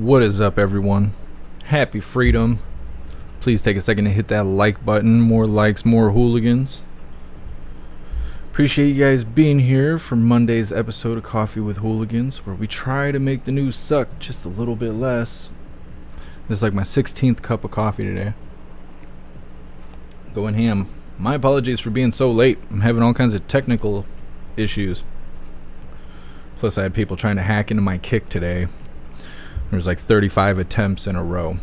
What is up, everyone? Happy freedom. Please take a second to hit that like button. More likes, more hooligans. Appreciate you guys being here for Monday's episode of Coffee with Hooligans, where we try to make the news suck just a little bit less. This is like my 16th cup of coffee today. Going ham. My apologies for being so late. I'm having all kinds of technical issues. Plus, I had people trying to hack into my Kick today. There was like 35 attempts in a row,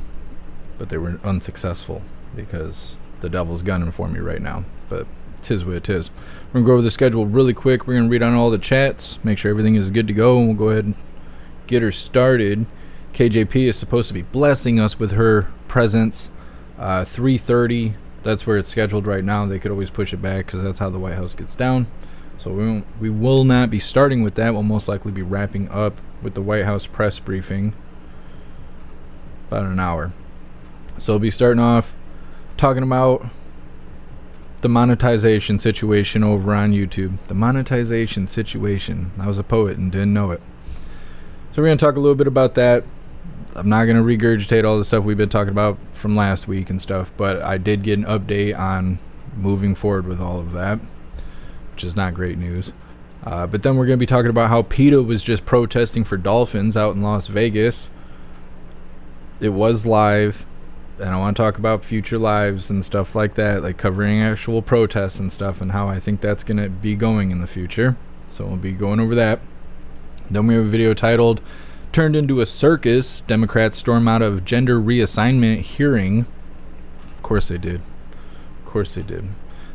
but they were unsuccessful because the devil's gunning for me right now. But tis what it is. We're going to go over the schedule really quick. We're going to read on all the chats, make sure everything is good to go, and we'll go ahead and get her started. KJP is supposed to be blessing us with her presence. 3:30, that's where it's scheduled right now. They could always push it back because that's how the White House gets down. So we will not be starting with that. We'll most likely be wrapping up with the White House press briefing about an hour. So we'll be starting off talking about the monetization situation over on YouTube. The monetization situation. I was a poet and didn't know it. So we're going to talk a little bit about that. I'm not going to regurgitate all the stuff we've been talking about from last week and stuff, but I did get an update on moving forward with all of that, which is not great news. But then we're going to be talking about how Peta was just protesting for dolphins out in Las Vegas. It was live, and I want to talk about future lives and stuff like that, like covering actual protests and stuff, and how I think that's going to be going in the future. So we'll be going over that. Then we have a video titled, "Turned into a Circus, Democrats Storm Out of Gender Reassignment Hearing." Of course they did. Of course they did.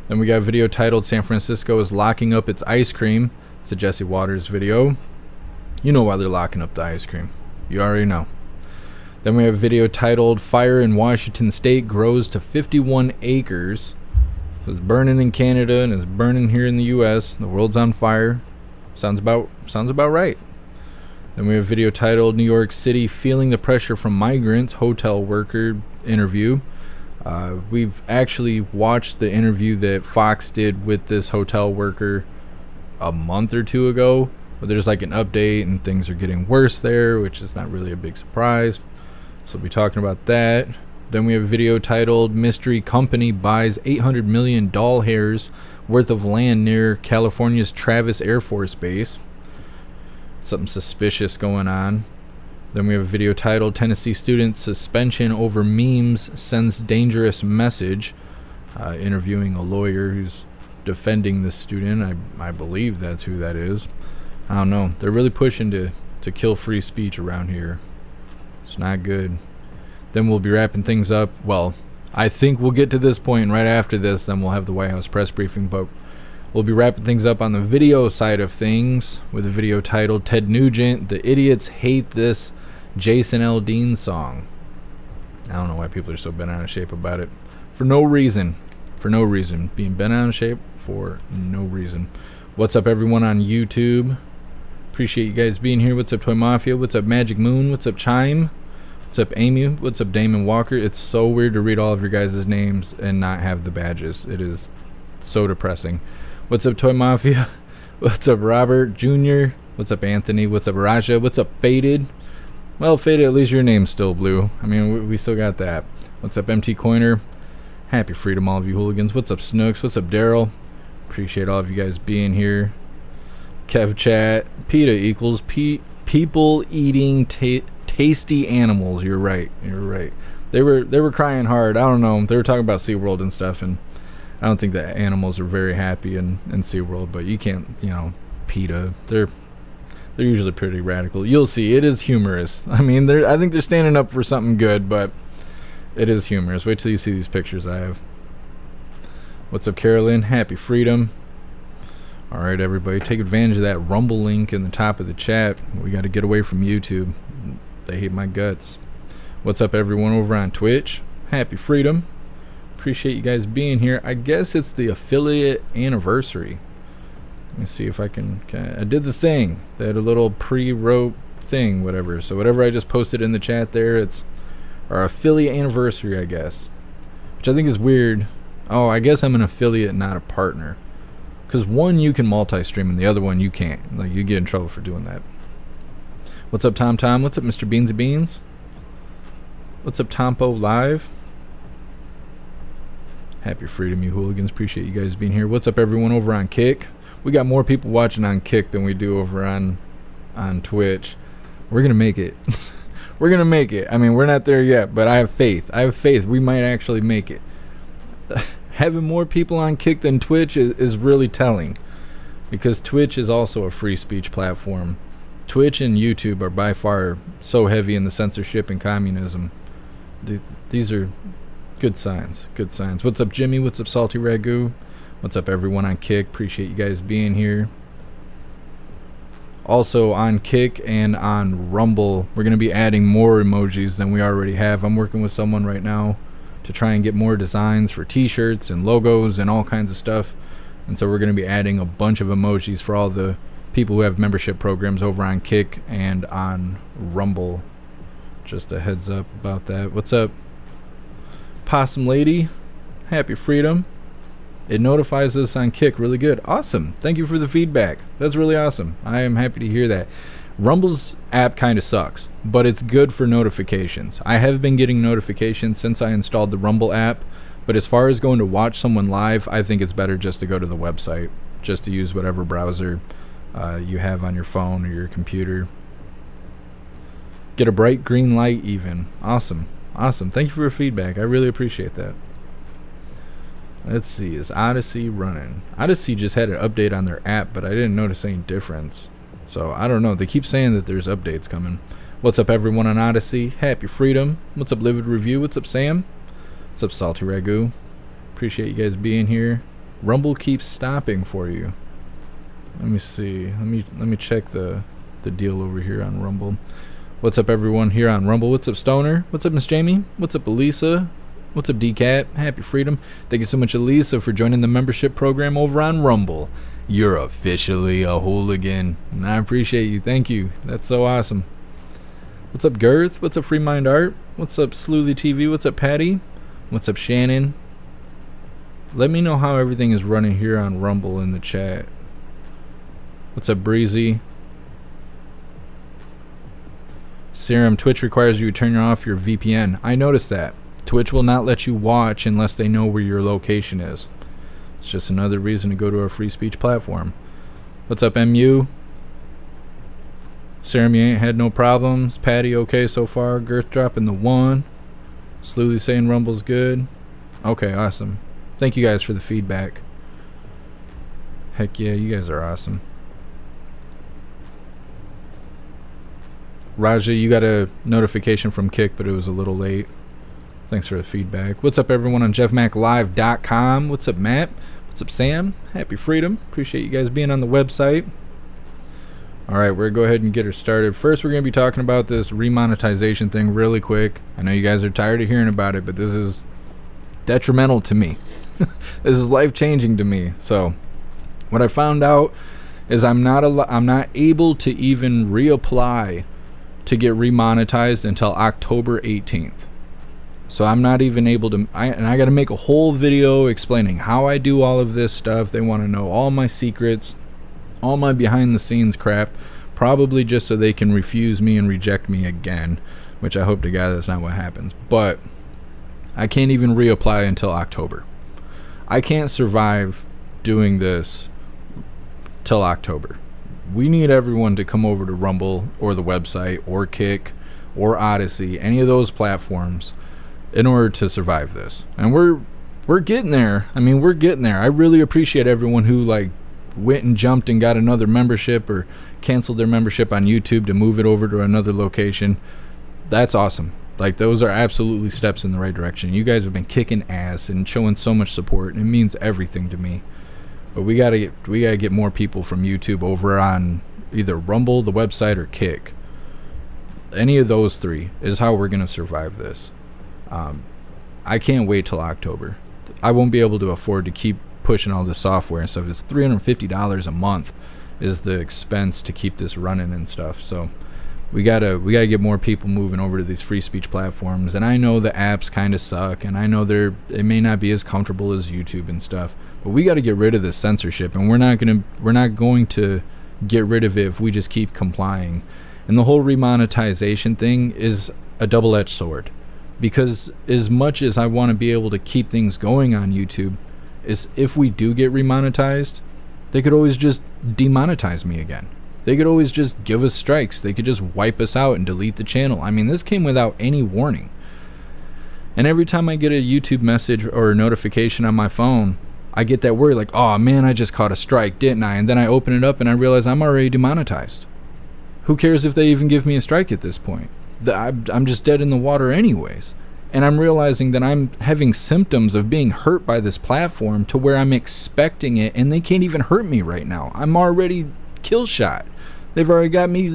Then we got a video titled, "San Francisco is locking up its ice cream." It's a Jesse Waters video. You know why they're locking up the ice cream. You already know. Then we have a video titled, "Fire in Washington State Grows to 51 Acres." So it's burning in Canada and it's burning here in the U.S. The world's on fire. Sounds about right. Then we have a video titled, "New York City Feeling the Pressure from Migrants, Hotel Worker Interview." We've actually watched the interview that Fox did with this hotel worker a month or two ago. But there's like an update and things are getting worse there, which is not really a big surprise. So we'll be talking about that. Then we have a video titled, "Mystery Company Buys 800 million doll hairs worth of land near California's Travis Air Force Base." Something suspicious going on. Then we have a video titled, "Tennessee Student Suspension Over Memes Sends Dangerous Message." Interviewing a lawyer who's defending the student. I believe that's who that is. I don't know. They're really pushing to kill free speech around here. It's not good. Then we'll be wrapping things up. Well, I think we'll get to this point right after this. Then we'll have the White House press briefing. But we'll be wrapping things up on the video side of things with a video titled, "Ted Nugent, The Idiots Hate This Jason Aldean Song." I don't know why people are so bent out of shape about it. For no reason. For no reason. Being bent out of shape for no reason. What's up, everyone on YouTube? Appreciate you guys being here. What's up, Toy Mafia? What's up, Magic Moon? What's up, Chime? What's up, Amy? What's up, Damon Walker? It's so weird to read all of your guys' names and not have the badges. It is so depressing. What's up, Toy Mafia? What's up, Robert Jr.? What's up, Anthony? What's up, Raja? What's up, Faded? Well, Faded, at least your name's still blue. I mean, we still got that. What's up, MT Coiner? Happy freedom, all of you hooligans. What's up, Snooks? What's up, Daryl? Appreciate all of you guys being here. Kev Chat. PETA equals people eating tasty animals. You're right. You're right. They were crying hard. I don't know. They were talking about SeaWorld and stuff, and I don't think the animals are very happy in SeaWorld, but you can't, PETA. They're usually pretty radical. You'll see. It is humorous. I mean, I think they're standing up for something good, but it is humorous. Wait till you see these pictures I have. What's up, Carolyn? Happy freedom. All right, everybody, take advantage of that Rumble link in the top of the chat. We got to get away from YouTube. They hate my guts. What's up, everyone over on Twitch? Happy freedom. Appreciate you guys being here. I guess it's the affiliate anniversary. Let me see if I can. I did the thing. They had a little pre-wrote thing, whatever. So whatever I just posted in the chat there, it's our affiliate anniversary, I guess. Which I think is weird. Oh, I guess I'm an affiliate, not a partner. Because one, you can multi-stream, and the other one, you can't. Like, you get in trouble for doing that. What's up, Tom? What's up, Mr. Beansy Beans? What's up, Tompo Live? Happy freedom, you hooligans. Appreciate you guys being here. What's up, everyone over on Kick? We got more people watching on Kick than we do over on Twitch. We're gonna make it. We're gonna make it. I mean, we're not there yet, but I have faith. I have faith we might actually make it. Having more people on Kick than Twitch is really telling, because Twitch is also a free speech platform. Twitch and YouTube are by far so heavy in the censorship and communism. These are good signs. Good signs. What's up, Jimmy? What's up, Salty Ragu? What's up, everyone on Kick? Appreciate you guys being here. Also on Kick and on Rumble, we're going to be adding more emojis than we already have. I'm working with someone right now to try and get more designs for t-shirts and logos and all kinds of stuff. And so we're going to be adding a bunch of emojis for all the people who have membership programs over on Kick and on Rumble. Just a heads up about that. What's up, Possum Lady? Happy freedom. It notifies us on Kick really good. Awesome. Thank you for the feedback. That's really awesome. I am happy to hear that. Rumble's app kind of sucks, but it's good for notifications. I have been getting notifications since I installed the Rumble app, but as far as going to watch someone live, I think it's better just to go to the website, just to use whatever browser you have on your phone or your computer. Get a bright green light even. Awesome. Awesome. Thank you for your feedback. I really appreciate that. Let's see, is Odyssey running? Odyssey just had an update on their app, but I didn't notice any difference. So, I don't know. They keep saying that there's updates coming. What's up, everyone on Odyssey? Happy freedom. What's up, Livid Review? What's up, Sam? What's up, Salty Ragu? Appreciate you guys being here. Rumble keeps stopping for you. Let me see. Let me check the deal over here on Rumble. What's up, everyone here on Rumble? What's up, Stoner? What's up, Miss Jamie? What's up, Elisa? What's up, DCat? Happy freedom. Thank you so much, Elisa, for joining the membership program over on Rumble. You're officially a hooligan, and I appreciate you. Thank you. That's so awesome. What's up, Girth? What's up, Free Mind Art? What's up, Sleuthy TV? What's up, Patty? What's up, Shannon? Let me know how everything is running here on Rumble in the chat. What's up, Breezy? Serum, Twitch requires you to turn off your VPN. I noticed that. Twitch will not let you watch unless they know where your location is. It's just another reason to go to a free speech platform. What's up, MU? Serum, you ain't had no problems. Patty, okay so far. Girth dropping the 1. Sleuthy saying Rumble's good. Okay, awesome. Thank you guys for the feedback. Heck yeah, you guys are awesome. Raja, you got a notification from Kick, but it was a little late. Thanks for the feedback. What's up, everyone on jeffmaclive.com? What's up, Matt? What's up, Sam? Happy freedom. Appreciate you guys being on the website. All right, we're going to go ahead and get her started. First, we're going to be talking about this remonetization thing really quick. I know you guys are tired of hearing about it, but this is detrimental to me. This is life-changing to me. So, what I found out is I'm not able to even reapply to get remonetized until October 18th. So I'm not even able to, and I got to make a whole video explaining how I do all of this stuff. They want to know all my secrets, all my behind the scenes crap, probably just so they can refuse me and reject me again, which I hope to God that's not what happens. But I can't even reapply until October. I can't survive doing this till October. We need everyone to come over to Rumble or the website or Kick or Odyssey, any of those platforms, in order to survive this. And we're getting there. I mean, we're getting there. I really appreciate everyone who went and jumped and got another membership or canceled their membership on YouTube to move it over to another location. That's awesome. Those are absolutely steps in the right direction. You guys have been kicking ass and showing so much support, and it means everything to me. But we gotta get more people from YouTube over on either Rumble, the website, or Kick. Any of those three is how we're gonna survive this. I can't wait till October. I won't be able to afford to keep pushing all this software and stuff. It's $350 a month is the expense to keep this running and stuff. So we gotta get more people moving over to these free speech platforms. And I know the apps kind of suck, and I know it may not be as comfortable as YouTube and stuff. But we got to get rid of this censorship, and we're not going to get rid of it if we just keep complying. And the whole remonetization thing is a double-edged sword. Because as much as I want to be able to keep things going on YouTube, is if we do get remonetized, they could always just demonetize me again. They could always just give us strikes. They could just wipe us out and delete the channel. I mean, this came without any warning. And every time I get a YouTube message or a notification on my phone, I get that worry like, oh man, I just caught a strike, didn't I? And then I open it up and I realize I'm already demonetized. Who cares if they even give me a strike at this point? I'm just dead in the water anyways. And I'm realizing that I'm having symptoms of being hurt by this platform to where I'm expecting it, and they can't even hurt me right now. I'm already kill shot. They've already got me,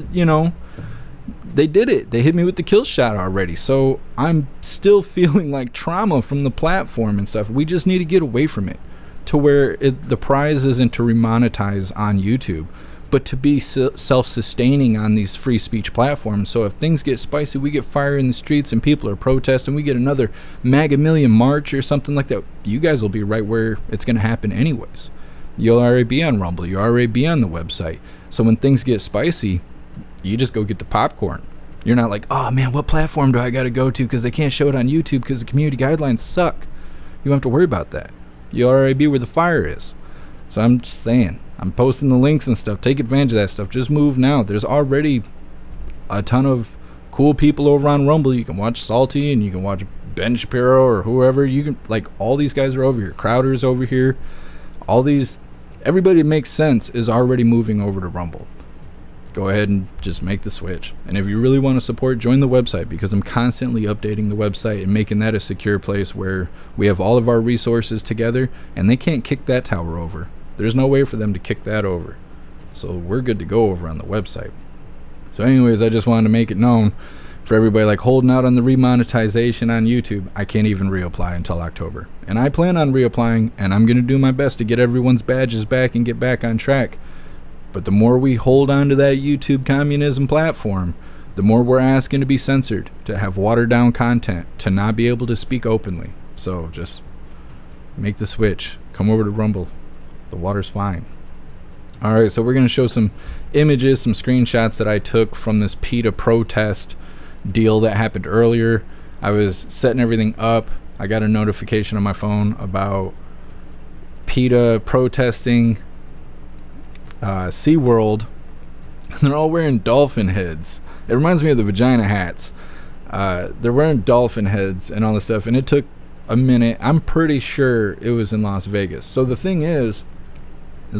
they did it. They hit me with the kill shot already. So I'm still feeling like trauma from the platform and stuff. We just need to get away from it to where the prize isn't to remonetize on YouTube, but to be self-sustaining on these free speech platforms. So if things get spicy, we get fire in the streets and people are protesting, we get another MAGA Million march or something like that, you guys will be right where it's going to happen anyways. You'll already be on Rumble. You'll already be on the website. So when things get spicy, you just go get the popcorn. You're not like, oh man, what platform do I got to go to because they can't show it on YouTube because the community guidelines suck. You don't have to worry about that. You'll already be where the fire is. So I'm just saying, I'm posting the links and stuff. Take advantage of that stuff. Just move now. There's already a ton of cool people over on Rumble. You can watch Salty and you can watch Ben Shapiro or whoever. You can, like, all these guys are over here. Crowder's over here. All these, everybody that makes sense is already moving over to Rumble. Go ahead and just make the switch. And if you really want to support, join the website, because I'm constantly updating the website and making that a secure place where we have all of our resources together, and they can't kick that tower over. There's no way for them to kick that over. So we're good to go over on the website. So anyways, I just wanted to make it known for everybody like holding out on the remonetization on YouTube. I can't even reapply until October. And I plan on reapplying, and I'm going to do my best to get everyone's badges back and get back on track. But the more we hold on to that YouTube communism platform, the more we're asking to be censored, to have watered down content, to not be able to speak openly. So just make the switch. Come over to Rumble. The water's fine. Alright, so we're going to show some images, some screenshots that I took from this Peta protest deal that happened earlier. I was setting everything up. I got a notification on my phone about Peta protesting SeaWorld. They're all wearing dolphin heads. It reminds me of the vagina hats. They're wearing dolphin heads and all this stuff, and it took a minute. I'm pretty sure it was in Las Vegas. So the thing is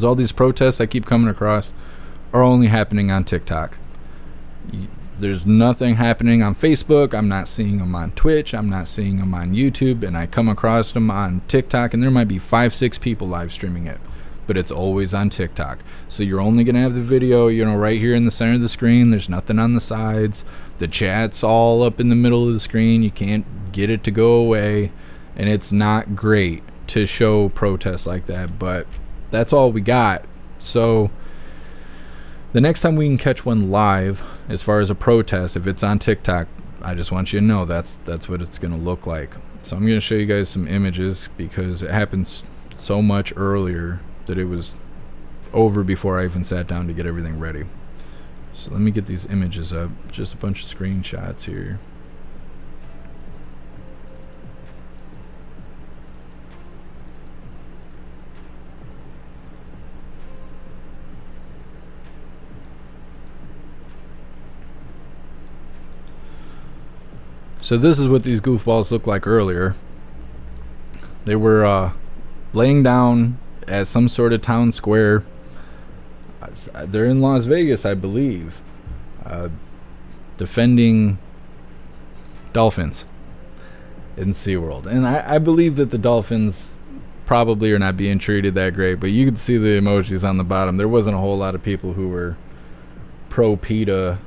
all these protests I keep coming across are only happening on TikTok. There's nothing happening on Facebook. I'm not seeing them on Twitch. I'm not seeing them on YouTube, and I come across them on TikTok, and there might be 5-6 people live streaming it, but it's always on TikTok. So you're only going to have the video, right here in the center of the screen. There's nothing on the sides. The chat's all up in the middle of the screen. You can't get it to go away, and it's not great to show protests like that, but that's all we got. So the next time we can catch one live, as far as a protest, if it's on TikTok, I just want you to know that's what it's going to look like. So I'm going to show you guys some images, because it happens so much earlier that it was over before I even sat down to get everything ready. So let me get these images up. Just a bunch of screenshots here. So this is what these goofballs looked like earlier. They were laying down at some sort of town square. They're in Las Vegas, I believe, defending dolphins in SeaWorld. And I believe that the dolphins probably are not being treated that great, but you could see the emojis on the bottom. There wasn't a whole lot of people who were pro-PETA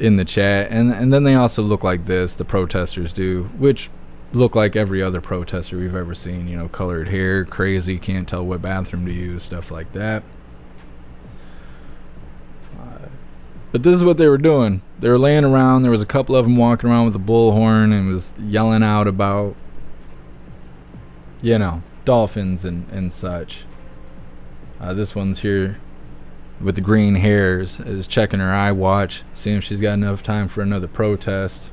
in the chat, and then they also look like this, the protesters do, which look like every other protester we've ever seen, colored hair, crazy, can't tell what bathroom to use, stuff like that. But this is what they were doing. They were laying around. There was a couple of them walking around with a bullhorn and was yelling out about dolphins and such. This one's here with the green hairs is checking her iWatch, seeing if she's got enough time for another protest.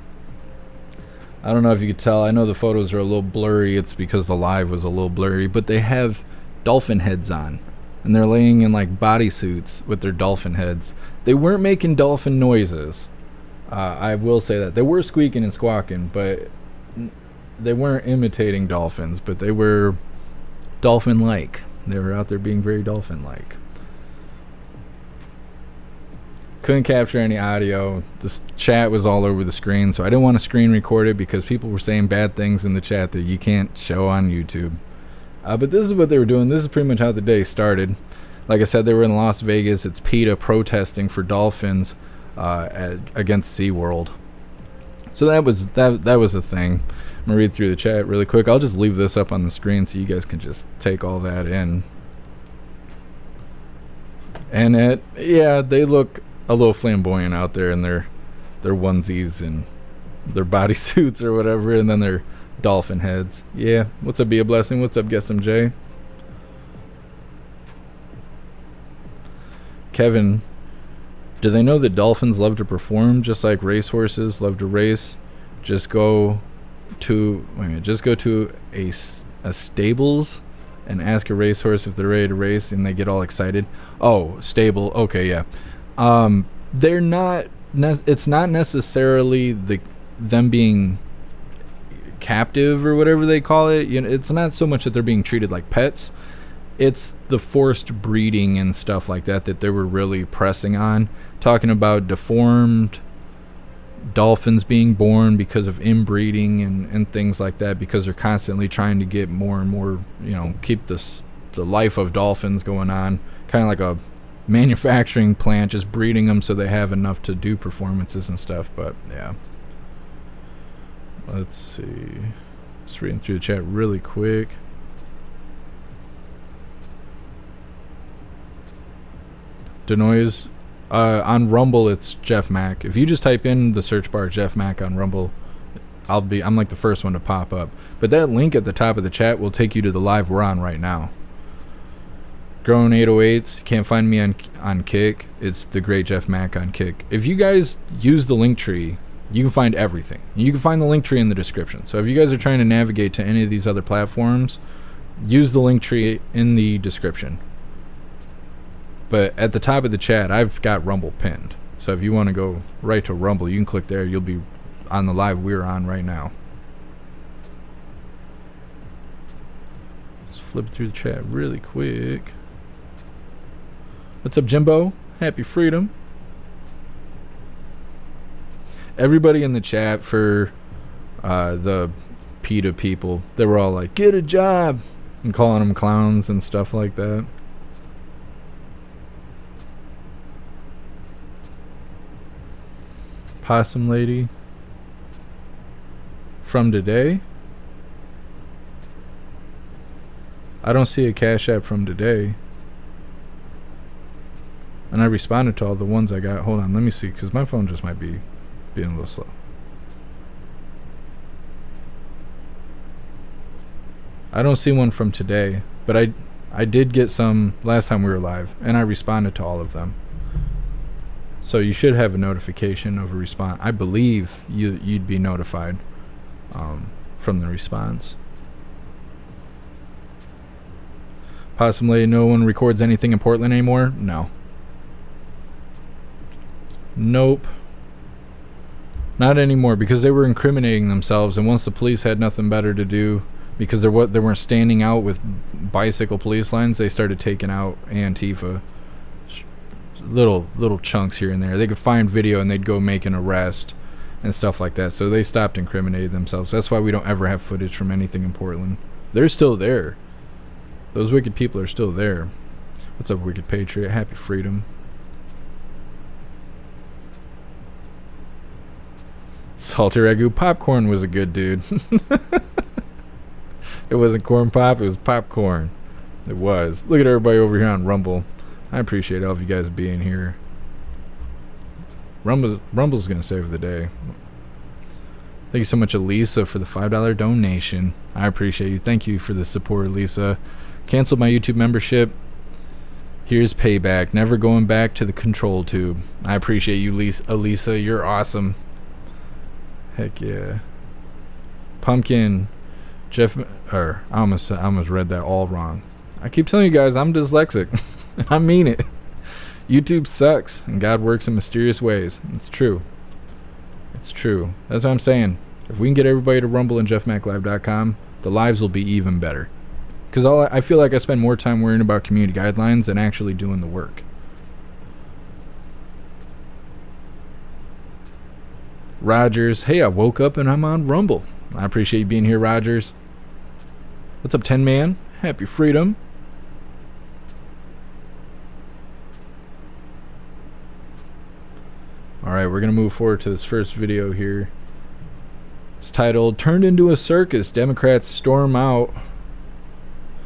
I don't know if you could tell. I know the photos are a little blurry. It's because the live was a little blurry, but they have dolphin heads on, and they're laying in like bodysuits with their dolphin heads. They weren't making dolphin noises. I will say that they were squeaking and squawking, but they weren't imitating dolphins. But they were dolphin-like. They were out there being very dolphin-like. Couldn't capture any audio. The chat was all over the screen, so I didn't want to screen record it because people were saying bad things in the chat that you can't show on YouTube. But this is what they were doing. This is pretty much how the day started. Like I said, they were in Las Vegas. It's Peta protesting for dolphins against SeaWorld. So that was a thing. I'm gonna read through the chat really quick. I'll just leave this up on the screen so you guys can just take all that in. And they look a little flamboyant out there in their onesies and their bodysuits or whatever, and then their dolphin heads. Yeah, what's up, Be a Blessing? What's up, Guess MJ? Kevin, do they know that dolphins love to perform just like racehorses love to race? Just go to a stables and ask a racehorse if they're ready to race, and they get all excited. Oh, stable. Okay, yeah. They're not. It's not necessarily them being captive or whatever they call it. You know, it's not so much that they're being treated like pets. It's the forced breeding and stuff like that they were really pressing on, talking about deformed dolphins being born because of inbreeding and things like that, because they're constantly trying to get more and more, keep the life of dolphins going on, kind of like a manufacturing plant, just breeding them so they have enough to do performances and stuff. But yeah, let's see, just reading through the chat really quick. Denoise, on Rumble it's Jeff Mac. If you just type in the search bar Jeff Mac on Rumble, I'm like the first one to pop up. But that link at the top of the chat will take you to the live we're on right now. Grown 808s, can't find me on Kick. It's the great Jeff Mac on Kick. If you guys use the link tree, you can find everything. You can find the link tree in the description. So if you guys are trying to navigate to any of these other platforms, use the link tree in the description. But at the top of the chat, I've got Rumble pinned. So if you want to go right to Rumble, you can click there. You'll be on the live we're on right now. Let's flip through the chat really quick. What's up, Jimbo? Happy freedom. Everybody in the chat for the PETA people, they were all like, get a job, and calling them clowns and stuff like that. Possum Lady from today. I don't see a Cash App from today. And I responded to all the ones I got. Hold on, let me see, because my phone just might be being a little slow. I don't see one from today, but I did get some last time we were live, and I responded to all of them. So you should have a notification of a response. I believe you'd be notified from the response. Possibly no one records anything in Portland anymore? No. Nope. Not anymore, because they were incriminating themselves, and once the police had nothing better to do, because they weren't standing out with bicycle police lines, they started taking out Antifa. Little chunks here and there. They could find video and they'd go make an arrest and stuff like that. So they stopped incriminating themselves. That's why we don't ever have footage from anything in Portland. They're still there. Those wicked people are still there. What's up, Wicked Patriot? Happy freedom. Salty Ragu. Popcorn was a good dude. It wasn't corn pop, it was popcorn. It was. Look at everybody over here on Rumble. I appreciate all of you guys being here. Rumble's gonna save the day. Thank you so much, Elisa, for the $5 donation. I appreciate you. Thank you for the support, Elisa. Canceled my YouTube membership. Here's payback. Never going back to the control tube. I appreciate you, Elisa. You're awesome. Heck yeah. Pumpkin, Jeff, or I almost read that all wrong. I keep telling you guys I'm dyslexic. I mean it. YouTube sucks and God works in mysterious ways. It's true. It's true. That's what I'm saying. If we can get everybody to Rumble and jeffmaclive.com, the lives will be even better. Because I feel like I spend more time worrying about community guidelines than actually doing the work. Rogers, hey, I woke up and I'm on Rumble. I appreciate you being here, Rogers. What's up, 10 Man? Happy freedom. Alright, we're going to move forward to this first video here. It's titled, Turned into a Circus, Democrats Storm Out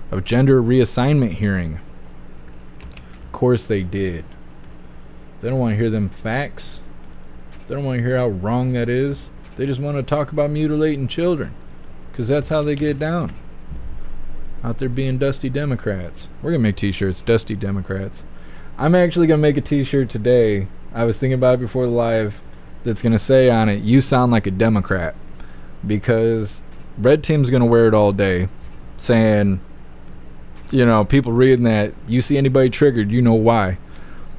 of Gender Reassignment Hearing. Of course they did. They don't want to hear them facts. They don't want to hear how wrong that is. They just want to talk about mutilating children. Because that's how they get down. Out there being dusty Democrats. We're going to make t-shirts, Dusty Democrats. I'm actually going to make a t-shirt today. I was thinking about it before the live. That's going to say on it, you sound like a Democrat. Because Red Team's going to wear it all day. Saying, you know, people reading that, you see anybody triggered, you know why.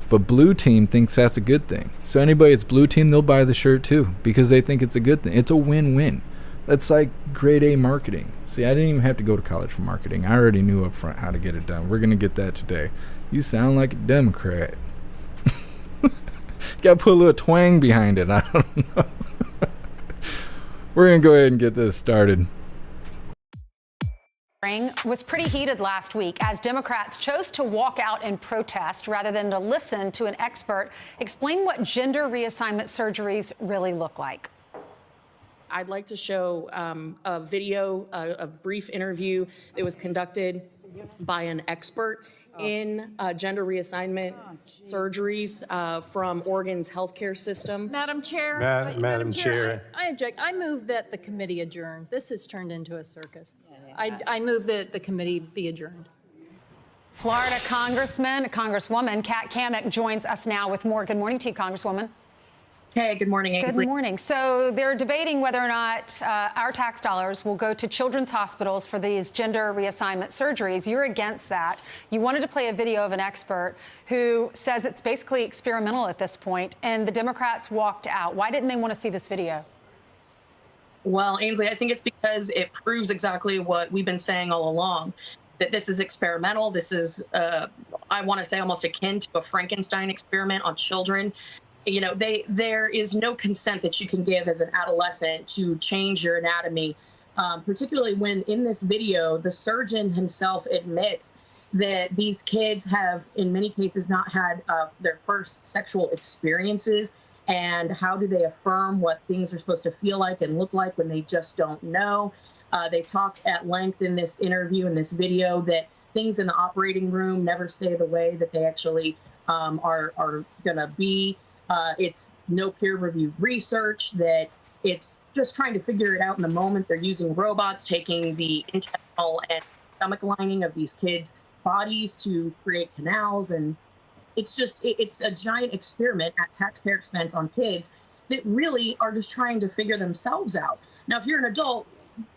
But Blue Team thinks that's a good thing. So anybody that's Blue Team, they'll buy the shirt too. Because they think it's a good thing. It's a win-win. That's like grade A marketing. See, I didn't even have to go to college for marketing. I already knew up front how to get it done. We're going to get that today. You sound like a Democrat. Got to put a little twang behind it. I don't know. We're going to go ahead and get this started. Was pretty heated last week as Democrats chose to walk out and protest rather than to listen to an expert explain what gender reassignment surgeries really look like. I'd like to show a video, a brief interview that was conducted by an expert in gender reassignment surgeries from Oregon's healthcare system. Madam Chair. Madam Chair. I object. I move that the committee adjourn. This has turned into a circus. I move that the committee be adjourned. Florida Congresswoman Kat Cammack joins us now with more. Good morning to you, Congresswoman. Hey, good morning, Ainsley. Good morning. So they're debating whether or not our tax dollars will go to children's hospitals for these gender reassignment surgeries. You're against that. You wanted to play a video of an expert who says it's basically experimental at this point, and the Democrats walked out. Why didn't they want to see this video? Well, Ainsley, I think it's because it proves exactly what we've been saying all along, that this is experimental. This is, I want to say, almost akin to a Frankenstein experiment on children. You know, there is no consent that you can give as an adolescent to change your anatomy, particularly when in this video, the surgeon himself admits that these kids have, in many cases, not had their first sexual experiences. And how do they affirm what things are supposed to feel like and look like when they just don't know? They talk at length in this interview, in this video, that things in the operating room never stay the way that they actually are going to be. It's no peer-reviewed research, that it's just trying to figure it out in the moment. They're using robots, taking the intestinal and stomach lining of these kids' bodies to create canals. And it's just, it's a giant experiment at taxpayer expense on kids that really are just trying to figure themselves out. Now, if you're an adult,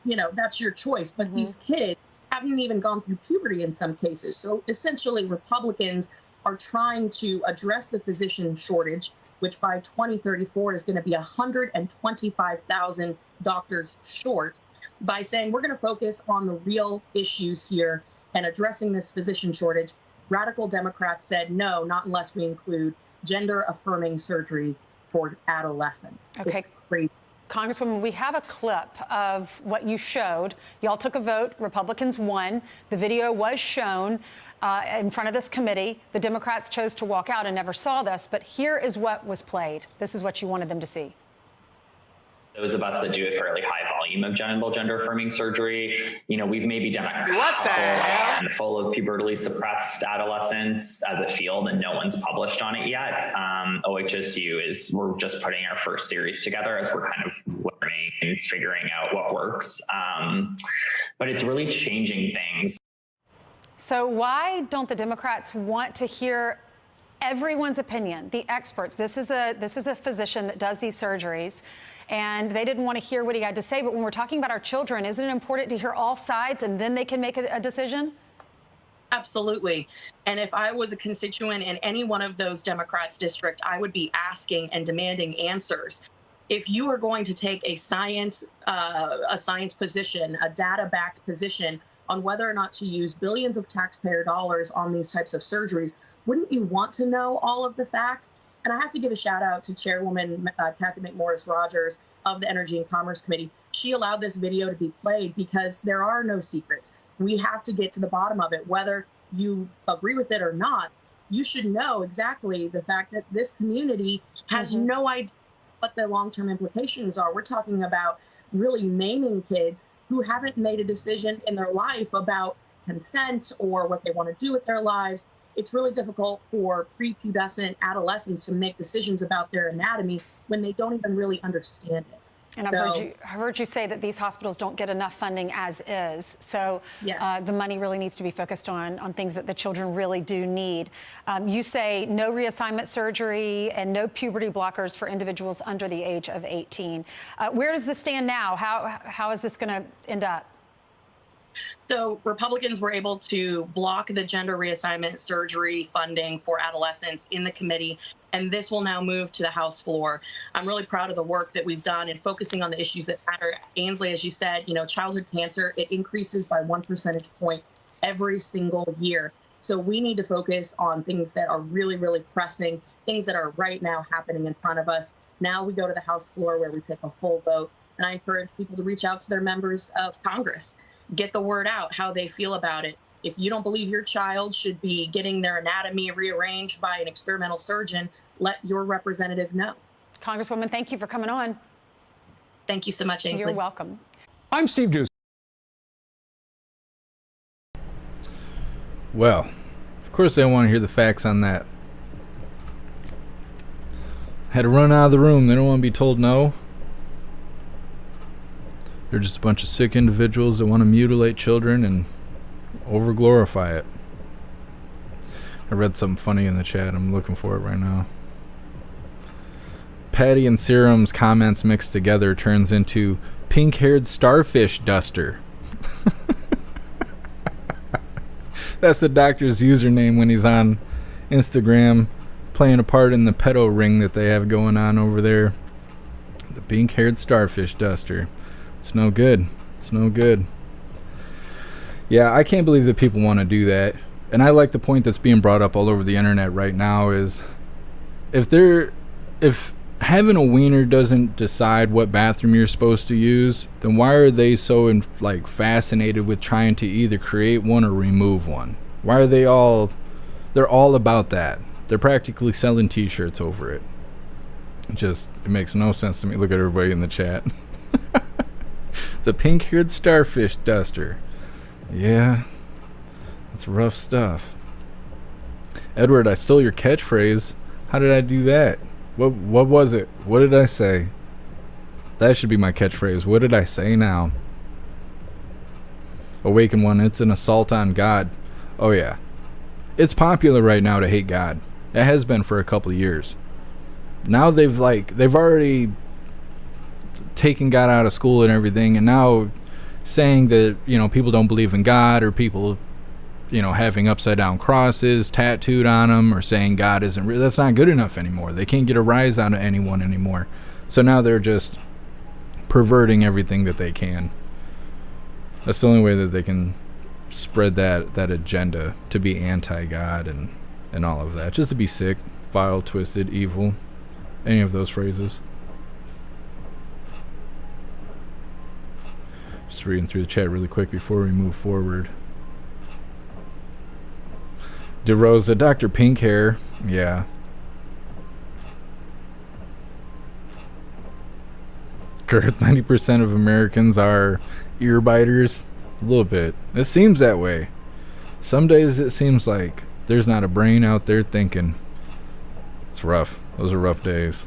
you know, that's your choice. But these kids haven't even gone through puberty in some cases. So essentially, Republicans are trying to address the physician shortage, which by 2034 is going to be 125,000 doctors short, by saying we're going to focus on the real issues here and addressing this physician shortage. Radical Democrats said no, not unless we include gender-affirming surgery for adolescents. Okay. It's crazy. Congresswoman, we have a clip of what you showed. Y'all took a vote. Republicans won. The video was shown in front of this committee. The Democrats chose to walk out and never saw this. But here is what was played. This is what you wanted them to see. Those of us that do a fairly high volume of genital gender affirming surgery, you know, we've maybe done a handful of pubertally suppressed adolescents as a field, and no one's published on it yet. OHSU we're just putting our first series together as we're kind of learning and figuring out what works. But it's really changing things. So why don't the Democrats want to hear everyone's opinion, the experts. This is a physician that does these surgeries, and they didn't want to hear what he had to say. But when we're talking about our children, isn't it important to hear all sides and then they can make a decision? Absolutely. And if I was a constituent in any one of those Democrats' district, I would be asking and demanding answers. If you are going to take a science position, a data-backed position on whether or not to use billions of taxpayer dollars on these types of surgeries, wouldn't you want to know all of the facts? And I have to give a shout out to Chairwoman Kathy McMorris Rogers of the Energy and Commerce Committee. She allowed this video to be played because there are no secrets. We have to get to the bottom of it. Whether you agree with it or not, you should know exactly the fact that this community has no idea what the long-term implications are. We're talking about really maiming kids who haven't made a decision in their life about consent or what they want to do with their lives. It's really difficult for prepubescent adolescents to make decisions about their anatomy when they don't even really understand it. And I've heard you say that these hospitals don't get enough funding as is. So the money really needs to be focused on things that the children really do need. You say no reassignment surgery and no puberty blockers for individuals under the age of 18. Where does this stand now? How is this going to end up? So Republicans were able to block the gender reassignment surgery funding for adolescents in the committee, and this will now move to the House floor. I'm really proud of the work that we've done in focusing on the issues that matter. Ainsley, as you said, childhood cancer, it increases by 1 percentage point every single year. So we need to focus on things that are really, really pressing, things that are right now happening in front of us. Now we go to the House floor where we take a full vote, and I encourage people to reach out to their members of Congress. Get the word out how they feel about it. If you don't believe your child should be getting their anatomy rearranged by an experimental surgeon, let your representative know. Congresswoman, thank you for coming on. Thank you so much, Ainsley. You're welcome. I'm Steve Deuce. Well, of course they want to hear the facts on that. Had to run out of the room. They don't want to be told no. They're just a bunch of sick individuals that want to mutilate children and overglorify it. I read something funny in the chat. I'm looking for it right now. Patty and Serum's comments mixed together turns into pink-haired starfish duster. That's the doctor's username when he's on Instagram playing a part in the pedo ring that they have going on over there. The pink-haired starfish duster. It's no good. It's no good. Yeah, I can't believe that people want to do that. And I like the point that's being brought up all over the internet right now is if having a wiener doesn't decide what bathroom you're supposed to use, then why are they so fascinated with trying to either create one or remove one? Why are they're all about that. They're practically selling t-shirts over it. It makes no sense to me. Look at everybody in the chat. The pink-haired starfish duster. Yeah, that's rough stuff. Edward, I stole your catchphrase. How did I do that? What was it? What did I say? That should be my catchphrase. What did I say now? Awaken one, it's an assault on God. Oh yeah. It's popular right now to hate God. It has been for a couple of years. Now they've already taking God out of school and everything, and now saying that people don't believe in God, or people having upside down crosses tattooed on them, or saying God isn't real. That's not good enough anymore. They can't get a rise out of anyone anymore. So now they're just perverting everything that they can. That's the only way that they can spread that agenda, to be anti-God and all of that, just to be sick, vile, twisted, evil, any of those phrases. Just reading through the chat really quick before we move forward. DeRosa, Dr. Pink Hair, yeah. Kurt, 90% of Americans are ear biters. A little bit. It seems that way. Some days it seems like there's not a brain out there thinking. It's rough. Those are rough days.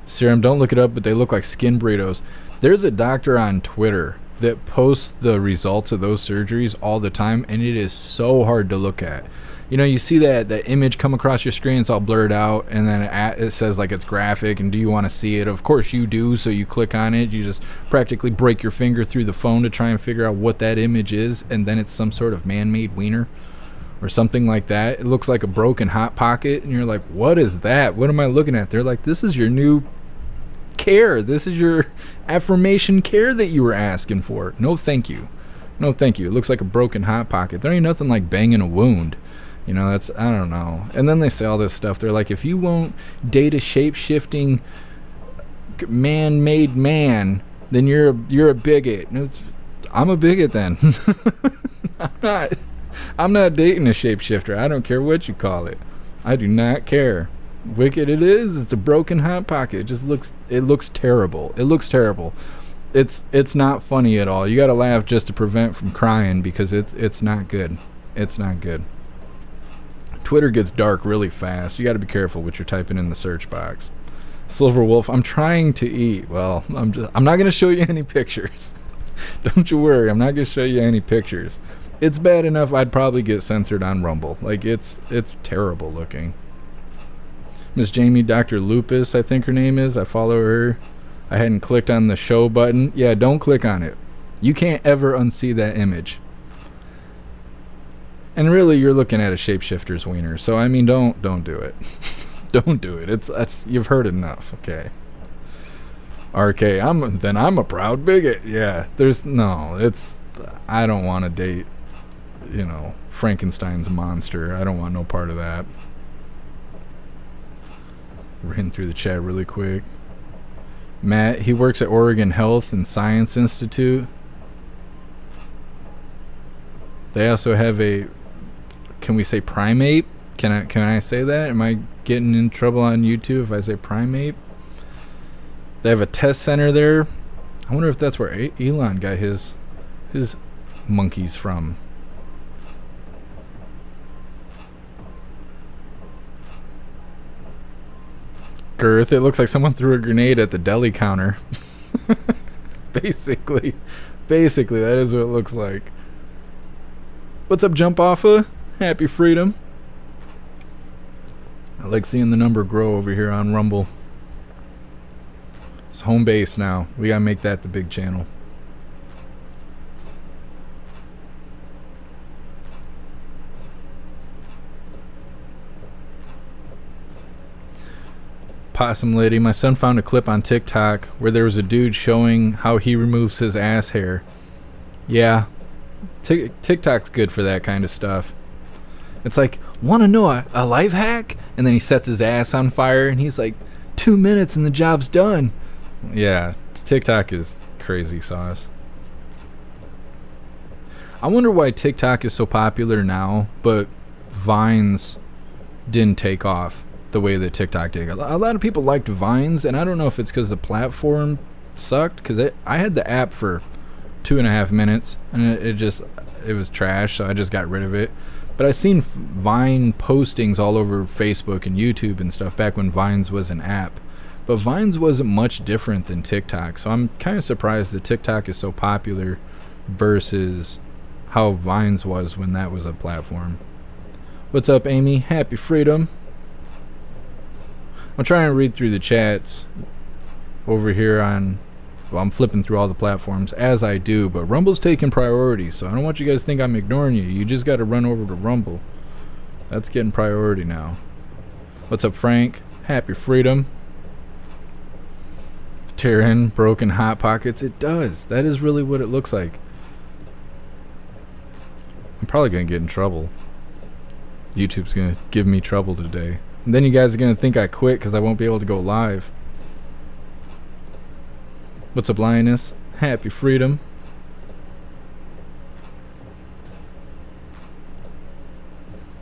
Serum, don't look it up, but they look like skin burritos. There's a doctor on Twitter that posts the results of those surgeries all the time, and it is so hard to look at. You know, you see that image come across your screen, it's all blurred out, and then it says like it's graphic, and do you want to see it? Of course you do, so you click on it. You just practically break your finger through the phone to try and figure out what that image is, and then it's some sort of man-made wiener or something like that. It looks like a broken Hot Pocket, and you're like, what is that? What am I looking at? They're like, this is your new care. This is your affirmation care that you were asking for. No thank you. No thank you. It looks like a broken Hot Pocket. There ain't nothing like banging a wound. You know, that's, I don't know. And then they say all this stuff. They're like, if you won't date a shape-shifting man-made man, then you're a bigot. I'm a bigot then. I'm not dating a shapeshifter. I don't care what you call it. I do not care. Wicked it is. It's a broken Hot Pocket. It looks terrible. It looks terrible. It's not funny at all. You gotta laugh just to prevent from crying, because it's not good. It's not good. Twitter gets dark really fast. You gotta be careful what you're typing in the search box. Silver Wolf, I'm trying to eat. Well, I'm not gonna show you any pictures. Don't you worry, I'm not gonna show you any pictures. It's bad enough I'd probably get censored on Rumble. Like, it's terrible looking. Miss Jamie Dr. Lupus, I think her name is. I follow her. I hadn't clicked on the show button. Yeah, don't click on it. You can't ever unsee that image. And really, you're looking at a shapeshifter's wiener. So, I mean, don't do it. Don't do it. It's you've heard enough, okay? RK, I'm a proud bigot. Yeah, I don't want to date, you know, Frankenstein's monster. I don't want no part of that. We're hitting through the chat really quick. Matt, he works at Oregon Health and Science Institute. They also have can we say primate? Can I say that? Am I getting in trouble on YouTube if I say primate? They have a test center there. I wonder if that's where Elon got his monkeys from. Girth, it looks like someone threw a grenade at the deli counter. Basically, that is what it looks like. What's up, Jump Offa? Happy freedom. I like seeing the number grow over here on Rumble. It's home base now. We gotta make that the big channel. Possum Lady, my son found a clip on TikTok where there was a dude showing how he removes his ass hair. Yeah, TikTok's good for that kind of stuff. It's like, want to know a life hack? And then he sets his ass on fire and he's like, 2 minutes and the job's done. Yeah, TikTok is crazy sauce. I wonder why TikTok is so popular now, but Vines didn't take off the way that TikTok did. A lot of people liked Vines, and I don't know if it's because the platform sucked, because I had the app for 2.5 minutes, and it was trash, so I just got rid of it. But I seen Vine postings all over Facebook and YouTube and stuff back when Vines was an app. But Vines wasn't much different than TikTok, so I'm kind of surprised that TikTok is so popular versus how Vines was when that was a platform. What's up, Amy? Happy freedom. I'm trying to read through the chats over here on... Well, I'm flipping through all the platforms as I do, but Rumble's taking priority, so I don't want you guys to think I'm ignoring you. You just got to run over to Rumble. That's getting priority now. What's up, Frank? Happy freedom. Tearing broken Hot Pockets. It does. That is really what it looks like. I'm probably going to get in trouble. YouTube's going to give me trouble today. And then you guys are going to think I quit because I won't be able to go live. What's up, Lioness? Happy freedom.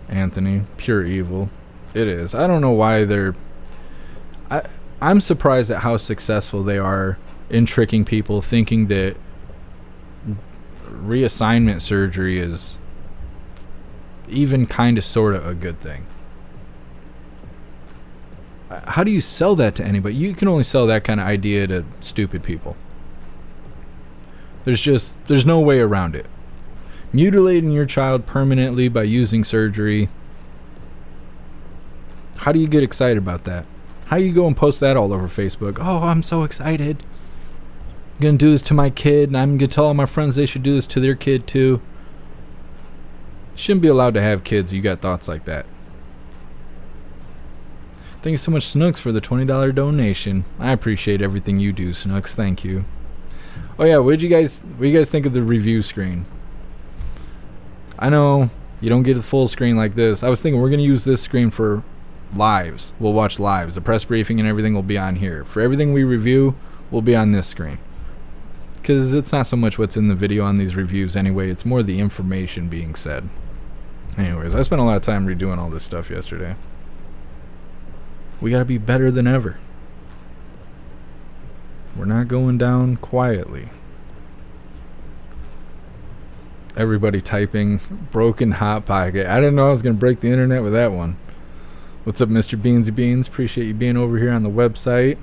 Anthony, pure evil. It is. I don't know why I'm surprised at how successful they are in tricking people, thinking that reassignment surgery is even kind of sort of a good thing. How do you sell that to anybody? You can only sell that kind of idea to stupid people. There's no way around it. Mutilating your child permanently by using surgery, How do you get excited about that? How you go and post that all over Facebook? Oh, I'm so excited. I'm going to do this to my kid, and I'm going to tell all my friends they should do this to their kid too. Shouldn't be allowed to have kids. You got thoughts like that. Thank you so much, Snooks, for the $20 donation. I appreciate everything you do, Snooks. Thank you. Oh yeah, what do you guys think of the review screen? I know you don't get the full screen like this. I was thinking we're going to use this screen for lives. We'll watch lives. The press briefing and everything will be on here. For everything we review, will be on this screen. Because it's not so much what's in the video on these reviews anyway. It's more the information being said. Anyways, I spent a lot of time redoing all this stuff yesterday. We got to be better than ever. We're not going down quietly. Everybody typing broken hot pocket. I didn't know I was going to break the internet with that one. What's up, Mr. Beansy Beans? Appreciate you being over here on the website.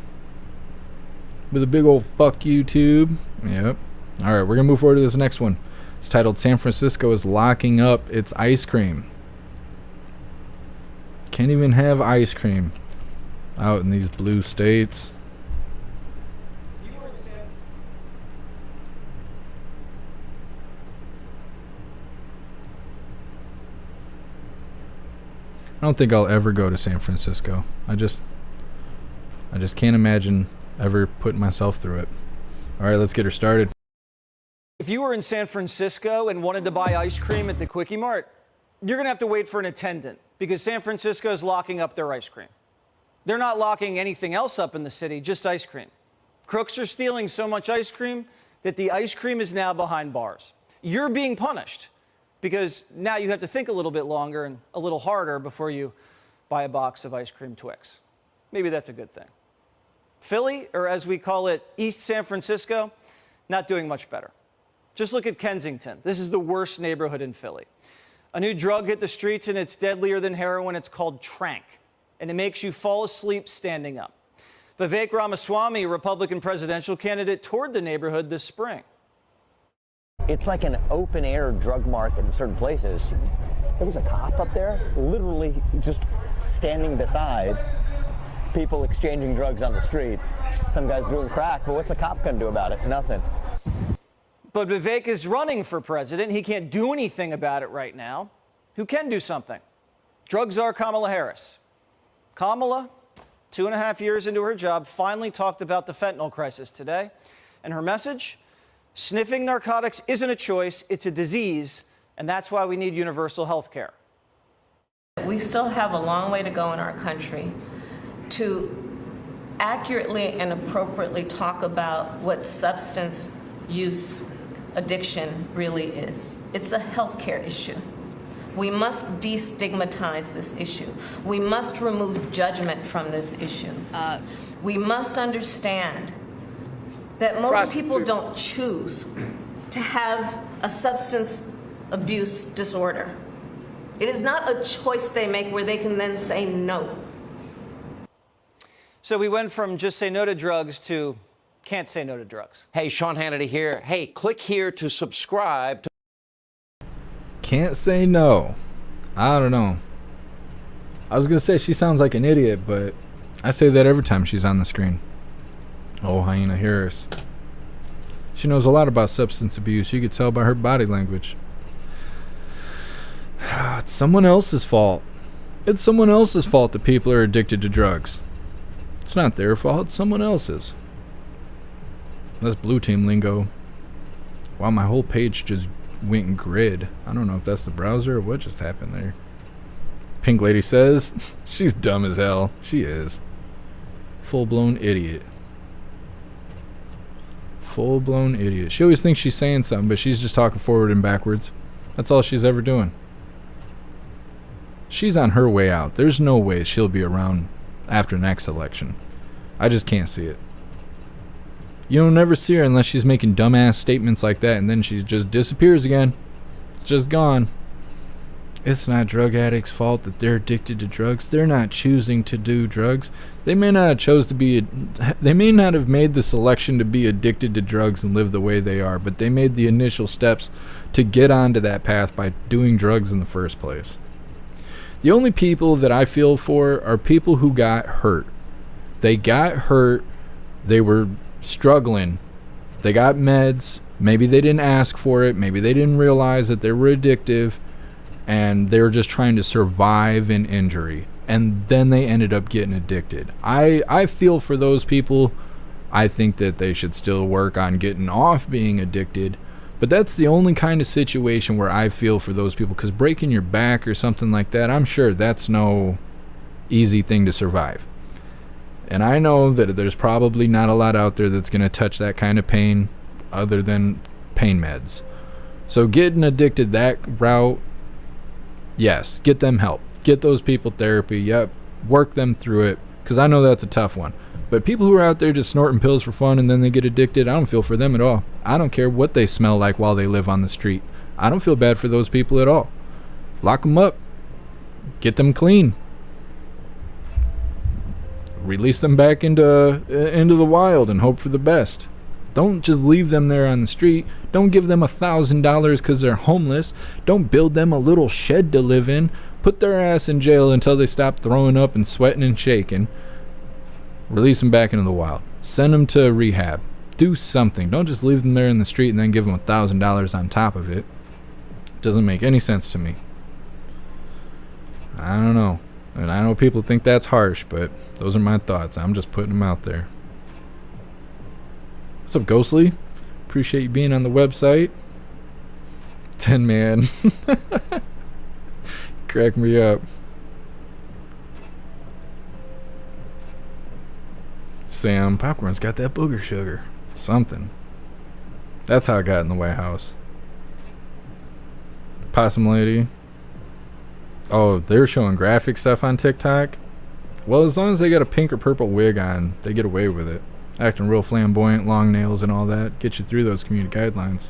With a big old fuck YouTube. Yep. Alright, we're going to move forward to this next one. It's titled San Francisco is locking up its ice cream. Can't even have ice cream out in these blue states. I don't think I'll ever go to San Francisco. I just can't imagine ever putting myself through it. All right, let's get her started. If you were in San Francisco and wanted to buy ice cream at the Quickie Mart, you're going to have to wait for an attendant because San Francisco is locking up their ice cream. They're not locking anything else up in the city, just ice cream. Crooks are stealing so much ice cream that the ice cream is now behind bars. You're being punished because now you have to think a little bit longer and a little harder before you buy a box of ice cream Twix. Maybe that's a good thing. Philly, or as we call it, East San Francisco, not doing much better. Just look at Kensington. This is the worst neighborhood in Philly. A new drug hit the streets and it's deadlier than heroin. It's called Trank, and it makes you fall asleep standing up. Vivek Ramaswamy, a Republican presidential candidate, toured the neighborhood this spring. It's like an open-air drug market in certain places. There was a cop up there, literally just standing beside people exchanging drugs on the street. Some guy's doing crack, but what's the cop going to do about it? Nothing. But Vivek is running for president. He can't do anything about it right now. Who can do something? Drug czar Kamala Harris. Kamala, 2.5 years into her job, finally talked about the fentanyl crisis today. And her message? Sniffing narcotics isn't a choice, it's a disease, and that's why we need universal health care. We still have a long way to go in our country to accurately and appropriately talk about what substance use addiction really is. It's a healthcare issue. We must destigmatize this issue. We must remove judgment from this issue. We must understand that most people don't choose to have a substance abuse disorder. It is not a choice they make where they can then say no. So we went from just say no to drugs to can't say no to drugs. Hey, Sean Hannity here. Hey, click here to subscribe. Can't say no. I don't know. I was going to say she sounds like an idiot, but I say that every time she's on the screen. Oh, Hyena Harris. She knows a lot about substance abuse. You could tell by her body language. It's someone else's fault. It's someone else's fault that people are addicted to drugs. It's not their fault. It's someone else's. That's blue team lingo. Wow, my whole page just went grid. I don't know if that's the browser or what just happened there. Pink Lady says she's dumb as hell. She is. Full-blown idiot. Full-blown idiot. She always thinks she's saying something, but she's just talking forward and backwards. That's all she's ever doing. She's on her way out. There's no way she'll be around after next election. I just can't see it. You'll never see her unless she's making dumbass statements like that, and then she just disappears again. Just gone. It's not drug addicts' fault that they're addicted to drugs. They're not choosing to do drugs. They may not have made the selection to be addicted to drugs and live the way they are, but they made the initial steps to get onto that path by doing drugs in the first place. The only people that I feel for are people who got hurt. They got hurt. They were struggling. They got meds. Maybe they didn't ask for it. Maybe they didn't realize that they were addictive. And they were just trying to survive an injury. And then they ended up getting addicted. I feel for those people. I think that they should still work on getting off being addicted. But that's the only kind of situation where I feel for those people. Because breaking your back or something like that, I'm sure that's no easy thing to survive. And I know that there's probably not a lot out there that's going to touch that kind of pain other than pain meds. So getting addicted that route, yes, get them help. Get those people therapy. Yep, work them through it. Because I know that's a tough one. But people who are out there just snorting pills for fun and then they get addicted, I don't feel for them at all. I don't care what they smell like while they live on the street. I don't feel bad for those people at all. Lock them up. Get them clean. Release them back into the wild and hope for the best. Don't just leave them there on the street. Don't give them $1,000 because they're homeless. Don't build them a little shed to live in. Put their ass in jail until they stop throwing up and sweating and shaking. Release them back into the wild. Send them to rehab. Do something. Don't just leave them there in the street and then give them $1,000 on top of it. Doesn't make any sense to me. I don't know. And I know people think that's harsh, but those are my thoughts. I'm just putting them out there. What's up, Ghostly? Appreciate you being on the website. 10 man. Crack me up. Sam, popcorn's got that booger sugar. Something. That's how I got in the White House. Possum Lady. Oh, they're showing graphic stuff on TikTok? Well, as long as they got a pink or purple wig on, they get away with it. Acting real flamboyant, long nails and all that. Get you through those community guidelines.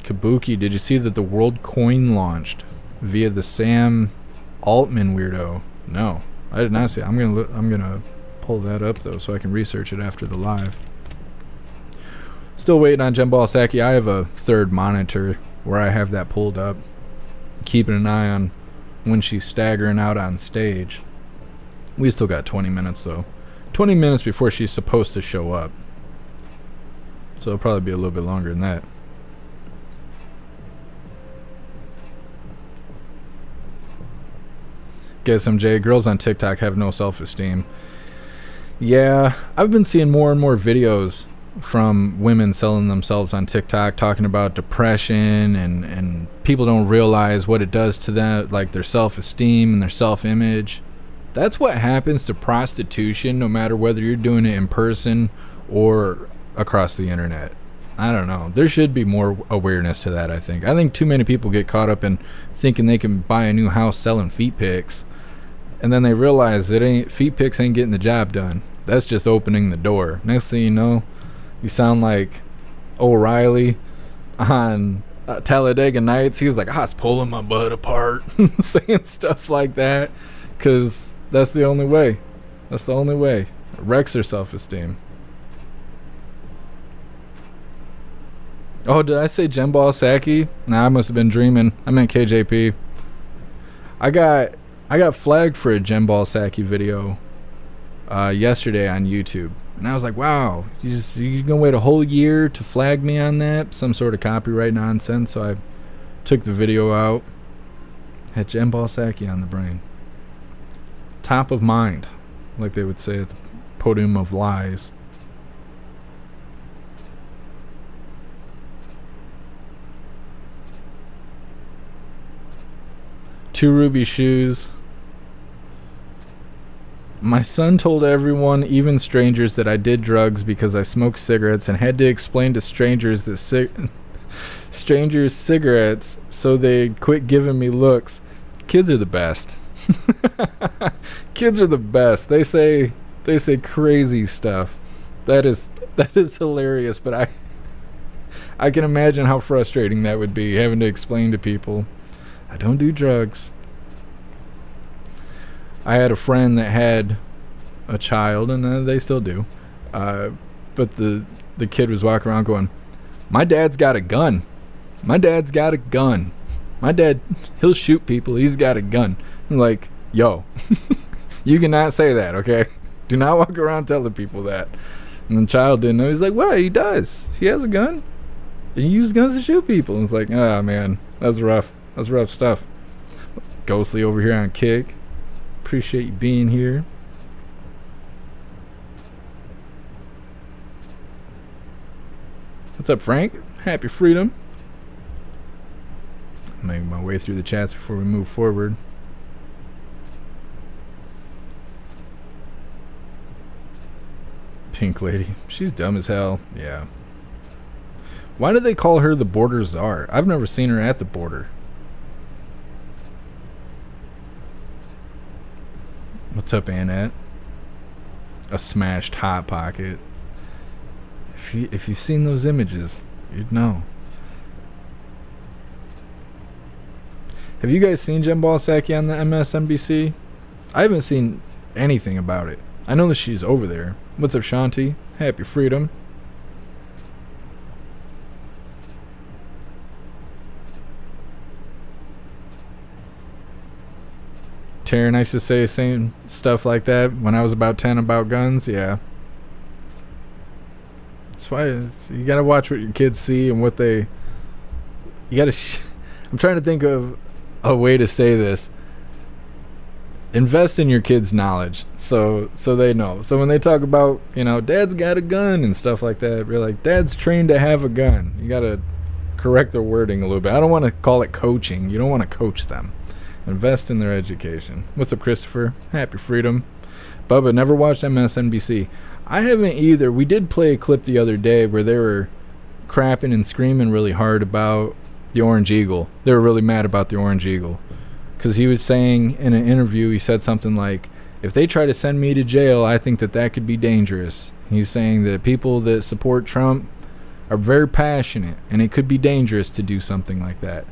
Kabuki, did you see that the World Coin launched via the Sam Altman weirdo? No, I did not see it. I'm gonna pull that up though so I can research it after the live. Still waiting on Jen Balsacki. I have a third monitor where I have that pulled up, keeping an eye on when she's staggering out on stage. We still got 20 minutes though. 20 minutes before she's supposed to show up. So it'll probably be a little bit longer than that. Guess MJ, girls on TikTok have no self-esteem. Yeah, I've been seeing more and more videos from women selling themselves on TikTok, talking about depression and people don't realize what it does to them, like their self-esteem and their self-image. That's what happens to prostitution, no matter whether you're doing it in person or across the internet. I don't know. There should be more awareness to that, I think. I think too many people get caught up in thinking they can buy a new house selling feet pics, and then they realize feet pics ain't getting the job done. That's just opening the door. Next thing you know, you sound like O'Reilly on Talladega Nights. He was like, I was pulling my butt apart, saying stuff like that, because that's the only way. That's the only way. It wrecks their self-esteem. Oh, did I say Jen Balsacki? Nah, I must have been dreaming. I meant KJP. I got flagged for a Jen Balsacki video yesterday on YouTube. And I was like, wow, you're going to wait a whole year to flag me on that? Some sort of copyright nonsense. So I took the video out. Had Jen Balsacki on the brain. Top of mind, like they would say at the podium of lies. Two ruby shoes. My son told everyone, even strangers, that I did drugs because I smoked cigarettes and had to explain to strangers that strangers cigarettes so they'd quit giving me looks. Kids are the best. Kids are the best. They say crazy stuff. That is hilarious, but I can imagine how frustrating that would be, having to explain to people I don't do drugs. I had a friend that had a child, and they still do, but the kid was walking around going, my dad's got a gun. My dad's got a gun. My dad, he'll shoot people. He's got a gun. I'm like, yo, you cannot say that, okay? Do not walk around telling people that. And the child didn't know. He's like, what? He does. He has a gun. And he uses guns to shoot people. And it's like, ah, man, that's rough. That's rough stuff. Ghostly over here on Kick. Appreciate you being here. What's up, Frank? Happy freedom. Make my way through the chats before we move forward. Pink lady. She's dumb as hell. Yeah. Why do they call her the border czar? I've never seen her at the border. What's up, Annette? A smashed hot pocket. If you've seen those images, you'd know. Have you guys seen Jen Balsacki on the MSNBC? I haven't seen anything about it. I know that she's over there. What's up, Shanti? Happy freedom. Taryn, I used to say the same stuff like that when I was about 10 about guns. Yeah. That's why you gotta watch what your kids see and what they. You gotta. I'm trying to think of a way to say this. Invest in your kids' knowledge, so they know. So when they talk about, Dad's got a gun and stuff like that, we're like, Dad's trained to have a gun. You gotta correct their wording a little bit. I don't want to call it coaching. You don't want to coach them. Invest in their education. What's up, Christopher? Happy freedom. Bubba, never watched MSNBC. I haven't either. We did play a clip the other day where they were crapping and screaming really hard about the Orange Eagle. They were really mad about the Orange Eagle. Because he was saying in an interview, he said something like, if they try to send me to jail, I think that could be dangerous. He's saying that people that support Trump are very passionate, and it could be dangerous to do something like that.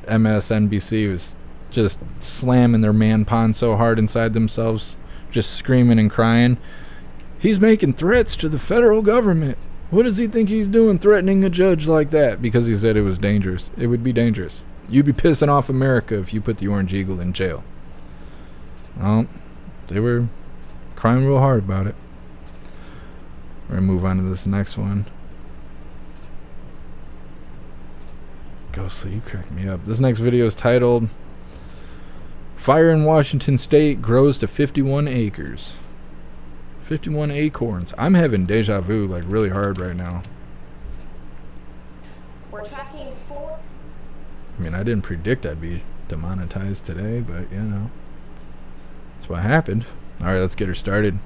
MSNBC was just slamming their man pond so hard inside themselves, just screaming and crying. He's making threats to the federal government. What does he think he's doing, threatening a judge like that? Because he said it was dangerous. It would be dangerous. You'd be pissing off America if you put the Orange Eagle in jail. Well, they were crying real hard about it. We're going to move on to this next one. Ghostly, you crack me up. This next video is titled, Fire in Washington State Grows to 51 Acres. 51 acorns. I'm having deja vu like really hard right now. We're tracking 4. I mean, I didn't predict I'd be demonetized today, but that's what happened. All right, let's get her started.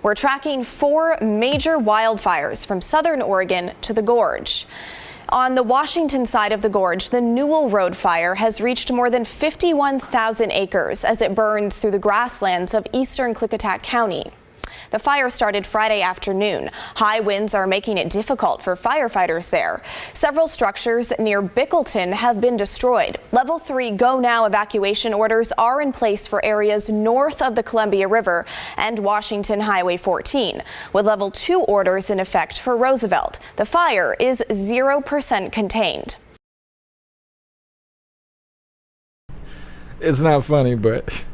We're tracking 4 major wildfires from southern Oregon to the gorge. On the Washington side of the gorge, the Newell Road fire has reached more than 51,000 acres as it burns through the grasslands of eastern Klickitat County. The fire started Friday afternoon. High winds are making it difficult for firefighters there. Several structures near Bickleton have been destroyed. Level 3 go now evacuation orders are in place for areas north of the Columbia River and Washington Highway 14, with level 2 orders in effect for Roosevelt. The fire is 0% contained. It's not funny, but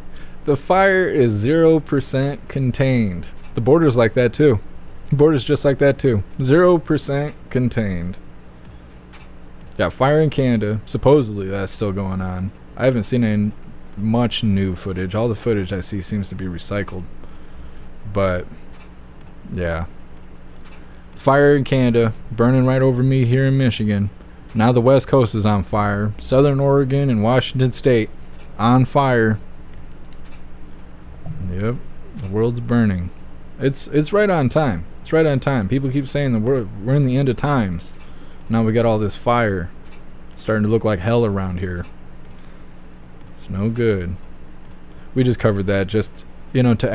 the fire is 0% contained. The border's like that too. The border's just like that too. 0% contained. Yeah, fire in Canada. Supposedly that's still going on. I haven't seen any much new footage. All the footage I see seems to be recycled. But yeah. Fire in Canada, burning right over me here in Michigan. Now the West Coast is on fire. Southern Oregon and Washington State on fire. Yep, the world's burning. It's right on time. It's right on time. People keep saying that we're in the end of times. Now we got all this fire. It's starting to look like hell around here. It's no good. We just covered that just, to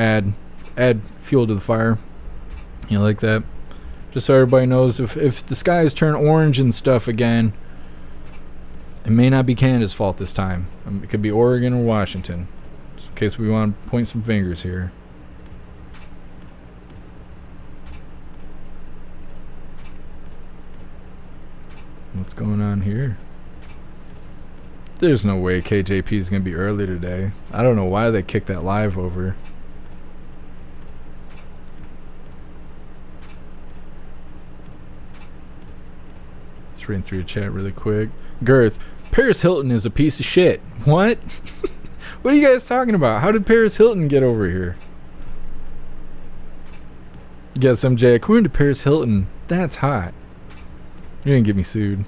add fuel to the fire. Like that. Just so everybody knows, if the skies turn orange and stuff again, it may not be Canada's fault this time. It could be Oregon or Washington. Just in case we want to point some fingers here. What's going on here? There's no way KJP is going to be early today. I don't know why they kicked that live over. Let's read through the chat really quick. Girth, Paris Hilton is a piece of shit. What? What are you guys talking about? How did Paris Hilton get over here? Guess MJ, according to Paris Hilton, that's hot. You're gonna get me sued.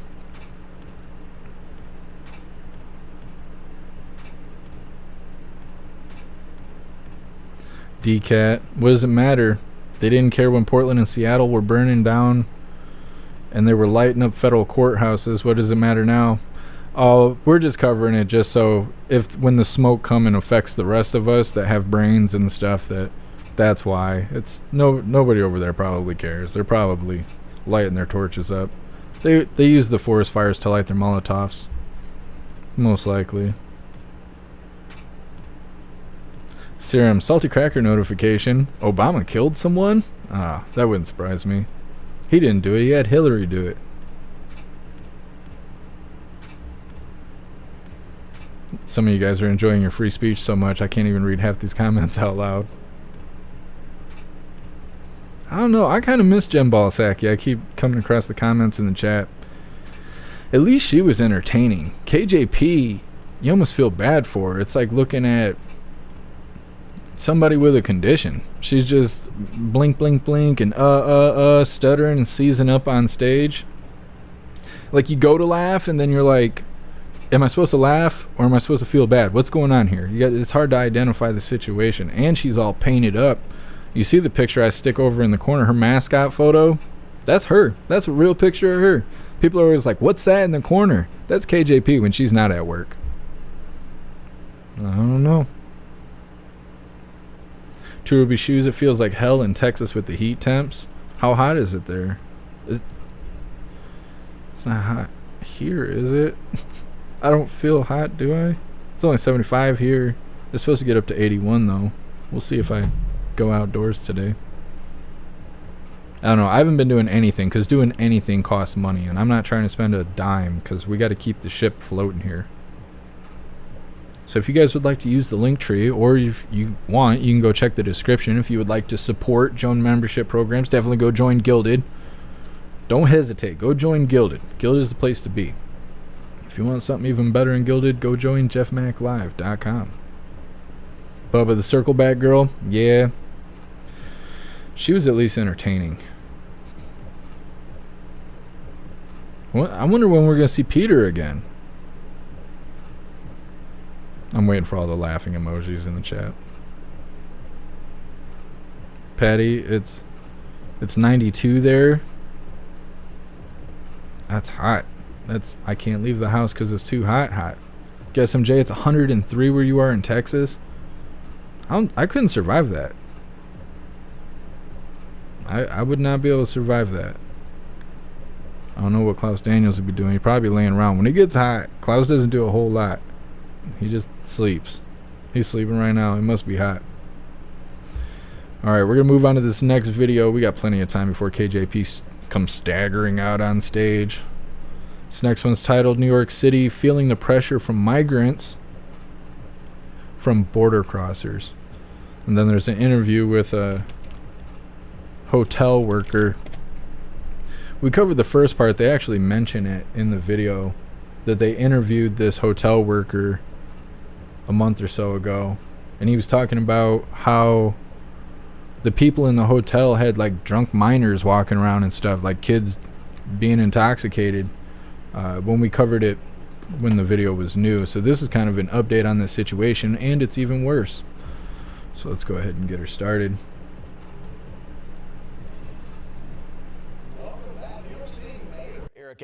DCAT, what does it matter? They didn't care when Portland and Seattle were burning down and they were lighting up federal courthouses. What does it matter now? Oh, we're just covering it just so if when the smoke come and affects the rest of us that have brains and stuff, that's why. It's nobody over there probably cares. They're probably lighting their torches up. They use the forest fires to light their Molotovs. Most likely. Serum, salty cracker notification. Obama killed someone? Ah, that wouldn't surprise me. He didn't do it. He had Hillary do it. Some of you guys are enjoying your free speech so much I can't even read half these comments out loud. I don't know. I kind of miss Jen Balasaki. I keep coming across the comments in the chat. At least she was entertaining. KJP, you almost feel bad for her. It's like looking at somebody with a condition. She's just blink, blink, blink, and stuttering and seizing up on stage. Like you go to laugh, and then you're like, am I supposed to laugh or am I supposed to feel bad? What's going on here? It's hard to identify the situation. And she's all painted up. You see the picture I stick over in the corner, her mascot photo? That's her. That's a real picture of her. People are always like, what's that in the corner? That's KJP when she's not at work. I don't know. True Ruby Shoes, it feels like hell in Texas with the heat temps. How hot is it there? It's not hot here, is it? I don't feel hot, do I? It's only 75 here. It's supposed to get up to 81 though. We'll see if I go outdoors today. I don't know. I haven't been doing anything because doing anything costs money, and I'm not trying to spend a dime because we got to keep the ship floating here. So if you guys would like to use the link tree, or if you want, you can go check the description. If you would like to support Joan membership programs, definitely go join Gilded. Don't hesitate. Go join Gilded. Gilded is the place to be. If you want something even better in Gilded, go join jeffmaclive.com. Bubba the Circleback Girl, yeah. She was at least entertaining. Well, I wonder when we're going to see Peter again. I'm waiting for all the laughing emojis in the chat. Patty, it's 92 there. That's hot. I can't leave the house because it's too hot. Guess MJ, it's 103 where you are in Texas. I couldn't survive that. I would not be able to survive that. I don't know what Klaus Daniels would be doing. He'd probably be laying around. When it gets hot, Klaus doesn't do a whole lot. He just sleeps. He's sleeping right now. It must be hot. Alright, we're going to move on to this next video. We got plenty of time before KJP comes staggering out on stage. This next one's titled New York City Feeling the Pressure from Migrants from Border Crossers. And then there's an interview with a hotel worker. We covered the first part. They actually mention it in the video that they interviewed this hotel worker a month or so ago, and he was talking about how the people in the hotel had like drunk minors walking around and stuff, like kids being intoxicated, when we covered it when the video was new. So this is kind of an update on this situation, and it's even worse. So let's go ahead and get her started.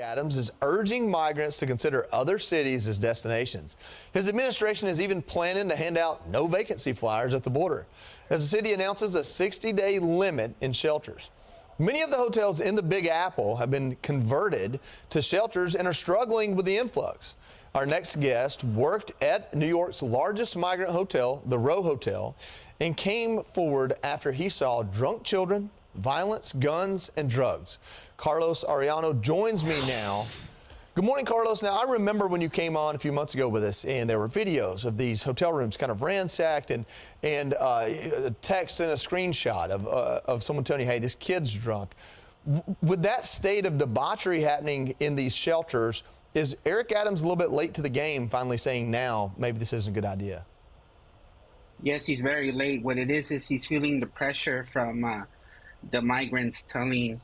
Adams is urging migrants to consider other cities as destinations. His administration is even planning to hand out no vacancy flyers at the border as the city announces a 60-day limit in shelters. Many of the hotels in the Big Apple have been converted to shelters and are struggling with the influx. Our next guest worked at New York's largest migrant hotel, the Row Hotel, and came forward after he saw drunk children, violence, guns, and drugs. Carlos Arellano joins me now Good morning, Carlos. Now, I remember when you came on a few months ago with us, and there were videos of these hotel rooms kind of ransacked, and a text and a screenshot of someone telling you, hey, this kid's drunk. With that state of debauchery happening in these shelters, is Eric Adams a little bit late to the game, finally saying now maybe this isn't a good idea? Yes, he's very late. What it is he's feeling the pressure from the migrants telling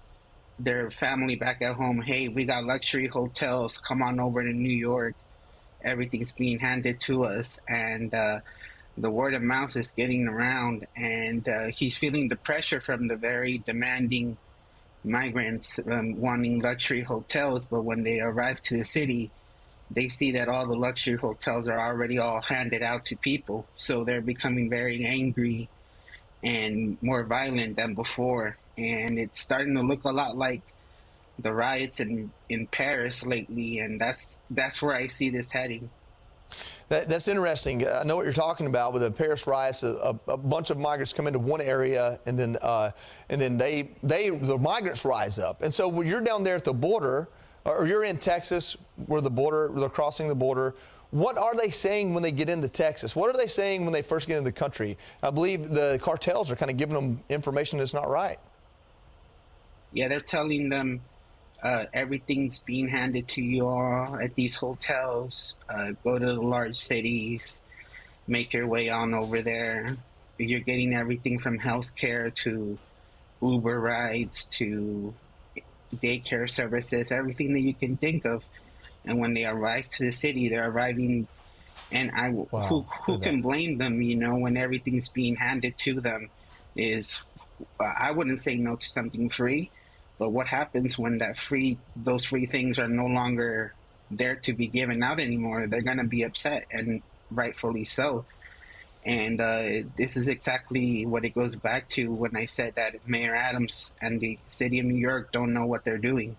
their family back at home, hey, we got luxury hotels, come on over to New York. Everything's being handed to us. And the word of mouth is getting around. And he's feeling the pressure from the very demanding migrants wanting luxury hotels. But when they arrive to the city, they see that all the luxury hotels are already all handed out to people. So they're becoming very angry and more violent than before. And it's starting to look a lot like the riots in Paris lately, and that's where I see this heading. That's interesting. I know what you're talking about with the Paris riots. A bunch of migrants come into one area, and then the migrants rise up. And so when you're down there at the border, or you're in Texas, where they're crossing the border. What are they saying when they get into Texas? What are they saying when they first get into the country? I believe the cartels are kind of giving them information that's not right. Yeah, they're telling them everything's being handed to you all at these hotels. Go to the large cities, make your way on over there. You're getting everything from healthcare to Uber rides to daycare services, everything that you can think of. And when they arrive to the city, they're arriving, and who can blame them? You know, when everything's being handed to them, I wouldn't say no to something free, but what happens when those free things are no longer there to be given out anymore? They're going to be upset, and rightfully so. And this is exactly what it goes back to when I said that Mayor Adams and the city of New York don't know what they're doing.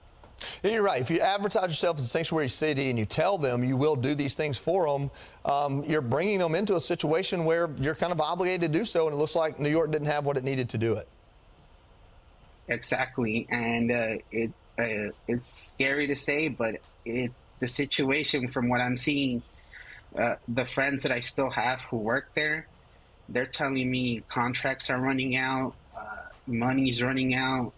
And you're right. If you advertise yourself as a sanctuary city and you tell them you will do these things for them, you're bringing them into a situation where you're kind of obligated to do so, and it looks like New York didn't have what it needed to do it. Exactly, and it's scary to say, but the situation, from what I'm seeing, the friends that I still have who work there, they're telling me contracts are running out, money's running out,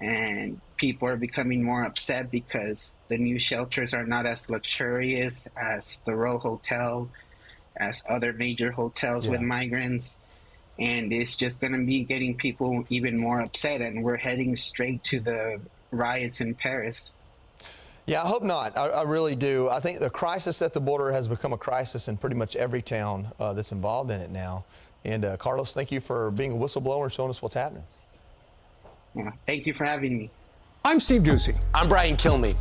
and people are becoming more upset because the new shelters are not as luxurious as the Row Hotel, as other major hotels with migrants. And it's just going to be getting people even more upset, and we're heading straight to the riots in Paris. Yeah, I hope not. I really do. I think the crisis at the border has become a crisis in pretty much every town that's involved in it now. And Carlos, thank you for being a whistleblower and showing us what's happening. Yeah, thank you for having me. I'm Steve Ducey. I'm Brian Kilmeade.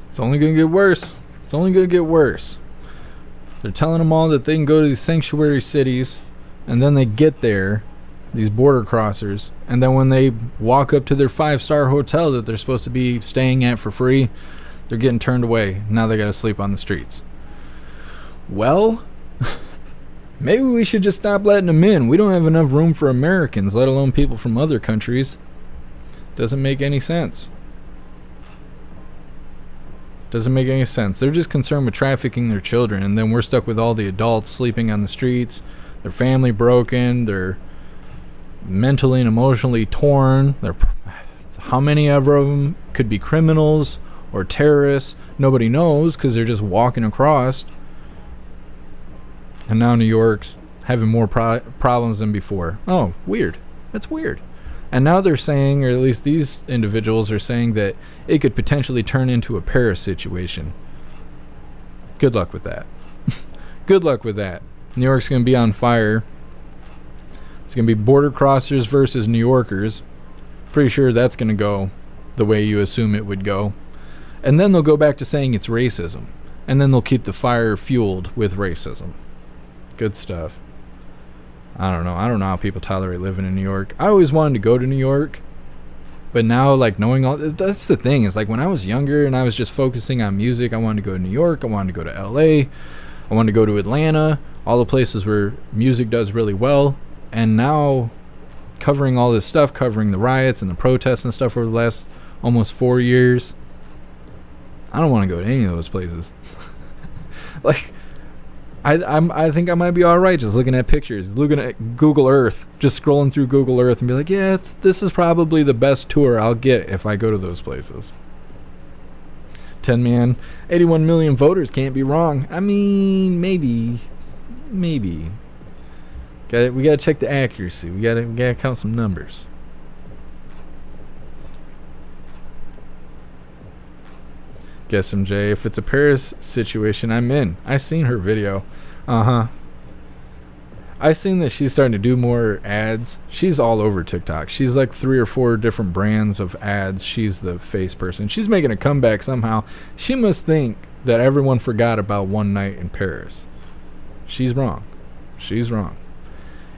It's only going to get worse. It's only going to get worse. They're telling them all that they can go to these sanctuary cities, and then they get there, these border crossers, and then when they walk up to their 5-star hotel that they're supposed to be staying at for free, they're getting turned away. Now they got to sleep on the streets. Well, maybe we should just stop letting them in. We don't have enough room for Americans, let alone people from other countries. Doesn't make any sense. Doesn't make any sense. They're just concerned with trafficking their children, and then we're stuck with all the adults sleeping on the streets, their family broken, they're mentally and emotionally torn. How many ever of them could be criminals or terrorists? Nobody knows because they're just walking across. And now New York's having more problems than before. Oh, weird. That's weird. And now they're saying, or at least these individuals are saying, that it could potentially turn into a Paris situation. Good luck with that. Good luck with that. New York's going to be on fire. It's going to be border crossers versus New Yorkers. Pretty sure that's going to go the way you assume it would go. And then they'll go back to saying it's racism. And then they'll keep the fire fueled with racism. Good stuff. I don't know how people tolerate living in New York. I always wanted to go to New York, but now, like, knowing all that's the thing, is like when I was younger and I was just focusing on music, I wanted to go to New York, I wanted to go to LA, I wanted to go to Atlanta, all the places where music does really well. And now covering all this stuff, covering the riots and the protests and stuff over the last almost 4 years. I don't want to go to any of those places. Like, I think I might be all right just looking at pictures, looking at Google Earth, just scrolling through Google Earth and be like, yeah, this is probably the best tour I'll get if I go to those places. 10 man, 81 million voters can't be wrong. I mean, maybe. We gotta check the accuracy. We gotta count some numbers. Guess MJ, if it's a Paris situation, I'm in. I seen her video. I seen that she's starting to do more ads. She's all over TikTok. She's like 3 or 4 different brands of ads. She's the face person. She's making a comeback somehow. She must think that everyone forgot about one night in Paris. She's wrong. She's wrong.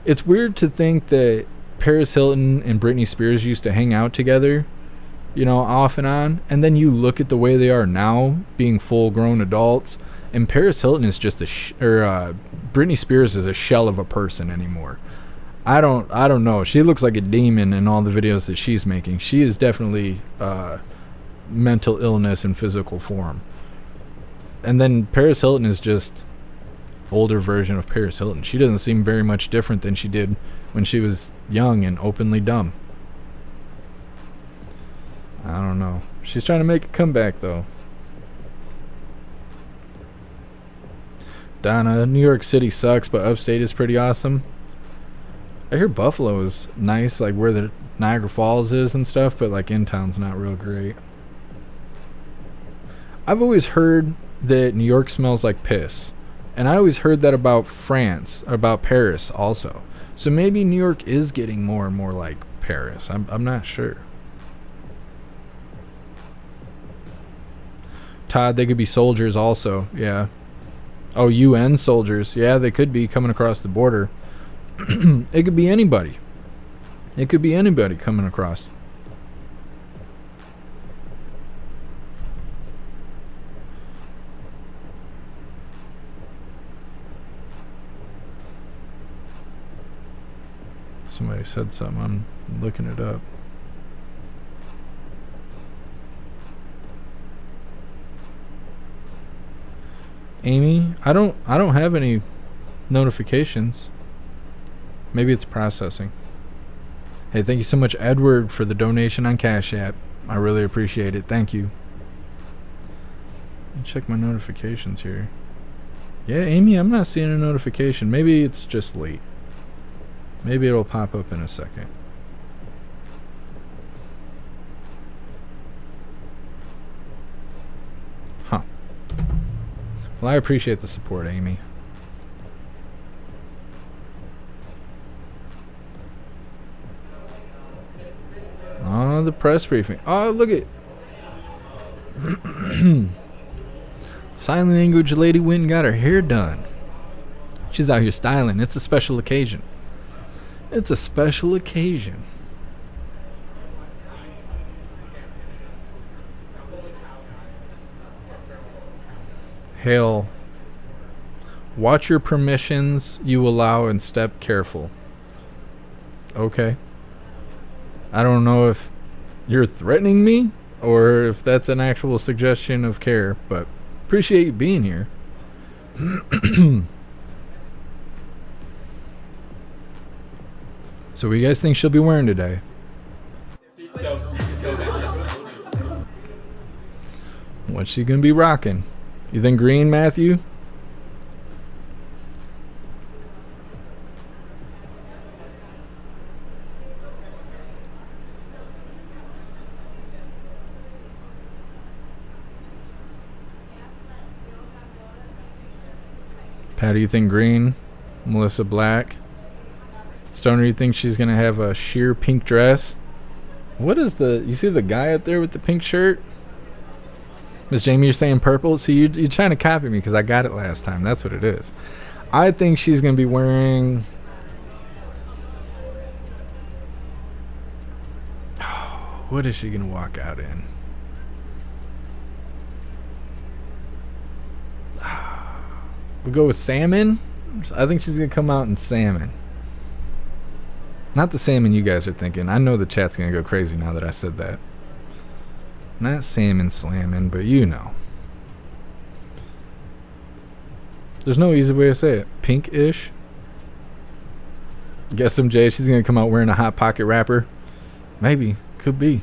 It's weird to think that Paris Hilton and Britney Spears used to hang out together, you know, off and on, and then you look at the way they are now, being full-grown adults, and Paris Hilton is just Britney Spears is a shell of a person anymore. I don't know. She looks like a demon in all the videos that she's making. She is definitely mental illness in physical form. And then Paris Hilton is just older version of Paris Hilton. She doesn't seem very much different than she did when she was young and openly dumb. I don't know. She's trying to make a comeback, though. Donna, New York City sucks, but upstate is pretty awesome. I hear Buffalo is nice, like where the Niagara Falls is and stuff, but like in town's not real great. I've always heard that New York smells like piss. And I always heard that about France, about Paris also. So maybe New York is getting more and more like Paris. I'm not sure. Todd, they could be soldiers also. Yeah. Oh, UN soldiers. Yeah, they could be coming across the border. It could be anybody. It could be anybody coming across. Somebody said something. I'm looking it up. Amy, I don't have any notifications. Maybe it's processing. Hey, thank you so much, Edward, for the donation on Cash App. I really appreciate it. Thank you. Let me check my notifications here. Yeah, Amy, I'm not seeing a notification. Maybe it's just late. Maybe it'll pop up in a second. Huh. Well, I appreciate the support, Amy. Oh, the press briefing. Oh, look at sign language lady went and got her hair done. She's out here styling. It's a special occasion. It's a special occasion. Hail. Watch your permissions you allow and step careful. Okay. I don't know if you're threatening me or if that's an actual suggestion of care, but appreciate you being here. So what do you guys think she'll be wearing today? What's she gonna be rocking? You think green, Matthew? Pat, do you think green? Melissa, black? Stoner, you think she's gonna have a sheer pink dress? What is the... You see the guy up there with the pink shirt? Miss Jamie, you're saying purple? See, you're trying to copy me because I got it last time. That's what it is. I think she's gonna be wearing... What is she gonna walk out in? We'll go with salmon. I think she's gonna come out in salmon. Not the salmon you guys are thinking. I know the chat's going to go crazy now that I said that. Not salmon slamming, but you know. There's no easy way to say it. Pink-ish. Guess MJ, she's going to come out wearing a Hot Pocket wrapper. Maybe. Could be.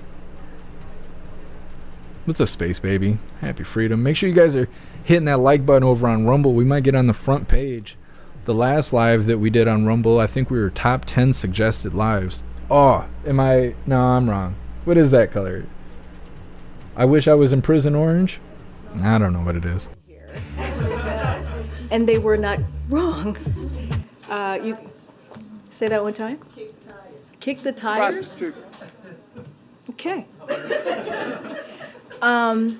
What's up, Space Baby? Happy freedom. Make sure you guys are hitting that like button over on Rumble. We might get on the front page. The last live that we did on Rumble, I think we were top 10 suggested lives. Oh, am I? No, I'm wrong. What is that color? I wish I was in prison orange? I don't know what it is. And they were not wrong. You say that one time? Kick the tires. Prostitute. Okay.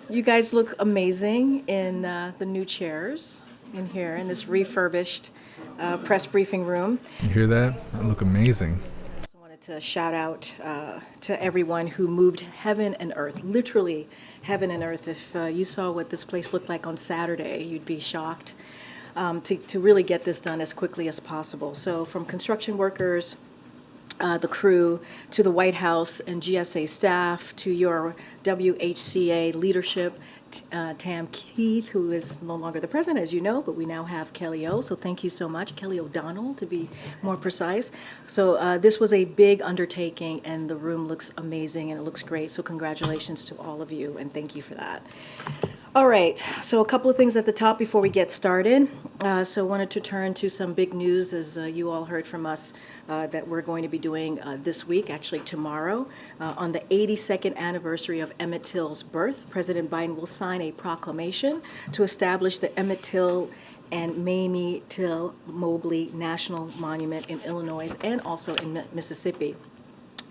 You guys look amazing in the new chairs in here in this refurbished press briefing room. You hear that? I look amazing. I wanted to shout out to everyone who moved heaven and earth, literally heaven and earth. If you saw what this place looked like on Saturday, you'd be shocked to really get this done as quickly as possible. So from construction workers, the crew, to the White House and GSA staff, to your WHCA leadership, Tam Keith, who is no longer the president, as you know, but we now have Kelly O. So thank you so much, Kelly O'Donnell, to be more precise. So this was a big undertaking, and the room looks amazing, and it looks great. So congratulations to all of you, and thank you for that. All right, so a couple of things at the top before we get started. So wanted to turn to some big news, as you all heard from us, that we're going to be doing this week, actually tomorrow. On the 82nd anniversary of Emmett Till's birth, President Biden will sign a proclamation to establish the Emmett Till and Mamie Till Mobley National Monument in Illinois and also in Mississippi.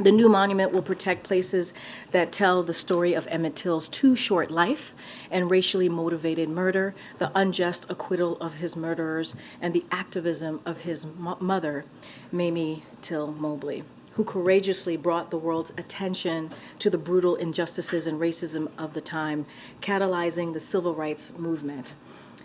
The new monument will protect places that tell the story of Emmett Till's too short life and racially motivated murder, the unjust acquittal of his murderers, and the activism of his mother, Mamie Till Mobley, who courageously brought the world's attention to the brutal injustices and racism of the time, catalyzing the civil rights movement.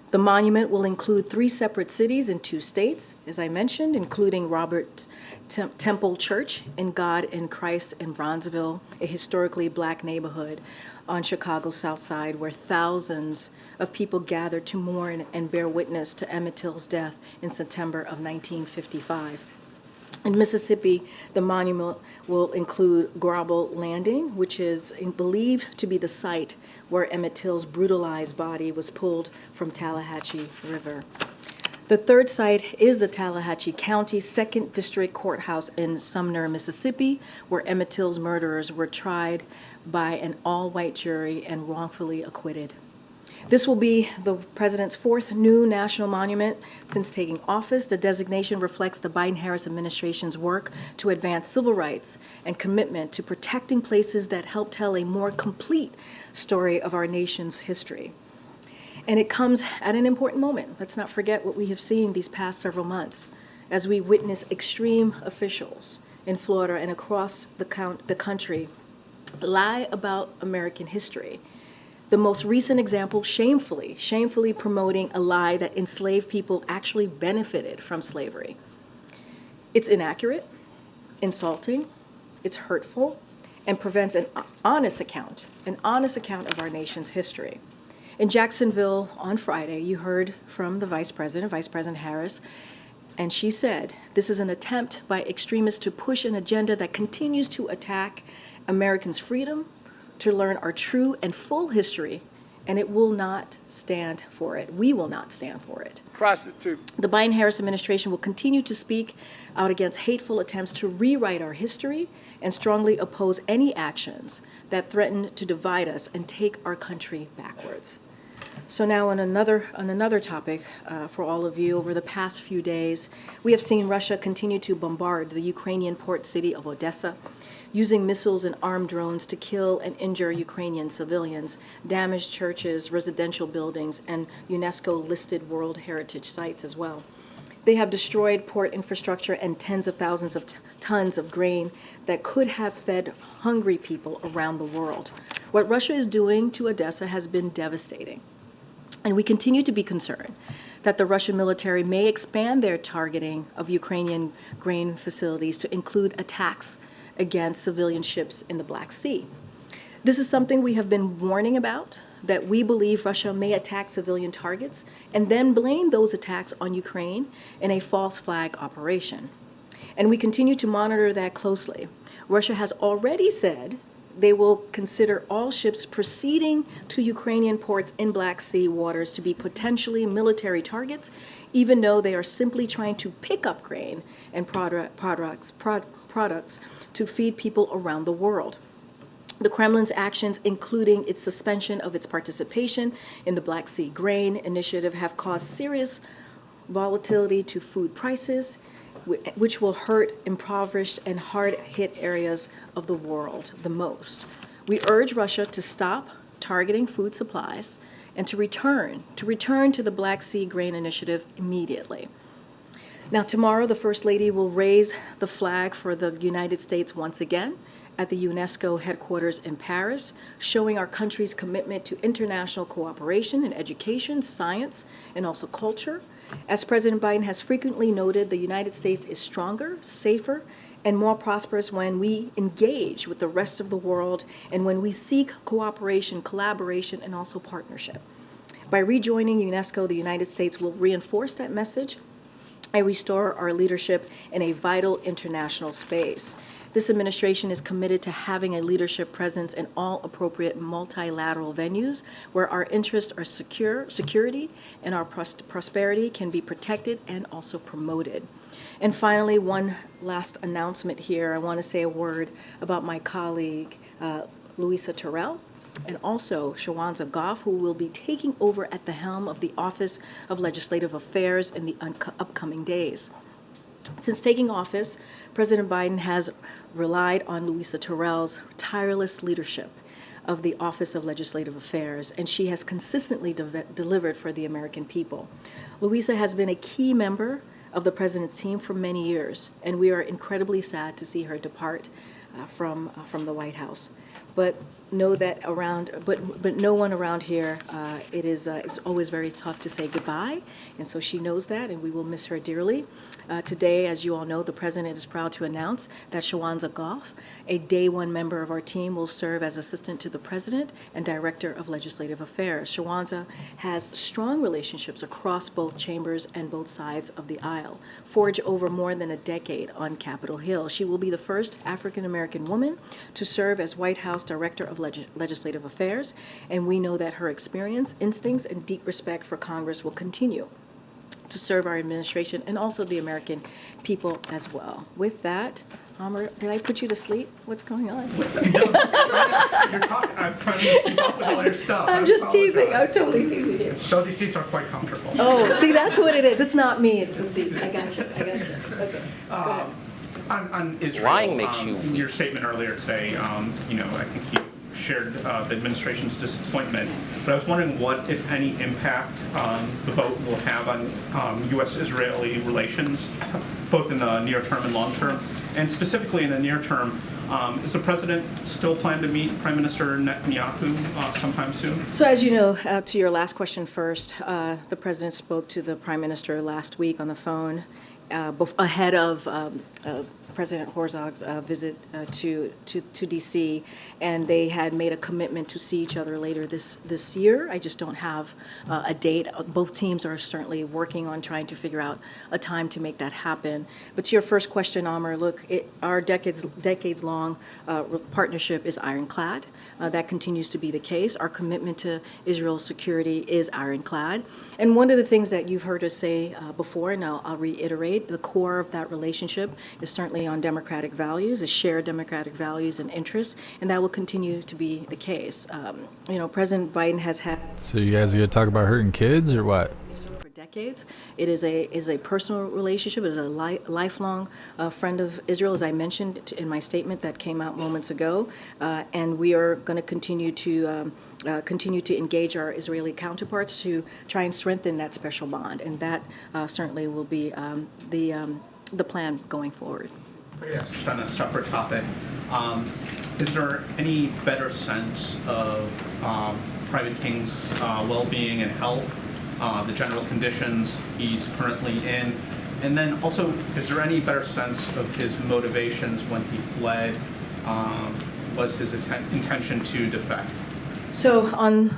The monument will include 3 separate cities in 2 states, as I mentioned, including Robert Temple Church in God in Christ in Bronzeville, a historically black neighborhood on Chicago's South Side, where thousands of people gathered to mourn and bear witness to Emmett Till's death in September of 1955. In Mississippi, the monument will include Grable Landing, which is believed to be the site where Emmett Till's brutalized body was pulled from Tallahatchie River. The third site is the Tallahatchie County 2nd District Courthouse in Sumner, Mississippi, where Emmett Till's murderers were tried by an all-white jury and wrongfully acquitted. This will be the president's 4th new national monument since taking office. The designation reflects the Biden-Harris administration's work to advance civil rights and commitment to protecting places that help tell a more complete story of our nation's history. And it comes at an important moment. Let's not forget what we have seen these past several months as we witness extreme officials in Florida and across the country lie about American history. The most recent example, shamefully promoting a lie that enslaved people actually benefited from slavery. It's inaccurate, insulting, it's hurtful, and prevents an honest account of our nation's history. In Jacksonville on Friday, you heard from the Vice President Harris, and she said, this is an attempt by extremists to push an agenda that continues to attack Americans' freedom, to learn our true and full history, and it will not stand for it. We will not stand for it. Prostitute. The Biden-Harris administration will continue to speak out against hateful attempts to rewrite our history and strongly oppose any actions that threaten to divide us and take our country backwards. So now on another topic for all of you, over the past few days, we have seen Russia continue to bombard the Ukrainian port city of Odessa, using missiles and armed drones to kill and injure Ukrainian civilians, damage churches, residential buildings, and UNESCO-listed World Heritage sites as well. They have destroyed port infrastructure and tens of thousands of tons of grain that could have fed hungry people around the world. What Russia is doing to Odessa has been devastating. And we continue to be concerned that the Russian military may expand their targeting of Ukrainian grain facilities to include attacks against civilian ships in the Black Sea. This is something we have been warning about, that we believe Russia may attack civilian targets and then blame those attacks on Ukraine in a false flag operation. And we continue to monitor that closely. Russia has already said they will consider all ships proceeding to Ukrainian ports in Black Sea waters to be potentially military targets, even though they are simply trying to pick up grain and products to feed people around the world. The Kremlin's actions, including its suspension of its participation in the Black Sea Grain Initiative, have caused serious volatility to food prices, which will hurt impoverished and hard-hit areas of the world the most. We urge Russia to stop targeting food supplies and to return to the Black Sea Grain Initiative immediately. Now, tomorrow, the First Lady will raise the flag for the United States once again at the UNESCO headquarters in Paris, showing our country's commitment to international cooperation in education, science, and also culture. As President Biden has frequently noted, the United States is stronger, safer, and more prosperous when we engage with the rest of the world and when we seek cooperation, collaboration, and also partnership. By rejoining UNESCO, the United States will reinforce that message and restore our leadership in a vital international space. This administration is committed to having a leadership presence in all appropriate multilateral venues where our interests are security and our prosperity can be protected and also promoted. And finally, one last announcement here. I want to say a word about my colleague, Louisa Terrell, and also Shawanza Goff, who will be taking over at the helm of the Office of Legislative Affairs in the upcoming days. Since taking office, President Biden has relied on Louisa Terrell's tireless leadership of the Office of Legislative Affairs, and she has consistently delivered for the American people. Louisa has been a key member of the President's team for many years, and we are incredibly sad to see her depart from the White House. But know that but no one around here, it's always very tough to say goodbye, and so she knows that, and we will miss her dearly. Today, as you all know, the President is proud to announce that Shawanza Goff, a day one member of our team, will serve as Assistant to the President and Director of Legislative Affairs. Shawanza has strong relationships across both chambers and both sides of the aisle, forged over more than a decade on Capitol Hill. She will be the first African-American woman to serve as White House Director of Legislative Affairs, and we know that her experience, instincts, and deep respect for Congress will continue to serve our administration and also the American people as well. With that, Amr, did I put you to sleep? What's going on? No, you're talking. I'm trying to just keep up with all your stuff. I'm just teasing. I'm totally teasing you. So these seats are quite comfortable. Oh, see, that's what it is. It's not me. It's the seat. I got you. Okay. Go ahead. On Israel, Lying makes you in your statement earlier today, I think you shared the administration's disappointment, but I was wondering what, if any, impact the vote will have on U.S.-Israeli relations, both in the near term and long term, and specifically in the near term. Is the president still planning to meet Prime Minister Netanyahu sometime soon? So as you know, to your last question first, the president spoke to the Prime Minister last week on the phone ahead of President Herzog's visit to D.C., and they had made a commitment to see each other later this year. I just don't have a date. Both teams are certainly working on trying to figure out a time to make that happen. But to your first question, Amr, look, our decades-long partnership is ironclad. That continues to be the case. Our commitment to Israel's security is ironclad. And one of the things that you've heard us say before, and I'll reiterate, the core of that relationship is certainly on democratic values, is shared democratic values and interests, and that will continue to be the case. President Biden has had. So you guys are gonna talk about hurting kids or what? For decades, it is a personal relationship. It is a lifelong friend of Israel, as I mentioned in my statement that came out moments ago, and we are going to continue to engage our Israeli counterparts to try and strengthen that special bond, and that certainly will be the plan going forward. Yes, just on a separate topic, is there any better sense of Private King's well-being and health the general conditions he's currently in? And then also, is there any better sense of his motivations when he fled? Was his intention to defect? So on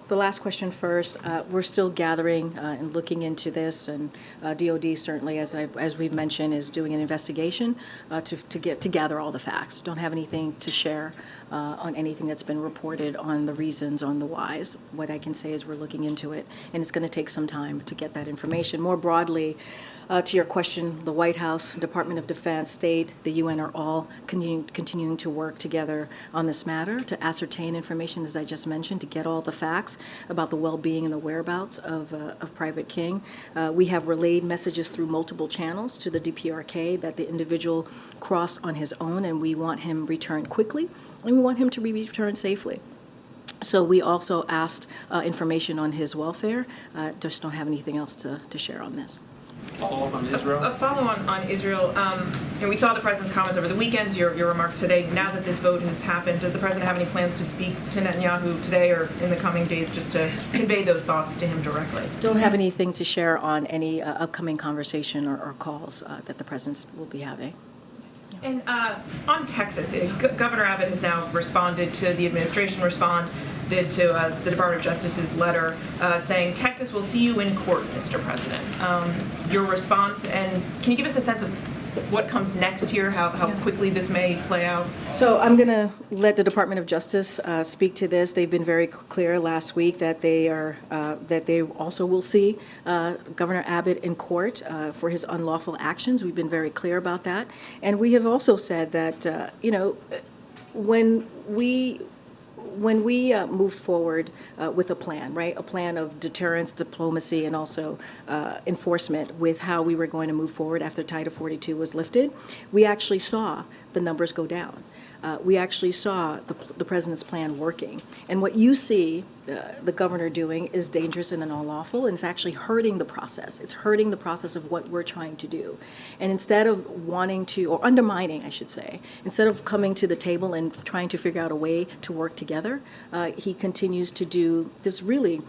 the last question first, we're still gathering and looking into this, and DOD certainly, as we've mentioned, is doing an investigation to gather all the facts. Don't have anything to share on anything that's been reported on the reasons, on the whys. What I can say is we're looking into it, and it's going to take some time to get that information. More broadly, to your question, the White House, Department of Defense, State, the UN are all continuing to work together on this matter to ascertain information, as I just mentioned, to get all the facts about the well-being and the whereabouts of Private King. We have relayed messages through multiple channels to the DPRK that the individual crossed on his own, and we want him returned quickly, and we want him to be returned safely. So we also asked information on his welfare. Just don't have anything else to share on this. Follow up on Israel? A follow on Israel. We saw the president's comments over the weekends, your remarks today. Now that this vote has happened, does the president have any plans to speak to Netanyahu today or in the coming days just to convey those thoughts to him directly? Don't have anything to share on any upcoming conversation or calls that the president will be having. And on Texas, Governor Abbott has now responded to the administration responded to the Department of Justice's letter saying, Texas will see you in court, Mr. President. Your response, and can you give us a sense of what comes next here, how quickly this may play out? So I'm going to let the Department of Justice speak to this. They've been very clear last week that they also will see Governor Abbott in court for his unlawful actions. We've been very clear about that, and we have also said that when we move forward with a plan, right? A plan of deterrence, diplomacy, and also enforcement with how we were going to move forward after Title 42 was lifted, we actually saw the numbers go down. We actually saw the president's plan working. And what you see the governor doing is dangerous and unlawful, and it's actually hurting the process. It's hurting the process of what we're trying to do. And instead of wanting to, or undermining, I should say, instead of coming to the table and trying to figure out a way to work together, he continues to do this really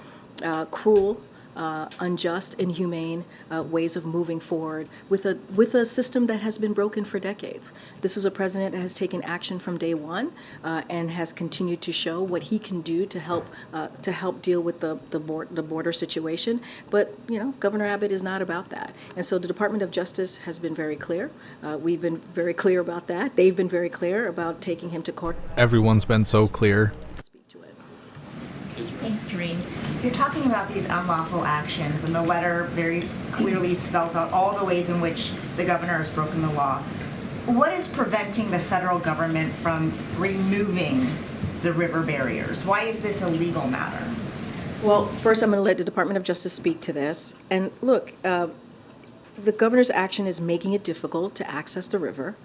cruel, unjust, inhumane ways of moving forward with a system that has been broken for decades. This is a president that has taken action from day one and has continued to show what he can do to help deal with the border situation. But Governor Abbott is not about that, and so the Department of Justice has been very clear. We've been very clear about that. They've been very clear about taking him to court. Everyone's been so clear. Thanks, Karine. You're talking about these unlawful actions, and the letter very clearly spells out all the ways in which the governor has broken the law. What is preventing the federal government from removing the river barriers? Why is this a legal matter? Well, first I'm going to let the Department of Justice speak to this. And look, the governor's action is making it difficult to access the river,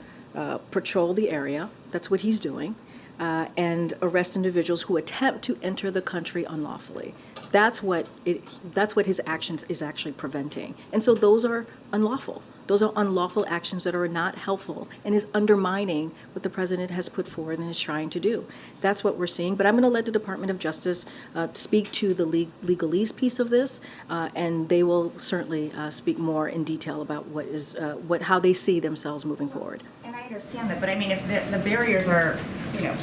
patrol the area. That's what he's doing. And arrest individuals who attempt to enter the country unlawfully. That's what his actions is actually preventing. And so those are unlawful. Those are unlawful actions that are not helpful and is undermining what the president has put forward and is trying to do. That's what we're seeing. But I'm going to let the Department of Justice speak to the legalese piece of this, and they will certainly speak more in detail about how they see themselves moving forward. And I understand that, but I mean, if the barriers are,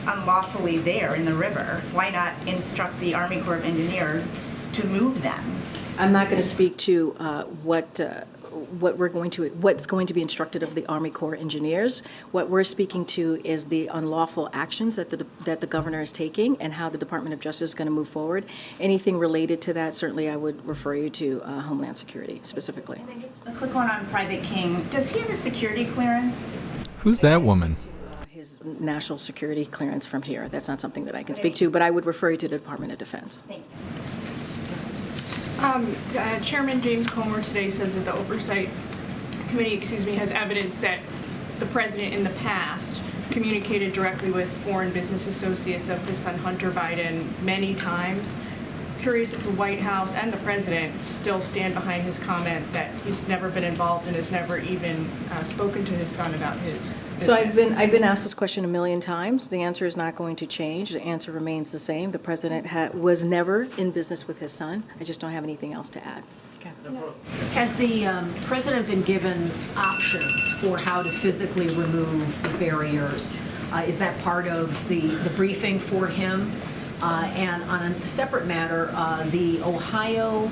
unlawfully there in the river, why not instruct the Army Corps of Engineers to move them? I'm not going to speak to what's going to be instructed of the Army Corps engineers. What we're speaking to is the unlawful actions that the governor is taking and how the Department of Justice is going to move forward. Anything related to that, certainly I would refer you to Homeland Security specifically. And then just a quick one on Private King. Does he have a security clearance? Who's that woman? His national security clearance from here. That's not something that I can speak to, but I would refer you to the Department of Defense. Thank you. Chairman James Comer today says that the Oversight Committee, has evidence that the president in the past communicated directly with foreign business associates of his son Hunter Biden many times. Curious if the White House and the president still stand behind his comment that he's never been involved and has never even spoken to his son about his So I've been asked this question a million times. The answer is not going to change. The answer remains the same. The president was never in business with his son. I just don't have anything else to add. Okay. Has the president been given options for how to physically remove the barriers? Is that part of the briefing for him? And on a separate matter, the Ohio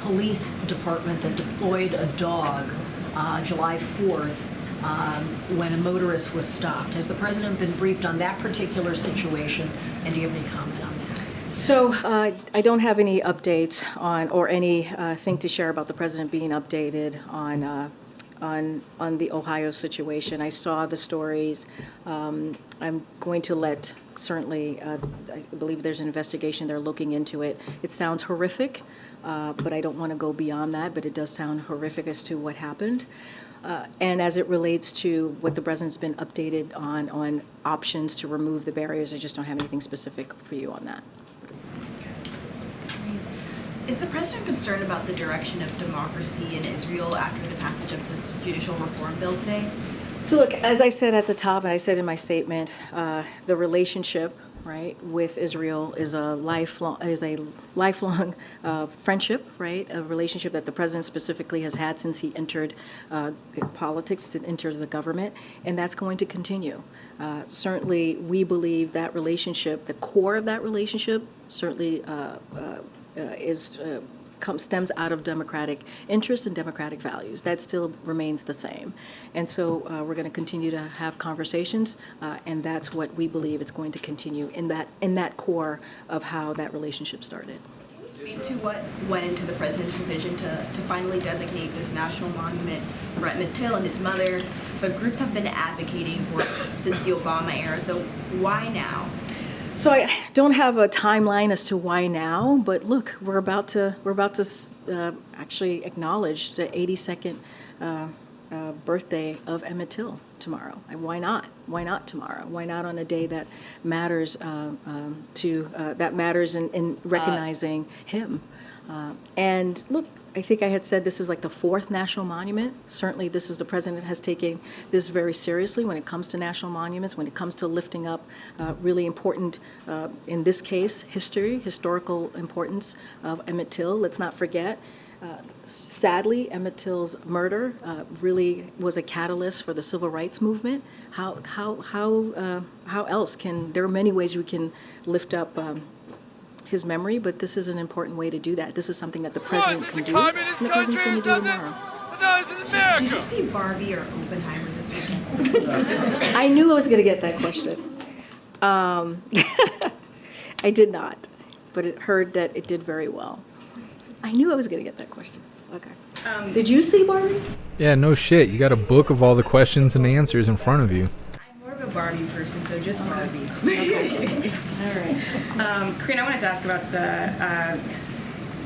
Police Department that deployed a dog July 4th when a motorist was stopped. Has the president been briefed on that particular situation, and do you have any comment on that? So I don't have any updates on or anything to share about the president being updated on the Ohio situation. I saw the stories. I'm going to let certainly. I believe there's an investigation. They're looking into it. It sounds horrific, but I don't want to go beyond that. But it does sound horrific as to what happened. And as it relates to what the president's been updated on options to remove the barriers, I just don't have anything specific for you on that. Is the president concerned about the direction of democracy in Israel after the passage of this judicial reform bill today? So look, as I said at the top, and I said in my statement, the relationship, right, with Israel is a lifelong friendship, right, a relationship that the president specifically has had since he entered politics, since he entered the government, and that's going to continue. Certainly, we believe that relationship, the core of that relationship, certainly stems out of democratic interests and democratic values. That still remains the same. And so we're going to continue to have conversations, and that's what we believe it's going to continue in that core of how that relationship started. Can you speak to what went into the president's decision to finally designate this national monument for Emmett Till and his mother, but groups have been advocating for it since the Obama era, so why now? So I don't have a timeline as to why now, but look, we're about to actually acknowledge the 82nd birthday of Emmett Till tomorrow. And why not? Why not tomorrow? Why not on a day that matters in recognizing him? And look, I think I had said this is like the fourth national monument. Certainly the president has taken this very seriously when it comes to national monuments, when it comes to lifting up really important, in this case, historical importance of Emmett Till. Let's not forget, sadly, Emmett Till's murder really was a catalyst for the civil rights movement. How else there are many ways we can lift up his memory, but this is an important way to do that. This is something that the president can do, and the president's going to do tomorrow. Did you see Barbie or Oppenheimer this weekend? I knew I was going to get that question. I did not, but it heard that it did very well. I knew I was going to get that question. Okay. Did you see Barbie? Yeah, no shit. You got a book of all the questions and answers in front of you. I'm more of a Barbie person, so just Barbie. Okay. All right. Karina, I wanted to ask about the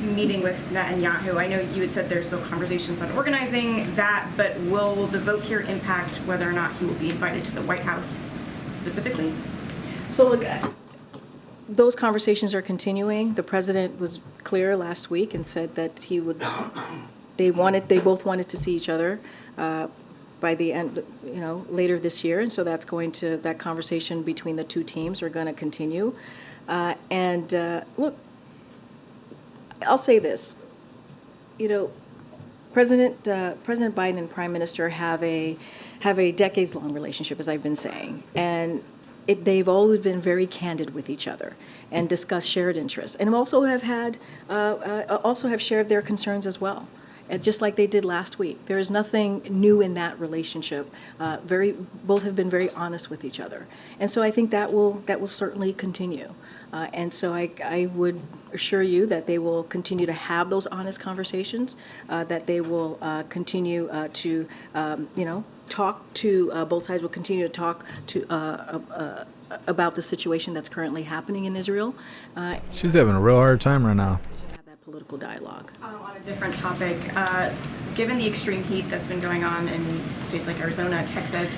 meeting with Netanyahu. I know you had said there's still conversations on organizing that, but will the vote here impact whether or not he will be invited to the White House specifically? So look, those conversations are continuing. The president was clear last week and said that they both wanted to see each other by the end, later this year, and so that conversation between the two teams are going to continue. Look, I'll say this, President Biden and Prime Minister have a decades-long relationship, as I've been saying, and they've always been very candid with each other and discussed shared interests, and also have shared their concerns as well. And just like they did last week. There is nothing new in that relationship. Both have been very honest with each other. And so I think that will certainly continue. And so I would assure you that they will continue to have those honest conversations, that they will continue to, talk to, both sides will continue to talk to about the situation that's currently happening in Israel. She's having a real hard time right now. Political dialogue. On a different topic, given the extreme heat that's been going on in states like Arizona, Texas,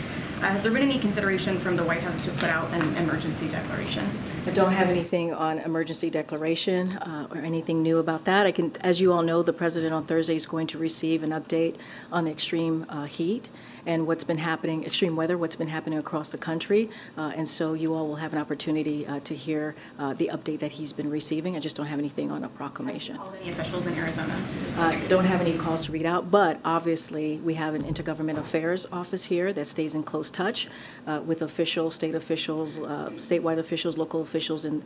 Has there been any consideration from the White House to put out an emergency declaration? I don't have anything on emergency declaration or anything new about that. As you all know, the president on Thursday is going to receive an update on the extreme heat and what's been happening, extreme weather, what's been happening across the country. And so you all will have an opportunity to hear the update that he's been receiving. I just don't have anything on a proclamation. Called any officials in Arizona to discuss it? Don't have any calls to read out, but obviously we have an intergovernmental affairs office here that stays in close touch with officials, state officials, statewide officials, local officials in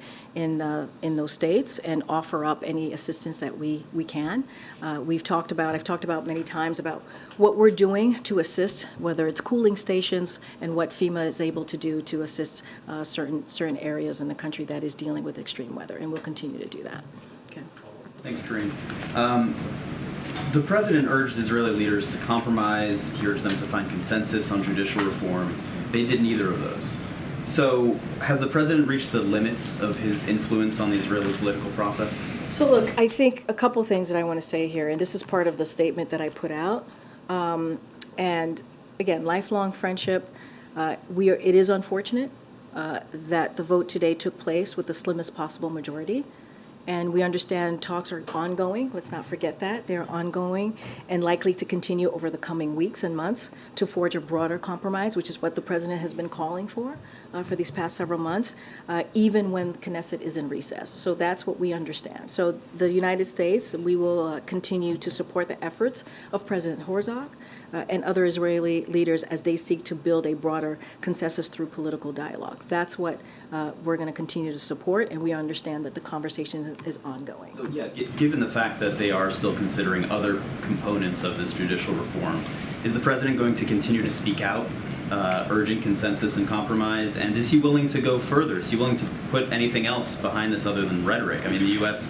those states, and offer up any assistance that we can. I've talked about many times about what we're doing to assist, whether it's cooling stations and what FEMA is able to do to assist certain areas in the country that is dealing with extreme weather, and we'll continue to do that. Okay. Thanks, Karine. The president urged Israeli leaders to compromise. He urged them to find consensus on judicial reform. They did neither of those. So has the president reached the limits of his influence on the Israeli political process? So look, I think a couple things that I want to say here, and this is part of the statement that I put out. And again, lifelong friendship. It is unfortunate that the vote today took place with the slimmest possible majority. And we understand talks are ongoing. Let's not forget that. They're ongoing and likely to continue over the coming weeks and months to forge a broader compromise, which is what the president has been calling for these past several months, even when Knesset is in recess. So that's what we understand. So the United States, we will continue to support the efforts of President Herzog and other Israeli leaders as they seek to build a broader consensus through political dialogue. That's what we're going to continue to support, and we understand that the conversation is ongoing. So yeah, given the fact that they are still considering other components of this judicial reform, is the president going to continue to speak out, urging consensus and compromise? And is he willing to go further? Is he willing to put anything else behind this other than rhetoric? I mean, the U.S.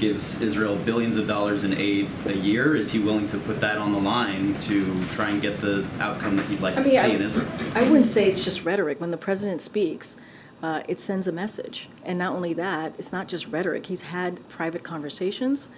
gives Israel billions of dollars in aid a year. Is he willing to put that on the line to try and get the outcome that he'd like to see in Israel? I wouldn't say it's just rhetoric. When the president speaks, it sends a message. And not only that, it's not just rhetoric. He's had private conversations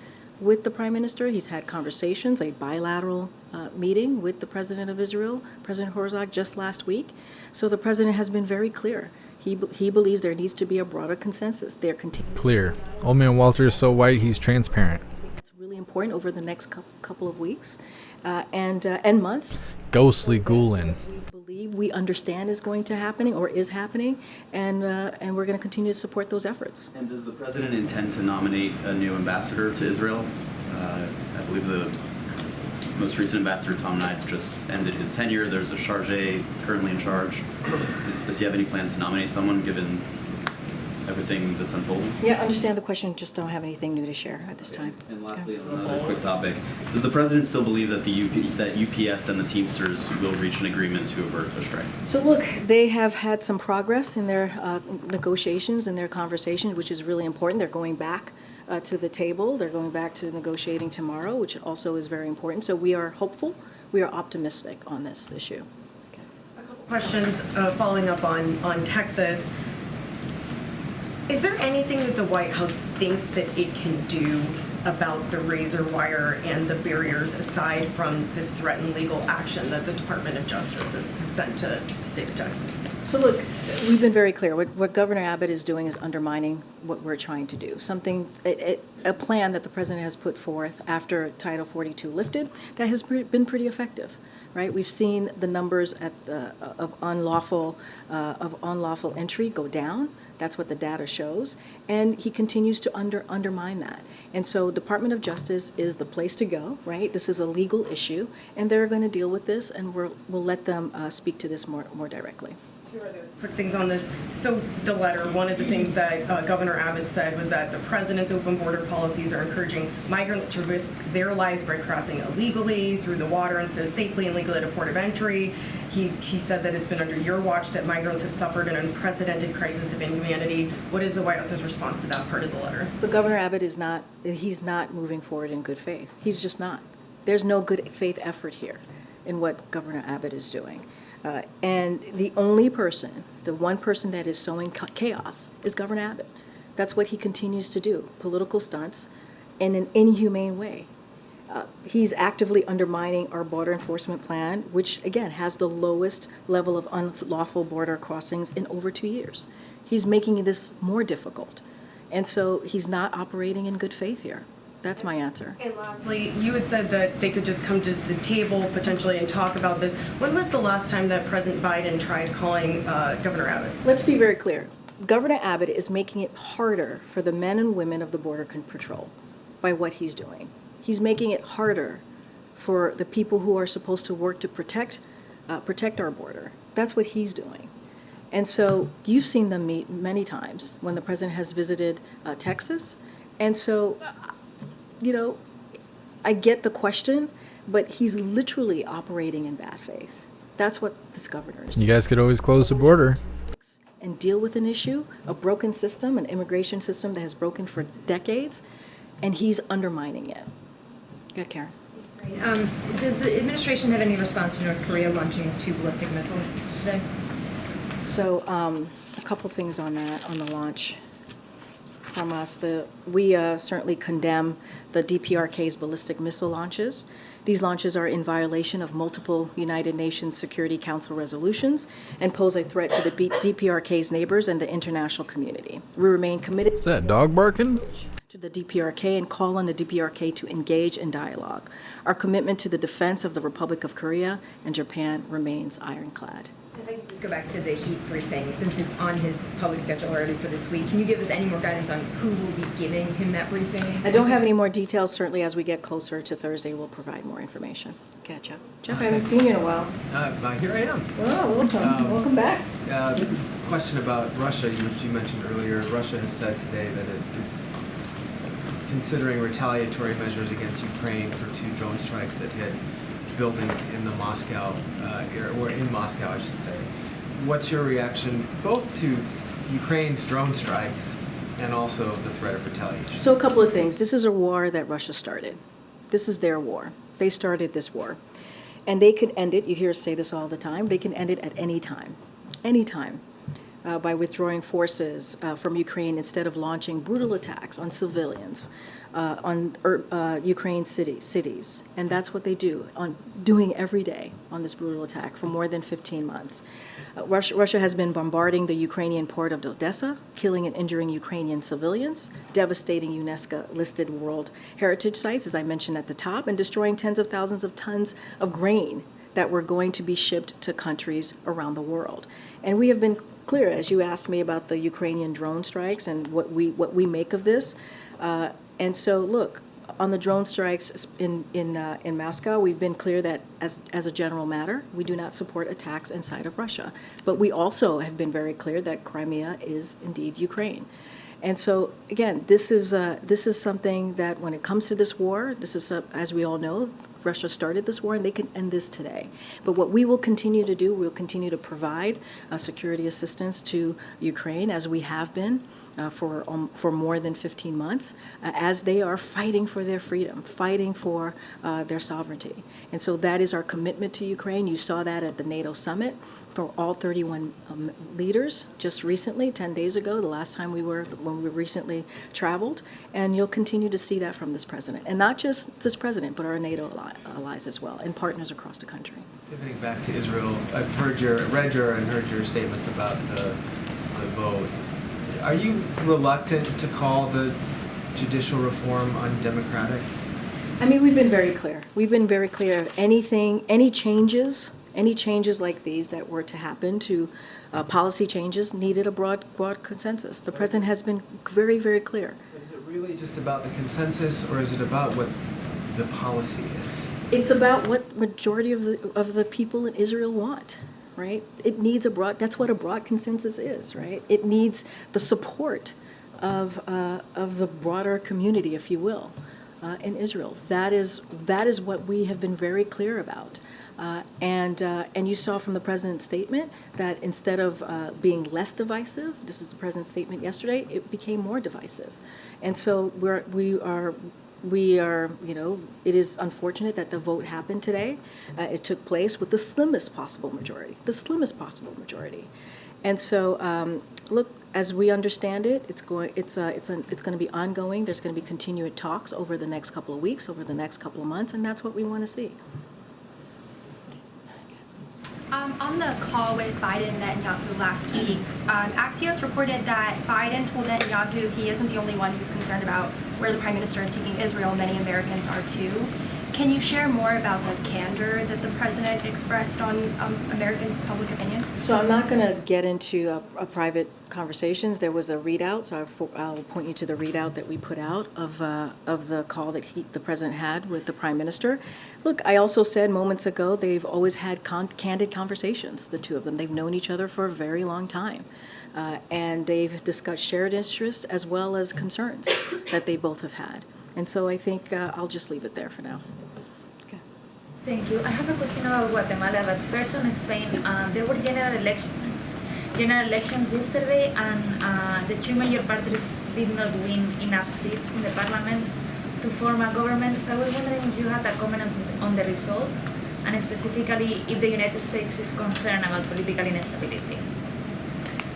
with the prime minister. He's had conversations, a bilateral meeting with the president of Israel, President Herzog, just last week. So the president has been very clear. He believes there needs to be a broader consensus. They're continuing. Clear. Old man Walter is so white, he's transparent. It's really important over the next couple of weeks and months. Ghostly Gulen. We understand is going to happening or is happening, and we're going to continue to support those efforts. And does the president intend to nominate a new ambassador to Israel? I believe the most recent ambassador, Tom Knights, just ended his tenure. There's a chargé currently in charge. Does he have any plans to nominate someone, given everything that's unfolding? Yeah, I understand the question, just don't have anything new to share at this time. And lastly, on another quick topic, does the president still believe that that UPS and the Teamsters will reach an agreement to avert a strike? So look, they have had some progress in their negotiations and their conversations, which is really important. They're going back to the table. They're going back to negotiating tomorrow, which also is very important. So we are hopeful. We are optimistic on this issue. Questions following up on Texas. Is there anything that the White House thinks that it can do about the razor wire and the barriers aside from this threatened legal action that the Department of Justice has sent to the state of Texas? So look, we've been very clear. What Governor Abbott is doing is undermining what we're trying to do. A plan that the president has put forth after Title 42 lifted that has been pretty effective. Right, we've seen the numbers of unlawful entry go down. That's what the data shows, and he continues to undermine that. And so, Department of Justice is the place to go. Right, this is a legal issue, and they're going to deal with this, and we'll let them speak to this more directly. Two other quick things on this. So the letter, one of the things that Governor Abbott said was that the president's open border policies are encouraging migrants to risk their lives by crossing illegally through the water instead of safely and legally at a port of entry. He said that it's been under your watch that migrants have suffered an unprecedented crisis of inhumanity. What is the White House's response to that part of the letter? But Governor Abbott he's not moving forward in good faith. He's just not. There's no good faith effort here in what Governor Abbott is doing. And the only person, the one person that is sowing chaos is Governor Abbott. That's what he continues to do, political stunts in an inhumane way. He's actively undermining our border enforcement plan, which again has the lowest level of unlawful border crossings in over 2 years. He's making this more difficult. And so he's not operating in good faith here. That's my answer. And lastly, you had said that they could just come to the table potentially and talk about this. When was the last time that President Biden tried calling Governor Abbott? Let's be very clear. Governor Abbott is making it harder for the men and women of the Border Patrol by what he's doing. He's making it harder for the people who are supposed to work to protect our border. That's what he's doing. And so you've seen them meet many times when the president has visited Texas. And so, you know, I get the question, but he's literally operating in bad faith. That's what this governor is doing. You guys could always close the border. And deal with an issue, a broken system, an immigration system that has broken for decades, and he's undermining it. Go ahead, Karen. Does the administration have any response to North Korea launching 2 ballistic missiles today? So a couple things on that, on the launch from us. We certainly condemn the DPRK's ballistic missile launches. These launches are in violation of multiple United Nations Security Council resolutions and pose a threat to the DPRK's neighbors and the international community. We remain committed Is that dog barking? to the DPRK and call on the DPRK to engage in dialogue. Our commitment to the defense of the Republic of Korea and Japan remains ironclad. If I could just go back to the Heath briefing, since it's on his public schedule already for this week, can you give us any more guidance on who will be giving him that briefing? I don't have any more details. Certainly, as we get closer to Thursday, we'll provide more information. Okay, Jeff. Jeff, I haven't seen you in a while. Here I am. Oh, welcome. Welcome back. Question about Russia, which you mentioned earlier. Russia has said today that it is considering retaliatory measures against Ukraine for 2 drone strikes that hit buildings in the Moscow area, or in Moscow, I should say. What's your reaction both to Ukraine's drone strikes and also the threat of retaliation? So a couple of things. This is a war that Russia started. This is their war. They started this war. And they can end it, you hear us say this all the time, they can end it at any time. Anytime. By withdrawing forces from Ukraine instead of launching brutal attacks on civilians, on Ukraine cities. And that's what they do, doing every day on this brutal attack for more than 15 months. Russia has been bombarding the Ukrainian port of Odessa, killing and injuring Ukrainian civilians, devastating UNESCO-listed World Heritage Sites, as I mentioned at the top, and destroying tens of thousands of tons of grain that were going to be shipped to countries around the world. And we have been clear, as you asked me about the Ukrainian drone strikes and what we make of this. And so, look, on the drone strikes in Moscow, we've been clear that as a general matter, we do not support attacks inside of Russia. But we also have been very clear that Crimea is indeed Ukraine. And so, again, this is something that when it comes to this war, this is, as we all know, Russia started this war and they can end this today. But what we will continue to do, we'll continue to provide security assistance to Ukraine as we have been for more than 15 months as they are fighting for their freedom, fighting for their sovereignty. And so that is our commitment to Ukraine. You saw that at the NATO summit for all 31 leaders just recently, 10 days ago, the last time when we recently traveled. And you'll continue to see that from this president. And not just this president, but our NATO allies as well, and partners across the country. Pivoting back to Israel, I've read your statements about the vote. Are you reluctant to call the judicial reform undemocratic? I mean, we've been very clear. We've been very clear. Any changes like these that were to happen to policy changes needed a broad consensus. The president has been very, very clear. But is it really just about the consensus, or is it about what the policy is? It's about what majority of the people in Israel want, right? It needs that's what a broad consensus is, right? It needs the support of the broader community, if you will, in Israel. That is what we have been very clear about. And you saw from the president's statement that instead of being less divisive, this is the president's statement yesterday, it became more divisive. And so we are, it is unfortunate that the vote happened today. It took place with the slimmest possible majority. And so, look, as we understand it, it's going to be ongoing. There's going to be continued talks over the next couple of weeks, over the next couple of months, and that's what we want to see. On the call with Biden and Netanyahu last week, Axios reported that Biden told Netanyahu he isn't the only one who's concerned about where the Prime Minister is taking Israel. Many Americans are too. Can you share more about the candor that the President expressed on Americans' public opinion? So I'm not going to get into a private conversations. There was a readout, so I'll point you to the readout that we put out of the call that the President had with the Prime Minister. Look, I also said moments ago they've always had candid conversations, the two of them. They've known each other for a very long time. And they've discussed shared interests as well as concerns that they both have had. And so I think I'll just leave it there for now. Okay. Thank you. I have a question about Guatemala, but first on Spain. There were general elections yesterday, and the two major parties did not win enough seats in the parliament to form a government. So I was wondering if you had a comment on the results, and specifically if the United States is concerned about political instability.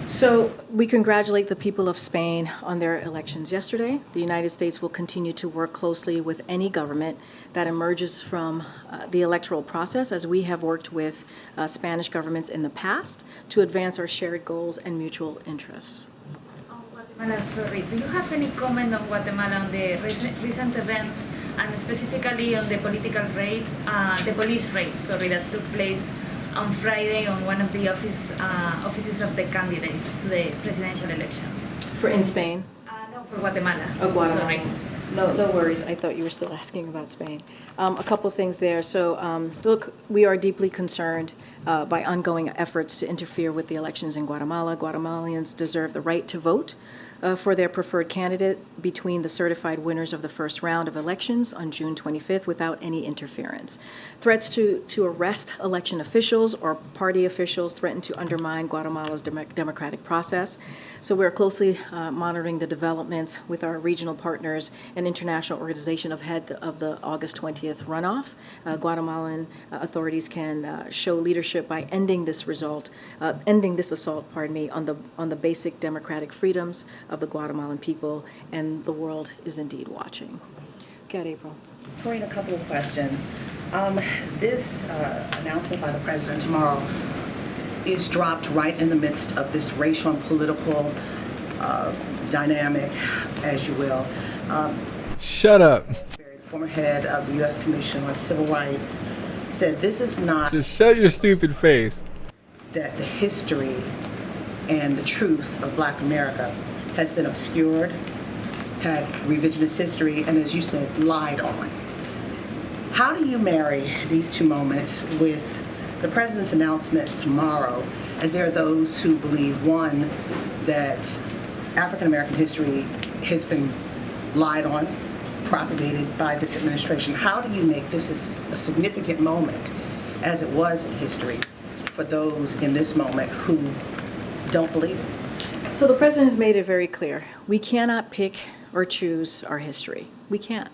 So we congratulate the people of Spain on their elections yesterday. The United States will continue to work closely with any government that emerges from the electoral process, as we have worked with Spanish governments in the past to advance our shared goals and mutual interests. Guatemala, sorry, do you have any comment on Guatemala, on the recent events, and specifically on the the police raid, that took place on Friday on one of the offices of the candidates to the presidential elections? In Spain? No, for Guatemala. Oh, Guatemala. Sorry. No worries. I thought you were still asking about Spain. A couple of things there. So, look, we are deeply concerned by ongoing efforts to interfere with the elections in Guatemala. Guatemalans deserve the right to vote for their preferred candidate between the certified winners of the first round of elections on June 25th without any interference. Threats to arrest election officials or party officials threaten to undermine Guatemala's democratic process. So we're closely monitoring the developments with our regional partners and international organization ahead of the August 20th runoff. Guatemalan authorities can show leadership by ending this assault, on the basic democratic freedoms of the Guatemalan people, and the world is indeed watching. Go ahead, April. Corrine, a couple of questions. This announcement by the President tomorrow is dropped right in the midst of this racial and political dynamic, as you will. Shut up. Former head of the U.S. Commission on Civil Rights said this is not... Just shut your stupid face. ...that the history and the truth of Black America has been obscured, had revisionist history, and as you said, lied on. How do you marry these two moments with the President's announcement tomorrow, as there are those who believe, one, that African American history has been lied on, propagated by this administration? How do you make this a significant moment, as it was in history, for those in this moment who don't believe it? So the President has made it very clear. We cannot pick or choose our history. We can't.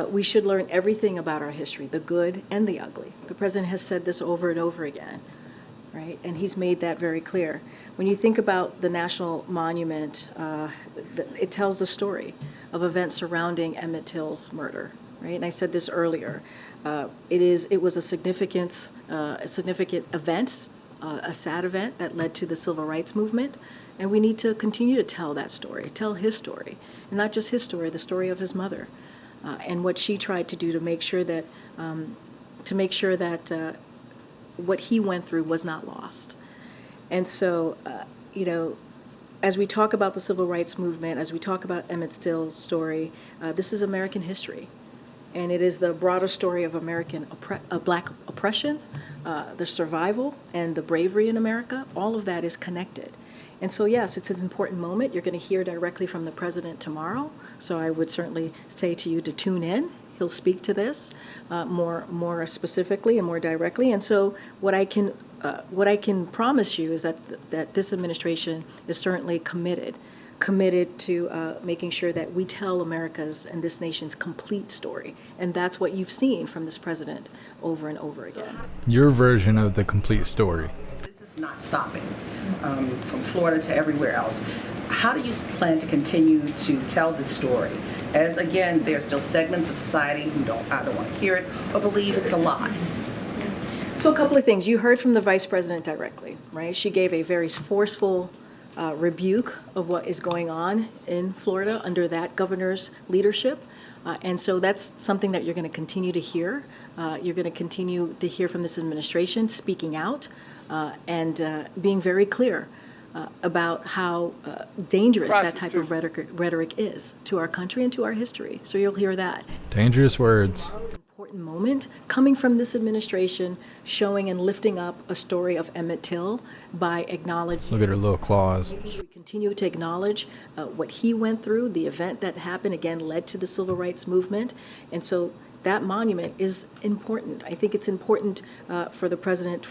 We should learn everything about our history, the good and the ugly. The President has said this over and over again, right? And he's made that very clear. When you think about the National Monument, it tells the story of events surrounding Emmett Till's murder, right? And I said this earlier. It was a significant event, a sad event that led to the Civil Rights Movement. And we need to continue to tell that story, tell his story, and not just his story, the story of his mother, and what she tried to do to make sure that what he went through was not lost. And so, as we talk about the Civil Rights Movement, as we talk about Emmett Till's story, this is American history, and it is the broader story of American Black oppression, the survival, and the bravery in America. All of that is connected. And so, yes, it's an important moment. You're going to hear directly from the President tomorrow. So I would certainly say to you to tune in. He'll speak to this more specifically and more directly. And so what I can promise you is that this administration is certainly committed to making sure that we tell America's and this nation's complete story. And that's what you've seen from this President over and over again. Your version of the complete story. not stopping, from Florida to everywhere else. How do you plan to continue to tell this story? As again, there are still segments of society who don't either want to hear it or believe it's a lie. So a couple of things. You heard from the Vice President directly, right? She gave a very forceful rebuke of what is going on in Florida under that governor's leadership. And so that's something that you're going to continue to hear. You're going to continue to hear from this administration speaking out and being very clear about how dangerous that type of rhetoric is to our country and to our history. So you'll hear that. Dangerous words. Important moment coming from this administration, showing and lifting up a story of Emmett Till by acknowledging. Look at her little claws. We continue to acknowledge what he went through. The event that happened again led to the civil rights movement, and so that monument is important. I think it's important for the president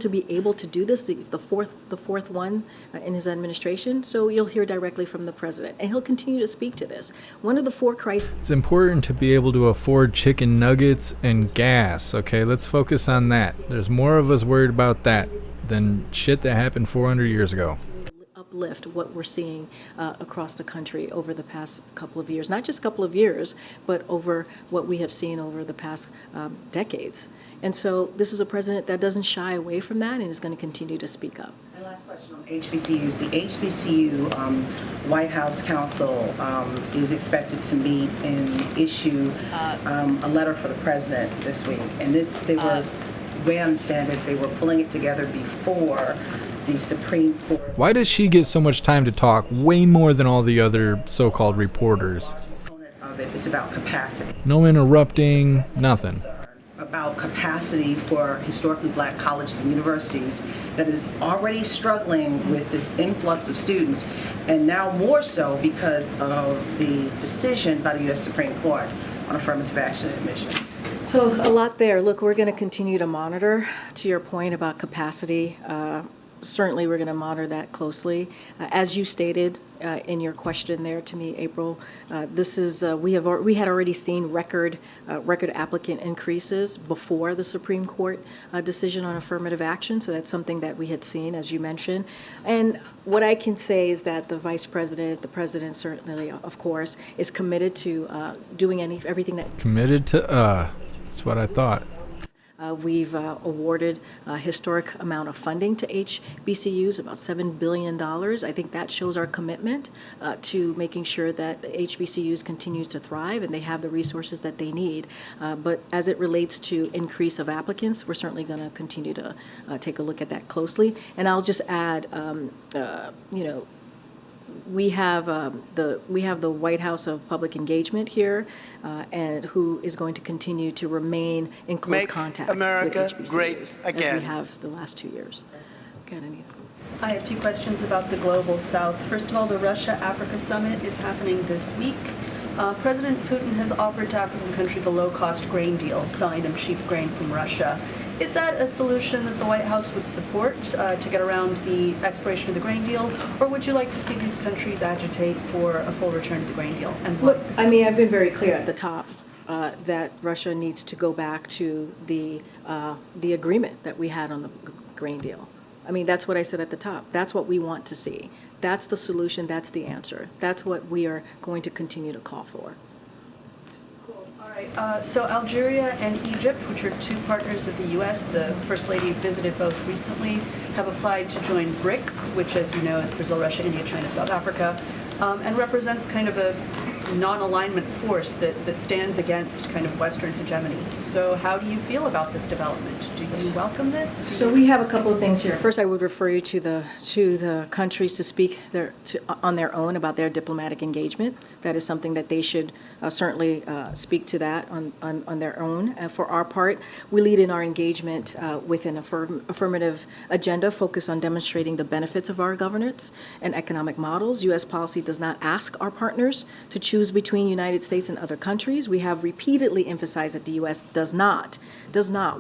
to be able to do this, the fourth one in his administration. So you'll hear directly from the president, and he'll continue to speak to this. One of the four crises. It's important to be able to afford chicken nuggets and gas. Okay, let's focus on that. There's more of us worried about that than shit that happened 400 years ago. Uplift what we're seeing across the country over the past couple of years, not just a couple of years, but over what we have seen over the past decades. And so this is a president that doesn't shy away from that and is going to continue to speak up. My last question on HBCUs. The HBCU White House Council is expected to meet and issue a letter for the president this week. And this, they were, the way I understand it, they were pulling it together before the Supreme Court. Why does she get so much time to talk, way more than all the other so-called reporters? Of it is about capacity. No interrupting, nothing. About capacity for historically black colleges and universities that is already struggling with this influx of students, and now more so because of the decision by the U.S. Supreme Court on affirmative action admissions. So a lot there. Look, we're going to continue to monitor, to your point about capacity. Certainly, we're going to monitor that closely. As you stated in your question there to me, April, this is we had already seen record applicant increases before the Supreme Court decision on affirmative action. So that's something that we had seen, as you mentioned. And what I can say is that the Vice President, the President certainly, of course, is committed to doing everything that. Committed to. That's what I thought. We've awarded a historic amount of funding to HBCUs, about $7 billion. I think that shows our commitment to making sure that HBCUs continue to thrive and they have the resources that they need. But as it relates to increase of applicants, we're certainly going to continue to take a look at that closely. And I'll just add, we have the White House of Public Engagement here, and who is going to continue to remain in close contact America with HBCUs, great again. as we have the last 2 years. I have two questions about the Global South. First of all, the Russia-Africa Summit is happening this week. President Putin has offered to African countries a low-cost grain deal, selling them cheap grain from Russia. Is that a solution that the White House would support to get around the expiration of the grain deal, or would you like to see these countries agitate for a full return of the grain deal? And look, I mean, I've been very clear at the top that Russia needs to go back to the agreement that we had on the grain deal. I mean, that's what I said at the top. That's what we want to see. That's the solution. That's the answer. That's what we are going to continue to call for. So Algeria and Egypt, which are two partners of the U.S., the First Lady visited both recently, have applied to join BRICS, which, as you know, is Brazil, Russia, India, China, South Africa, and represents kind of a non-alignment force that stands against kind of Western hegemony. So how do you feel about this development? Do you welcome this? So we have a couple of things here. First, I would refer you to the countries to speak on their own about their diplomatic engagement. That is something that they should certainly speak to that on their own. For our part, we lead in our engagement with an affirmative agenda focused on demonstrating the benefits of our governance and economic models. U.S. policy does not ask our partners to choose between United States and other countries. We have repeatedly emphasized that the U.S. does not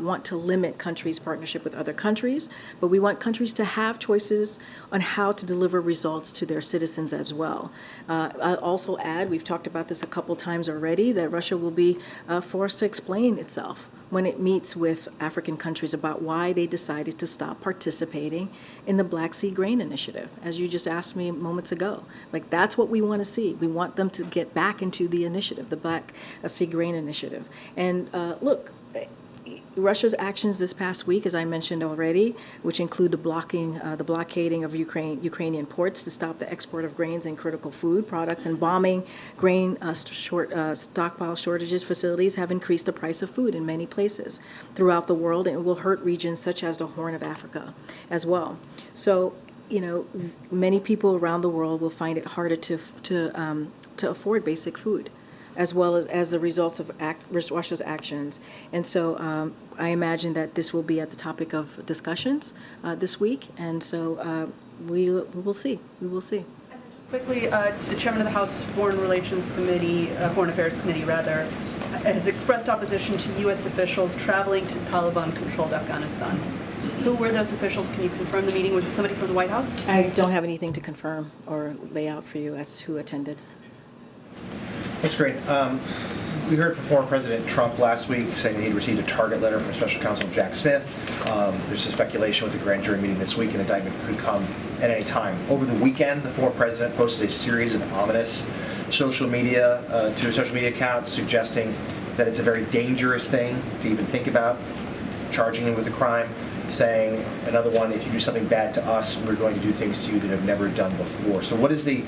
want to limit countries' partnership with other countries, but we want countries to have choices on how to deliver results to their citizens as well. I'll also add, we've talked about this a couple times already, that Russia will be forced to explain itself when it meets with African countries about why they decided to stop participating in the Black Sea Grain Initiative, as you just asked me moments ago. Like, that's what we want to see. We want them to get back into the initiative, the Black Sea Grain Initiative. And look, Russia's actions this past week, as I mentioned already, which include the blockading of Ukrainian ports to stop the export of grains and critical food products, and bombing grain stockpile shortages facilities, have increased the price of food in many places throughout the world, and it will hurt regions such as the Horn of Africa as well. So, you know, many people around the world will find it harder to afford basic food, as well as the results of Russia's actions. And so I imagine that this will be at the topic of discussions this week, and so we will see. We will see. Quickly, the chairman of the House Foreign Affairs Committee, has expressed opposition to U.S. officials traveling to Taliban-controlled Afghanistan. Who were those officials? Can you confirm the meeting? Was it somebody from the White House? I don't have anything to confirm or lay out for you as who attended. That's great. We heard from former President Trump last week saying that he'd received a target letter from Special Counsel Jack Smith. There's a speculation with the grand jury meeting this week, an indictment could come at any time. Over the weekend, the former president posted a series of ominous social media to a social media account suggesting that it's a very dangerous thing to even think about charging him with a crime, saying, another one, if you do something bad to us, we're going to do things to you that have never done before. So what is the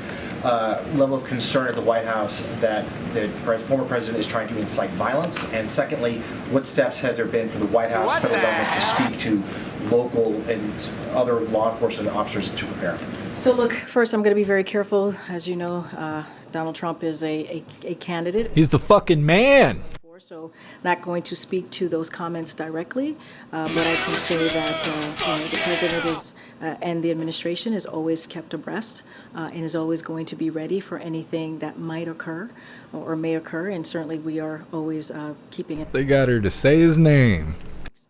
level of concern at the White House that the former president is trying to incite violence? And secondly, what steps have there been for the White House, federal government, to speak to local and other law enforcement officers to prepare? So look, first I'm going to be very careful. As you know, Donald Trump is a candidate. He's the fucking man. So not going to speak to those comments directly, but I can say that the president is and the administration is always kept abreast and is always going to be ready for anything that might occur or may occur, and certainly we are always keeping it. They got her to say his name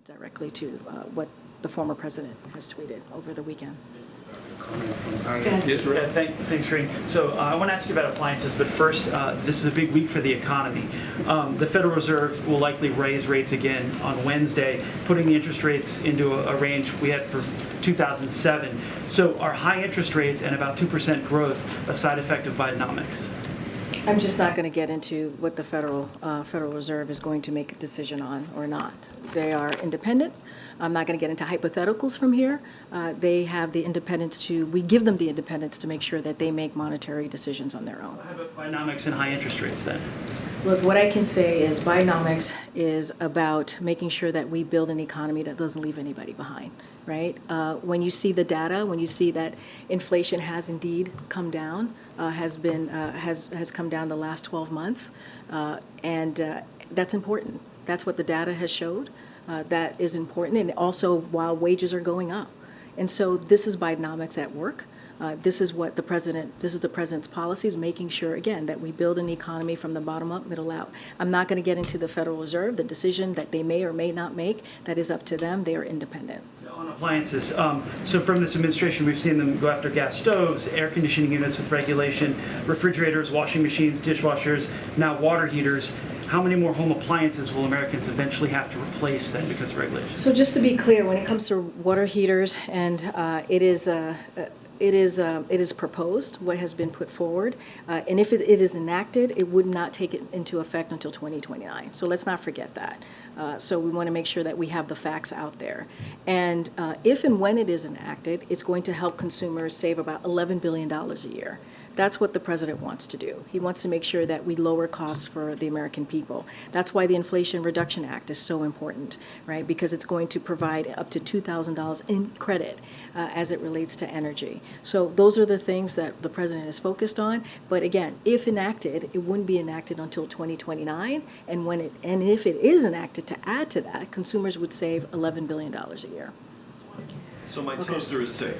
Directly to what the former president has tweeted over the weekend. Thanks, Green. So I want to ask you about appliances, but first, this is a big week for the economy. The Federal Reserve will likely raise rates again on Wednesday, putting the interest rates into a range we had for 2007. So are high interest rates and about 2% growth a side effect of Bidenomics? I'm just not going to get into what the Federal Reserve is going to make a decision on or not. They are independent. I'm not going to get into hypotheticals from here. They have the independence we give them the independence to make sure that they make monetary decisions on their own. How about Bidenomics and high interest rates then? Look, what I can say is Bidenomics is about making sure that we build an economy that doesn't leave anybody behind, right? When you see the data, when you see that inflation has indeed come down, has come down the last 12 months, and that's important. That's what the data has showed. That is important, and also while wages are going up. And so this is Bidenomics at work. This is the president's policies, making sure, again, that we build an economy from the bottom up, middle out. I'm not going to get into the Federal Reserve, the decision that they may or may not make. That is up to them. They are independent. On appliances, so from this administration, we've seen them go after gas stoves, air conditioning units with regulation, refrigerators, washing machines, dishwashers, now water heaters. How many more home appliances will Americans eventually have to replace then because of regulations? So just to be clear, when it comes to water heaters, and it is proposed, what has been put forward, and if it is enacted, it would not take it into effect until 2029. So let's not forget that. So we want to make sure that we have the facts out there. And if and when it is enacted, it's going to help consumers save about $11 billion a year. That's what the president wants to do. He wants to make sure that we lower costs for the American people. That's why the Inflation Reduction Act is so important, right? Because it's going to provide up to $2,000 in credit as it relates to energy. So those are the things that the president is focused on. But again, if enacted, it wouldn't be enacted until 2029. And if it is enacted, to add to that, consumers would save $11 billion a year. So my toaster is safe.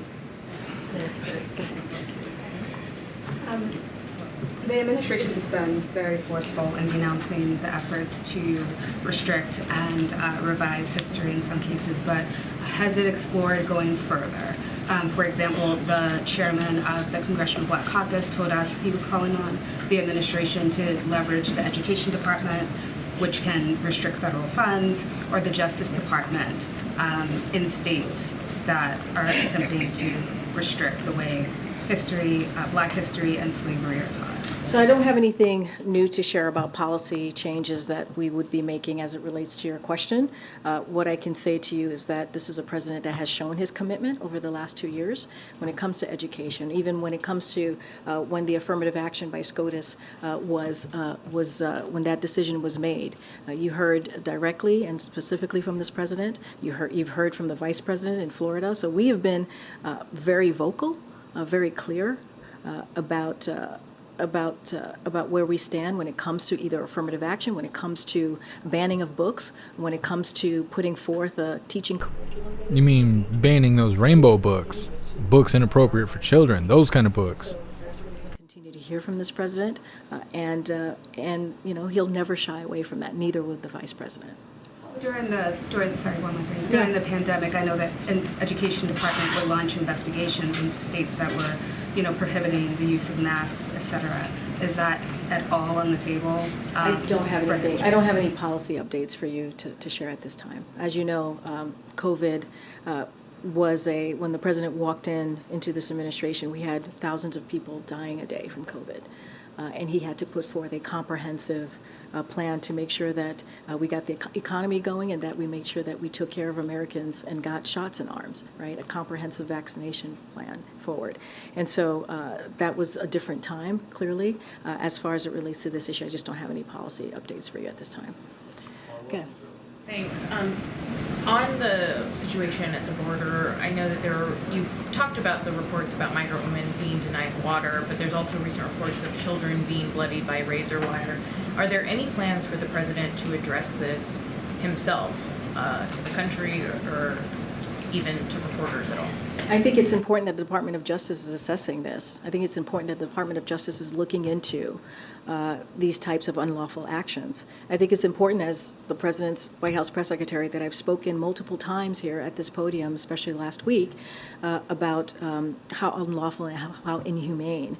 The administration has been very forceful in denouncing the efforts to restrict and revise history in some cases, but has it explored going further? For example, the chairman of the Congressional Black Caucus told us he was calling on the administration to leverage the Education Department which can restrict federal funds, or the Justice Department in states that are attempting to restrict the way history, Black history and slavery are taught. So I don't have anything new to share about policy changes that we would be making as it relates to your question. What I can say to you is that this is a president that has shown his commitment over the last 2 years when it comes to education, even when it comes to when the affirmative action by SCOTUS when that decision was made. You heard directly and specifically from this president. You've heard from the vice president in Florida. So we have been very vocal, very clear about where we stand when it comes to either affirmative action, when it comes to banning of books, when it comes to putting forth a teaching curriculum. You mean banning those rainbow books, books inappropriate for children, those kind of books? Continue to hear from this president, and you know, he'll never shy away from that. Neither will the vice president. During the pandemic, I know that an education department will launch investigations into states that were, you know, prohibiting the use of masks, etc. Is that at all on the table? I don't have anything. I don't have any policy updates for you to share at this time. As you know, COVID was when the president walked into this administration, we had thousands of people dying a day from COVID. And he had to put forth a comprehensive plan to make sure that we got the economy going and that we made sure that we took care of Americans and got shots in arms, right? A comprehensive vaccination plan forward. And so that was a different time, clearly. As far as it relates to this issue, I just don't have any policy updates for you at this time. Okay. Thanks. On the situation at the border, I know that you've talked about the reports about migrant women being denied water, but there's also recent reports of children being bloodied by razor wire. Are there any plans for the president to address this himself to the country or even to reporters at all? I think it's important that the Department of Justice is assessing this. I think it's important that the Department of Justice is looking into these types of unlawful actions. I think it's important, as the President's White House press secretary, that I've spoken multiple times here at this podium, especially last week, about how unlawful and how inhumane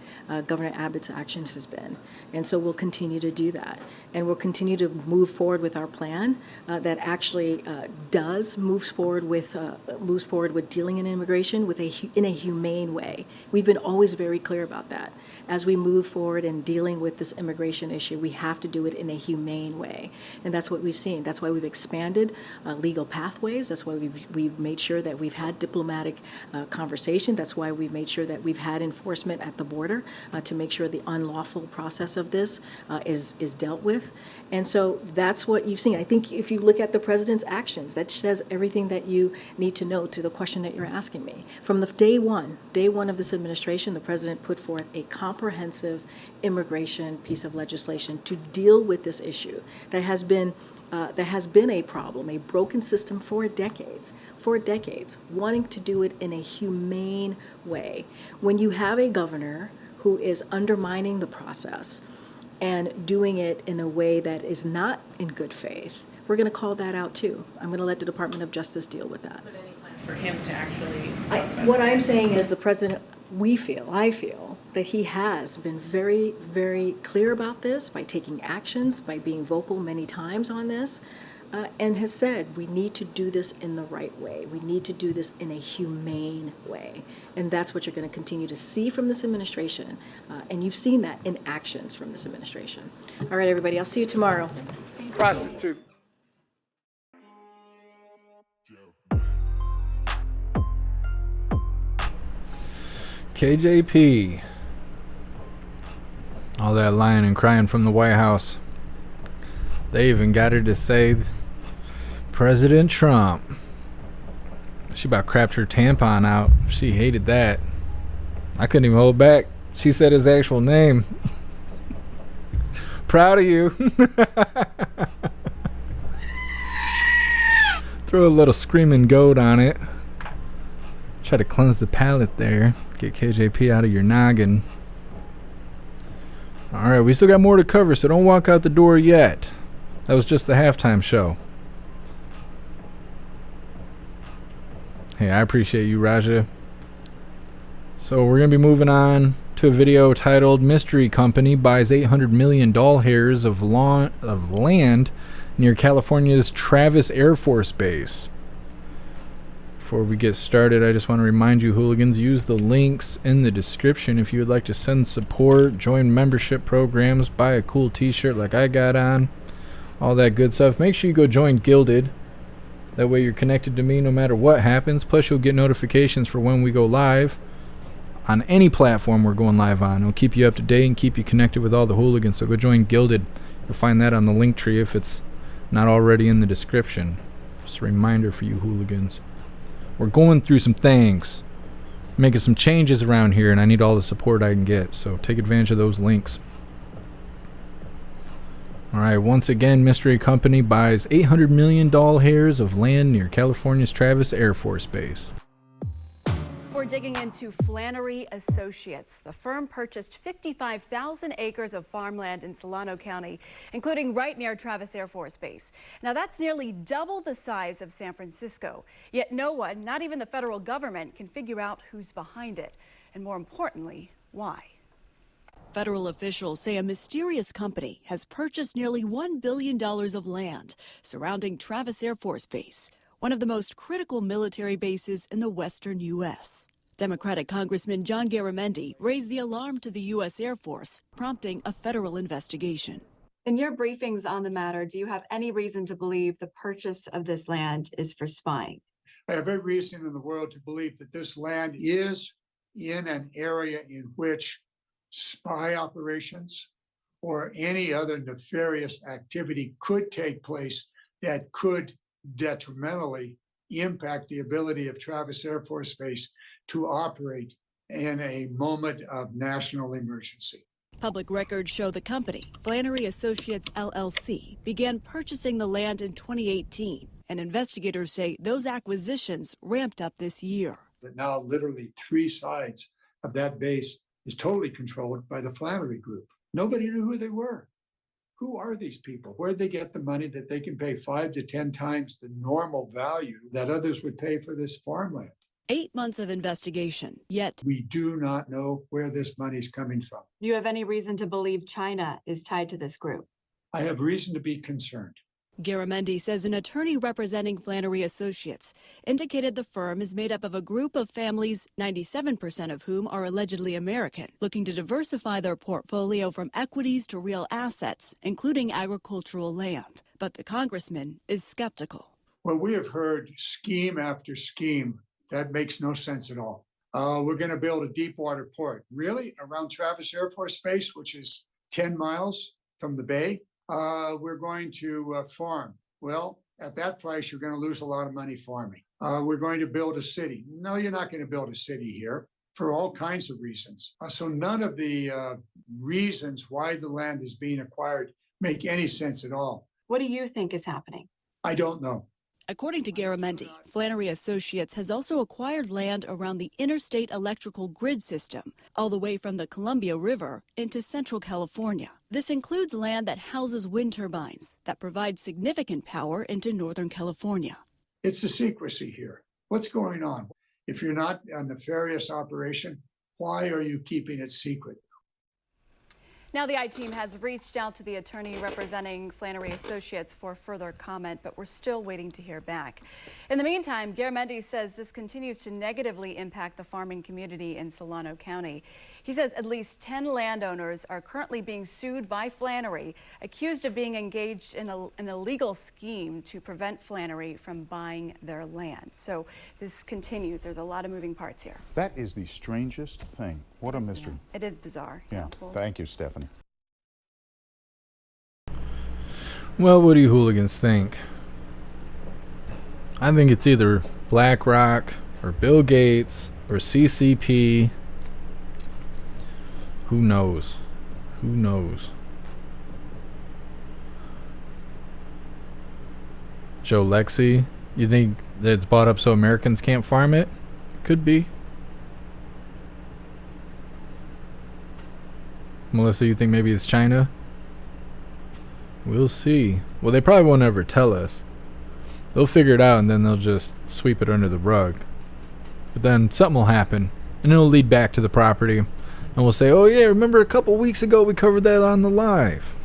Governor Abbott's actions has been. And so we'll continue to do that. And we'll continue to move forward with our plan that actually moves forward with dealing in immigration in a humane way. We've been always very clear about that. As we move forward in dealing with this immigration issue, we have to do it in a humane way. And that's what we've seen. That's why we've expanded legal pathways. That's why we've made sure that we've had diplomatic conversation. That's why we've made sure that we've had enforcement at the border to make sure the unlawful process of this is dealt with. And so that's what you've seen. I think if you look at the president's actions, that says everything that you need to know to the question that you're asking me. From the day one of this administration, the president put forth a comprehensive immigration piece of legislation to deal with this issue that has been a problem, a broken system for decades, wanting to do it in a humane way. When you have a governor who is undermining the process and doing it in a way that is not in good faith, we're going to call that out too. I'm going to let the Department of Justice deal with that. But any plans for him to actually... What I'm saying is the president, I feel that he has been very, very clear about this by taking actions, by being vocal many times on this, and has said we need to do this in the right way. We need to do this in a humane way. And that's what you're going to continue to see from this administration. And you've seen that in actions from this administration. All right, everybody, I'll see you tomorrow. Prostitute. KJP. All that lying and crying from the White House. They even got her to say President Trump. She about crapped her tampon out. She hated that. I couldn't even hold back. She said his actual name. Proud of you. Throw a little screaming goat on it. Try to cleanse the palate there. Get KJP out of your noggin. Alright, we still got more to cover, so don't walk out the door yet. That was just the halftime show. Hey, I appreciate you, Raja. So we're going to be moving on to to a video titled "Mystery Company Buys $800 Million Hairs of Land Near California's Travis Air Force Base." Before we get started, I just want to remind you, hooligans, use the links in the description if you would like to send support, join membership programs, buy a cool t-shirt like I got on, all that good stuff. Make sure you go join Gilded. That way you're connected to me no matter what happens. Plus you'll get notifications for when we go live on any platform we're going live on. It'll keep you up to date and keep you connected with all the hooligans. So go join Gilded. You'll find that on the link tree if it's not already in the description. Just a reminder for you hooligans. We're going through some things, making some changes around here, and I need all the support I can get. So take advantage of those links. Alright, once again, Mystery Company buys $800 million hairs of land near California's Travis Air Force Base. We're digging into Flannery Associates. The firm purchased 55,000 acres of farmland in Solano County, including right near Travis Air Force Base. Now that's nearly double the size of San Francisco. Yet no one, not even the federal government, can figure out who's behind it. And more importantly, why. Federal officials say a mysterious company has purchased nearly $1 billion of land surrounding Travis Air Force Base, one of the most critical military bases in the western U.S. Democratic Congressman John Garamendi raised the alarm to the U.S. Air Force, prompting a federal investigation. In your briefings on the matter, do you have any reason to believe the purchase of this land is for spying? I have every reason in the world to believe that this land is in an area in which spy operations or any other nefarious activity could take place that could detrimentally impact the ability of Travis Air Force Base to operate in a moment of national emergency. Public records show the company, Flannery Associates LLC, began purchasing the land in 2018, and investigators say those acquisitions ramped up this year. But now literally 3 sides of that base is totally controlled by the Flannery Group. Nobody knew who they were. Who are these people? Where did they get the money that they can pay 5 to 10 times the normal value that others would pay for this farmland? 8 months of investigation, yet we do not know where this money's coming from. Do you have any reason to believe China is tied to this group? I have reason to be concerned. Garamendi says an attorney representing Flannery Associates indicated the firm is made up of a group of families, 97% of whom are allegedly American, looking to diversify their portfolio from equities to real assets, including agricultural land. But the congressman is skeptical. Well, we have heard scheme after scheme. That makes no sense at all. We're going to build a deep water port. Really? Around Travis Air Force Base, which is 10 miles from the bay? We're going to farm. Well, at that price, you're going to lose a lot of money farming. We're going to build a city. No, you're not going to build a city here for all kinds of reasons. So none of the reasons why the land is being acquired make any sense at all. What do you think is happening? I don't know. According to Garamendi, Flannery Associates has also acquired land around the interstate electrical grid system, all the way from the Columbia River into central California. This includes land that houses wind turbines that provide significant power into Northern California. It's the secrecy here. What's going on? If you're not a nefarious operation, why are you keeping it secret? Now the I-Team has reached out to the attorney representing Flannery Associates for further comment, but we're still waiting to hear back. In the meantime, Garamendi says this continues to negatively impact the farming community in Solano County. He says at least 10 landowners are currently being sued by Flannery, accused of being engaged in an illegal scheme to prevent Flannery from buying their land. So this continues. There's a lot of moving parts here. That is the strangest thing. What a mystery. It is bizarre. Yeah. Thank you, Stephanie. Well, what do you hooligans think? I think it's either BlackRock or Bill Gates or CCP. Who knows? Who knows? Joe Lexi, you think that it's bought up so Americans can't farm it? Could be. Melissa, you think maybe it's China? We'll see. Well, they probably won't ever tell us. They'll figure it out and then they'll just sweep it under the rug. But then something will happen and it'll lead back to the property. And we'll say, oh yeah, remember a couple weeks ago we covered that on the live.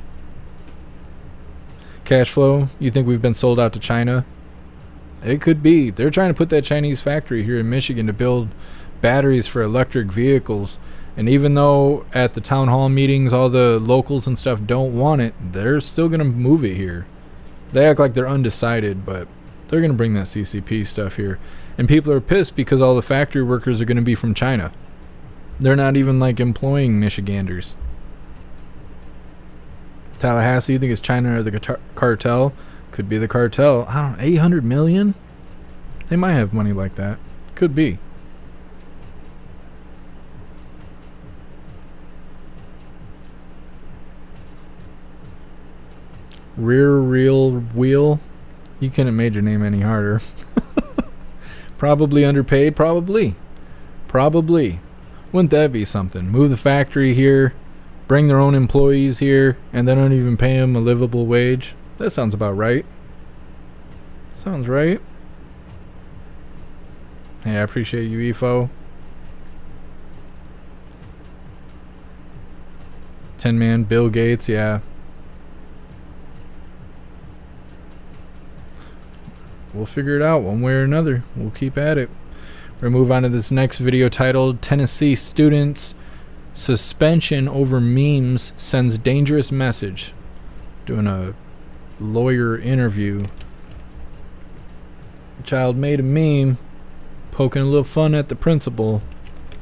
Cash flow, you think we've been sold out to China? It could be. They're trying to put that Chinese factory here in Michigan to build batteries for electric vehicles. And even though at the town hall meetings all the locals and stuff don't want it, they're still going to move it here. They act like they're undecided, but they're going to bring that CCP stuff here. And people are pissed because all the factory workers are going to be from China. They're not even like employing Michiganders. Tallahassee, you think it's China or the cartel? Could be the cartel. I don't know, 800 million? They might have money like that. Could be. Rear wheel. You couldn't have made your name any harder. Probably underpaid. Probably. Wouldn't that be something? Move the factory here, bring their own employees here, and they don't even pay them a livable wage. That sounds about right. Sounds right. Hey, I appreciate you, EFO. 10-man, Bill Gates, yeah. We'll figure it out one way or another. We'll keep at it. We're going to move on to this next video titled Tennessee Students Suspension Over Memes Sends Dangerous Message. Doing a lawyer interview. The child made a meme poking a little fun at the principal.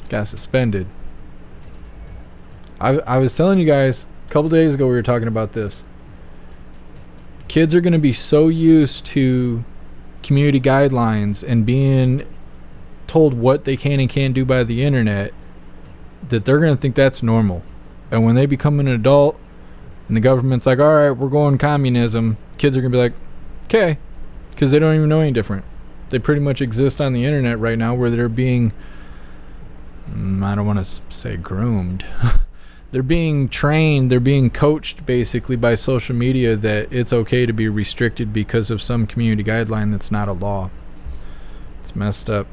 Got suspended. I was telling you guys a couple days ago we were talking about this. Kids are going to be so used to community guidelines and being told what they can and can't do by the internet that they're going to think that's normal. And when they become an adult and the government's like, all right, we're going communism, kids are going to be like, okay, because they don't even know any different. They pretty much exist on the internet right now where they're being, I don't want to say groomed. They're being trained, they're being coached basically by social media that it's okay to be restricted because of some community guideline that's not a law. It's messed up.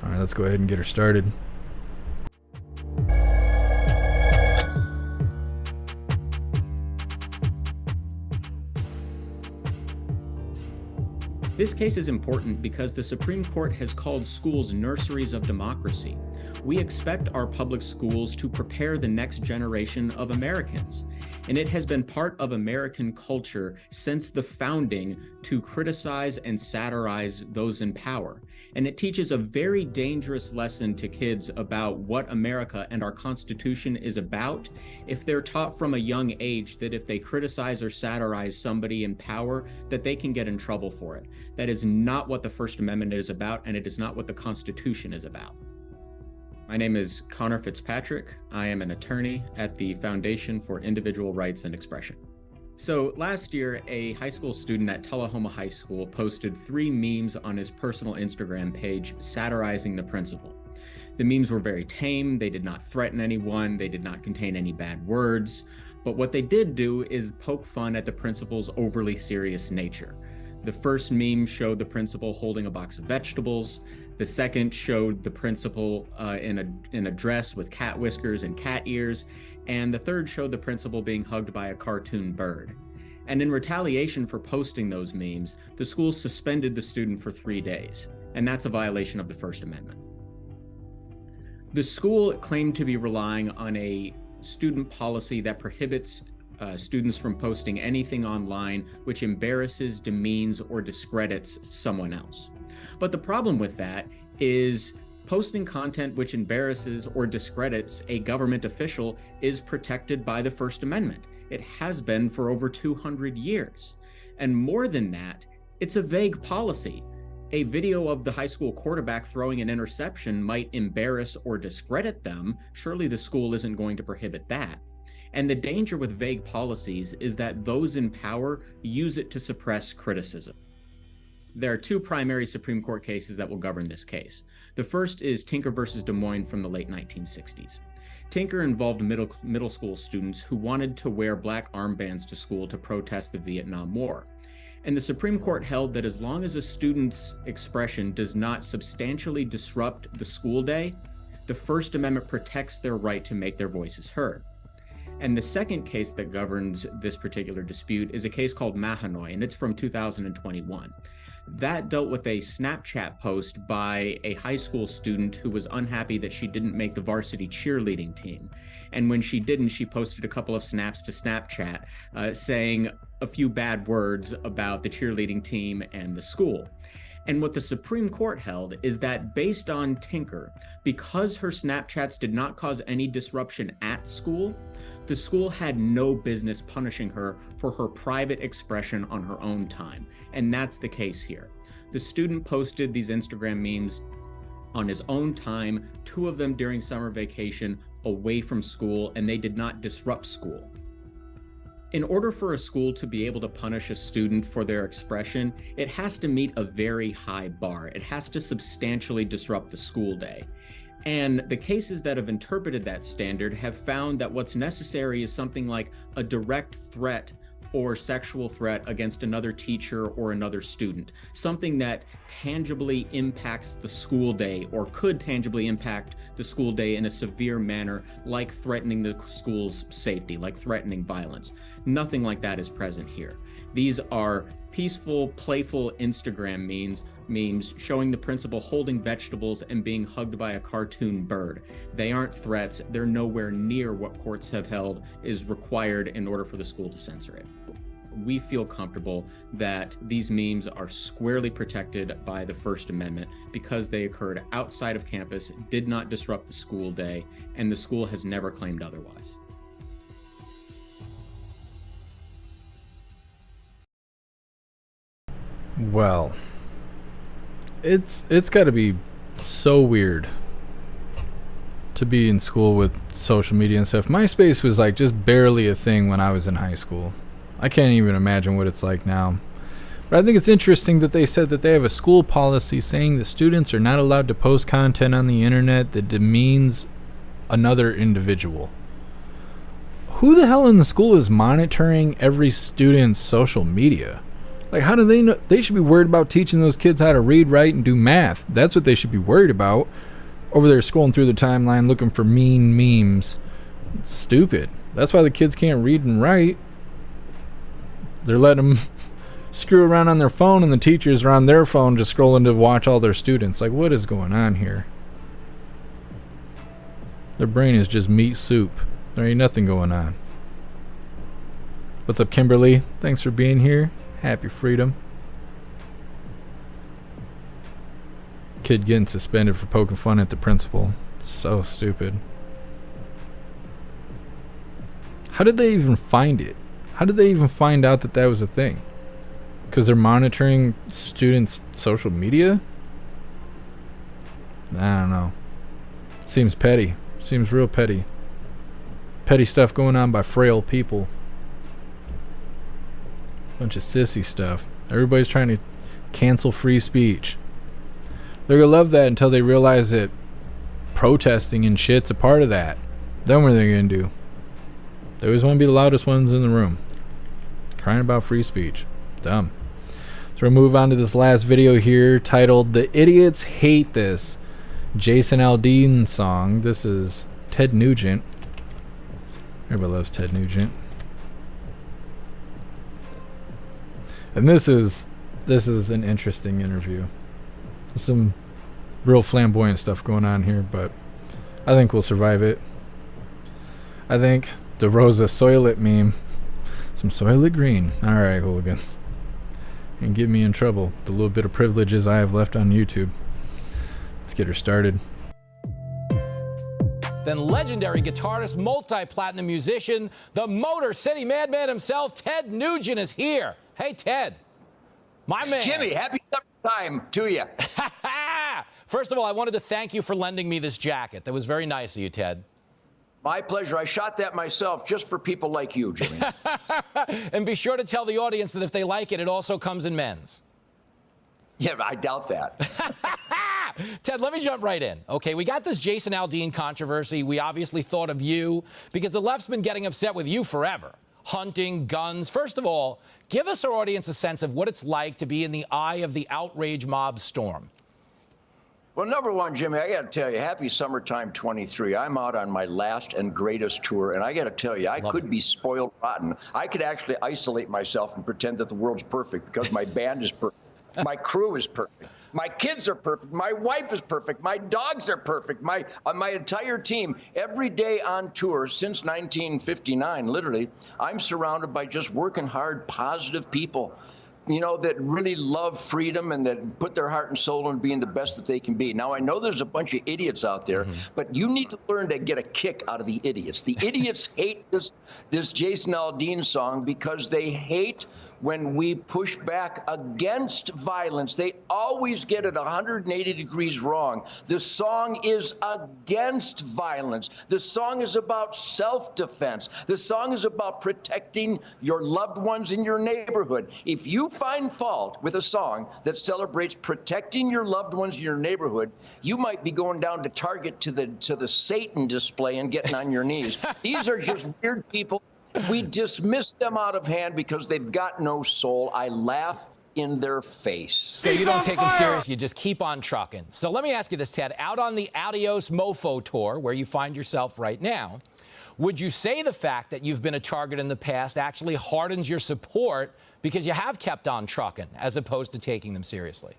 All right, let's go ahead and get her started. This case is important because the Supreme Court has called schools nurseries of democracy. We expect our public schools to prepare the next generation of Americans. And it has been part of American culture since the founding to criticize and satirize those in power. And it teaches a very dangerous lesson to kids about what America and our Constitution is about if they're taught from a young age that if they criticize or satirize somebody in power, that they can get in trouble for it. That is not what the First Amendment is about, and it is not what the Constitution is about. My name is Connor Fitzpatrick. I am an attorney at the Foundation for Individual Rights and Expression. So last year, a high school student at Tullahoma High School posted 3 memes on his personal Instagram page satirizing the principal. The memes were very tame, they did not threaten anyone, they did not contain any bad words, but what they did do is poke fun at the principal's overly serious nature. The first meme showed the principal holding a box of vegetables. The second showed the principal in a dress with cat whiskers and cat ears. And the third showed the principal being hugged by a cartoon bird. And in retaliation for posting those memes, the school suspended the student for 3 days. And that's a violation of the First Amendment. The school claimed to be relying on a student policy that prohibits students from posting anything online which embarrasses, demeans, or discredits someone else. But the problem with that is posting content which embarrasses or discredits a government official is protected by the First Amendment. It has been for over 200 years. And more than that, it's a vague policy. A video of the high school quarterback throwing an interception might embarrass or discredit them. Surely the school isn't going to prohibit that. And the danger with vague policies is that those in power use it to suppress criticism. There are 2 primary Supreme Court cases that will govern this case. The first is Tinker versus Des Moines from the late 1960s. Tinker involved middle school students who wanted to wear black armbands to school to protest the Vietnam War. And the Supreme Court held that as long as a student's expression does not substantially disrupt the school day, The First Amendment protects their right to make their voices heard. And the second case that governs this particular dispute is a case called Mahanoy, and it's from 2021. That dealt with a Snapchat post by a high school student who was unhappy that she didn't make the varsity cheerleading team. And when she didn't, she posted a couple of snaps to Snapchat saying a few bad words about the cheerleading team and the school. And what the Supreme Court held is that based on Tinker, because her Snapchats did not cause any disruption at school, the school had no business punishing her for her private expression on her own time. And that's the case here. The student posted these Instagram memes on his own time, 2 of them during summer vacation away from school, and they did not disrupt school. In order for a school to be able to punish a student for their expression, it has to meet a very high bar. It has to substantially disrupt the school day. And the cases that have interpreted that standard have found that what's necessary is something like a direct threat or sexual threat against another teacher or another student, something that tangibly impacts the school day or could tangibly impact the school day in a severe manner, like threatening the school's safety, like threatening violence. Nothing like that is present here. These are peaceful, playful Instagram memes showing the principal holding vegetables and being hugged by a cartoon bird. They aren't threats. They're nowhere near what courts have held is required in order for the school to censor it. We feel comfortable that these memes are squarely protected by the First Amendment because they occurred outside of campus, did not disrupt the school day, and the school has never claimed otherwise. Well, it's got to be so weird to be in school with social media and stuff. MySpace was like just barely a thing when I was in high school. I can't even imagine what it's like now. But I think it's interesting that they said that they have a school policy saying that students are not allowed to post content on the internet that demeans another individual. Who the hell in the school is monitoring every student's social media? Like, how do they know? They should be worried about teaching those kids how to read, write, and do math. That's what they should be worried about. Over there scrolling through the timeline looking for mean memes. It's stupid. That's why the kids can't read and write. They're letting them screw around on their phone, and the teachers are on their phone just scrolling to watch all their students. Like, what is going on here? Their brain is just meat soup. There ain't nothing going on. What's up, Kimberly? Thanks for being here. Happy freedom. Kid getting suspended for poking fun at the principal. So stupid. How did they even find it? How did they even find out that that was a thing? Because they're monitoring students' social media? I don't know. Seems petty. Seems real petty. Petty stuff going on by frail people. Bunch of sissy stuff. Everybody's trying to cancel free speech. They're gonna love that until they realize that protesting and shit's a part of that. Then what are they gonna do? They always want to be the loudest ones in the room. Crying about free speech. Dumb. So we'll move on to this last video here titled "The Idiots Hate This" Jason Aldean song. This is Ted Nugent. Everybody loves Ted Nugent. And this is an interesting interview. There's some real flamboyant stuff going on here, but I think we'll survive it. I think the Rosa Soylent meme, some Soylent Green. All right, hooligans, and get me in trouble. The little bit of privileges I have left on YouTube. Let's get her started. Then legendary guitarist, multi-platinum musician, the Motor City Madman himself, Ted Nugent is here. Hey, Ted. My man. Jimmy, happy summertime to you. First of all, I wanted to thank you for lending me this jacket. That was very nice of you, Ted. My pleasure. I shot that myself just for people like you, Jimmy. And be sure to tell the audience that if they like it, it also comes in men's. Yeah, I doubt that. Ted, let me jump right in. Okay, we got this Jason Aldean controversy. We obviously thought of you because the left's been getting upset with you forever. Hunting, guns. First of all, give us, our audience, a sense of what it's like to be in the eye of the outrage mob storm. Well, number one, Jimmy, I got to tell you, happy summertime 23. I'm out on my last and greatest tour, and I got to tell you, I could be spoiled rotten. I could actually isolate myself and pretend that the world's perfect because my band is perfect. My crew is perfect. My kids are perfect. My wife is perfect. My dogs are perfect. My entire team. Every day on tour since 1959, literally, I'm surrounded by just working hard, positive people, you know, that really love freedom and that put their heart and soul into being the best that they can be. Now, I know there's a bunch of idiots out there, but you need to learn to get a kick out of the idiots. The idiots hate this Jason Aldean song because they hate when we push back against violence. They always get it 180 degrees wrong. The song is against violence. The song is about self-defense. The song is about protecting your loved ones in your neighborhood. If you find fault with a song that celebrates protecting your loved ones in your neighborhood, you might be going down to Target to the Satan display and getting on your knees. These are just weird people. We dismiss them out of hand because they've got no soul. I laugh in their face. So you don't take them serious, you just keep on trucking. So let me ask you this, Ted. Out on the Adios Mofo tour, where you find yourself right now, would you say the fact that you've been a target in the past actually hardens your support because you have kept on trucking as opposed to taking them seriously?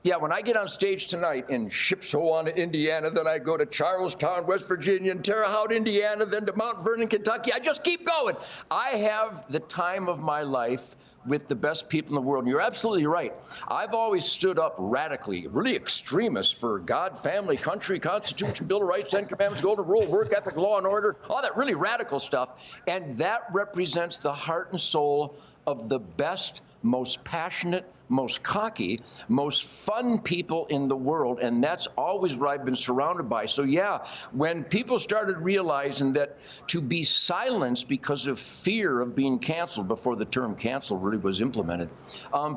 Yeah, when I get on stage tonight in Shipshewana, Indiana, then I go to Charlestown, West Virginia, and Terre Haute, Indiana, then to Mount Vernon, Kentucky. I just keep going. I have the time of my life with the best people in the world. And you're absolutely right. I've always stood up radically, really extremist for God, family, country, Constitution, Bill of Rights, Ten Commandments, Golden Rule, work ethic, law and order, all that really radical stuff. And that represents the heart and soul of the best, most passionate, most cocky, most fun people in the world, and that's always what I've been surrounded by. So yeah, when people started realizing that to be silenced because of fear of being canceled before the term cancel really was implemented,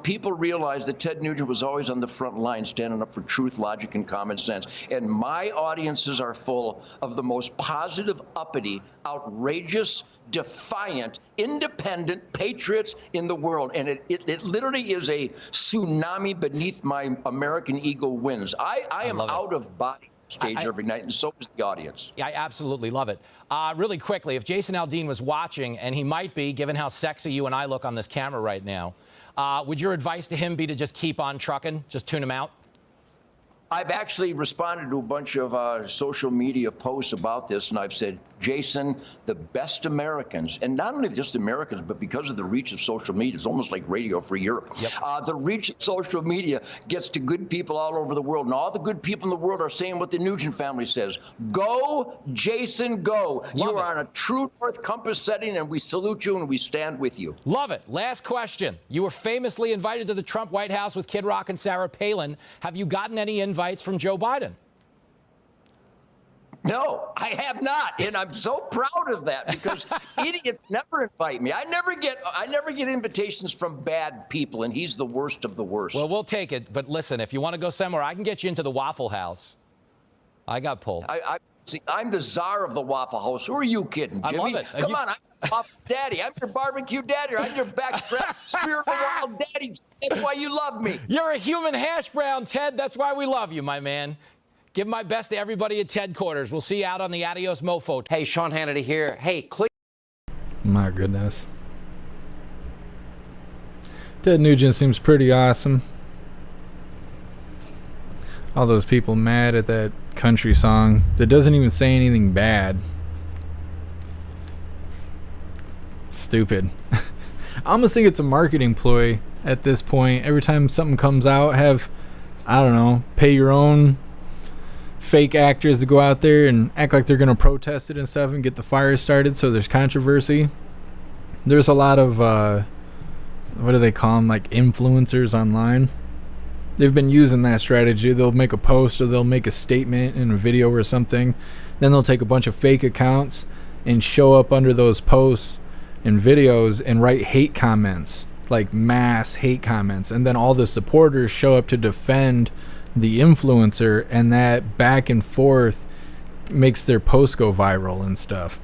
people realized that Ted Nugent was always on the front line standing up for truth, logic, and common sense. And my audiences are full of the most positive, uppity, outrageous, defiant, independent patriots in the world. And it literally is a tsunami beneath my American eagle wings. I am out of body stage every night, and so is the audience. I absolutely love it. Really quickly, if Jason Aldean was watching, and he might be, given how sexy you and I look on this camera right now, would your advice to him be to just keep on trucking, just tune him out? I've actually responded to a bunch of social media posts about this, and I've said, Jason, the best Americans, and not only just Americans, but because of the reach of social media, it's almost like Radio Free Europe. Yep. The reach of social media gets to good people all over the world, and all the good people in the world are saying what the Nugent family says. Go, Jason, go. You are on a true North Compass setting, and we salute you, and we stand with you. Love it. Last question. You were famously invited to the Trump White House with Kid Rock and Sarah Palin. Have you gotten any invites from Joe Biden? No, I have not, and I'm so proud of that because idiots never invite me. I never get invitations from bad people, and he's the worst of the worst. Well, we'll take it, but listen, if you want to go somewhere, I can get you into the Waffle House. I got pulled. See, I'm the czar of the Waffle House. Who are you kidding, Jimmy? I love it. Come on, I'm your Waffle Daddy. I'm your barbecue daddy. I'm your backstrap spirit of the wild daddy. That's why you love me. You're a human hash brown, Ted. That's why we love you, my man. Give my best to everybody at Ted Quarters. We'll see you out on the Adios Mofo. Hey, Sean Hannity here. Hey, click. My goodness. Ted Nugent seems pretty awesome. All those people mad at that country song that doesn't even say anything bad. Stupid. I almost think it's a marketing ploy at this point. Every time something comes out, have, I don't know, pay your own fake actors to go out there and act like they're going to protest it and stuff and get the fire started so there's controversy. There's a lot of, what do they call them, like influencers online. They've been using that strategy. They'll make a post or they'll make a statement in a video or something. Then they'll take a bunch of fake accounts and show up under those posts and videos and write hate comments, like mass hate comments. And then all the supporters show up to defend the influencer, and that back and forth makes their post go viral and stuff.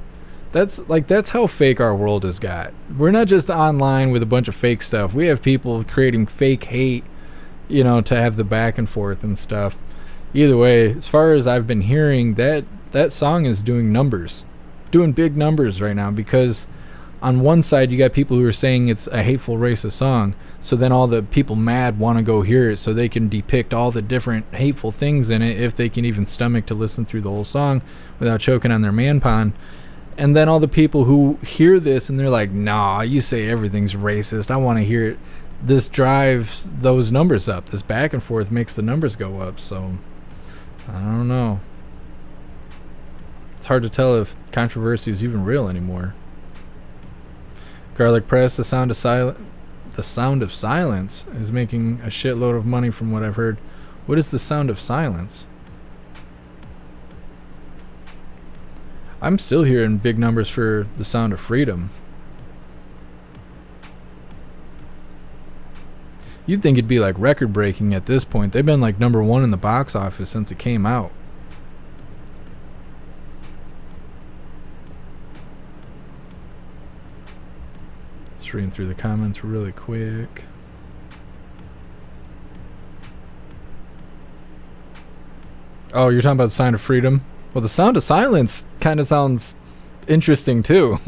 That's how fake our world has got. We're not just online with a bunch of fake stuff. We have people creating fake hate, you know, to have the back and forth and stuff. either way, as far as I've been hearing, that song is doing numbers, doing big numbers right now, because on one side you got people who are saying it's a hateful, racist song, so then all the people mad want to go hear it so they can depict all the different hateful things in it, if they can even stomach to listen through the whole song without choking on their man pond. And then all the people who hear this and they're like, nah, you say everything's racist, I want to hear it. This drives those numbers up. This back and forth makes the numbers go up. So I don't know. It's hard to tell if controversy is even real anymore. Garlic Press, the sound of silence is making a shitload of money from what I've heard. What is the sound of silence? I'm still hearing big numbers for the sound of freedom. You'd think it'd be like record breaking at this point. They've been like #1 in the box office since it came out. Just reading through the comments really quick. Oh, you're talking about the sound of freedom? Well, the sound of silence kind of sounds interesting too.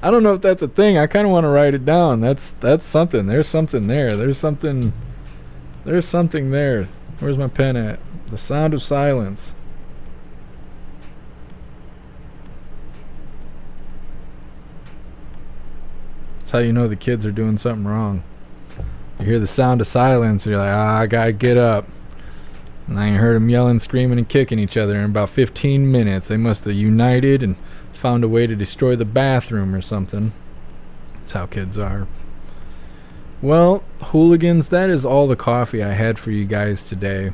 I don't know if that's a thing. I kind of want to write it down. That's something. There's something there. There's something there. Where's my pen at? The sound of silence. That's how you know the kids are doing something wrong. You hear the sound of silence, you're like, I gotta get up. And I heard them yelling, screaming, and kicking each other in about 15 minutes. They must have united and found a way to destroy the bathroom or something. That's how kids are. Well, hooligans, that is all the coffee I had for you guys today.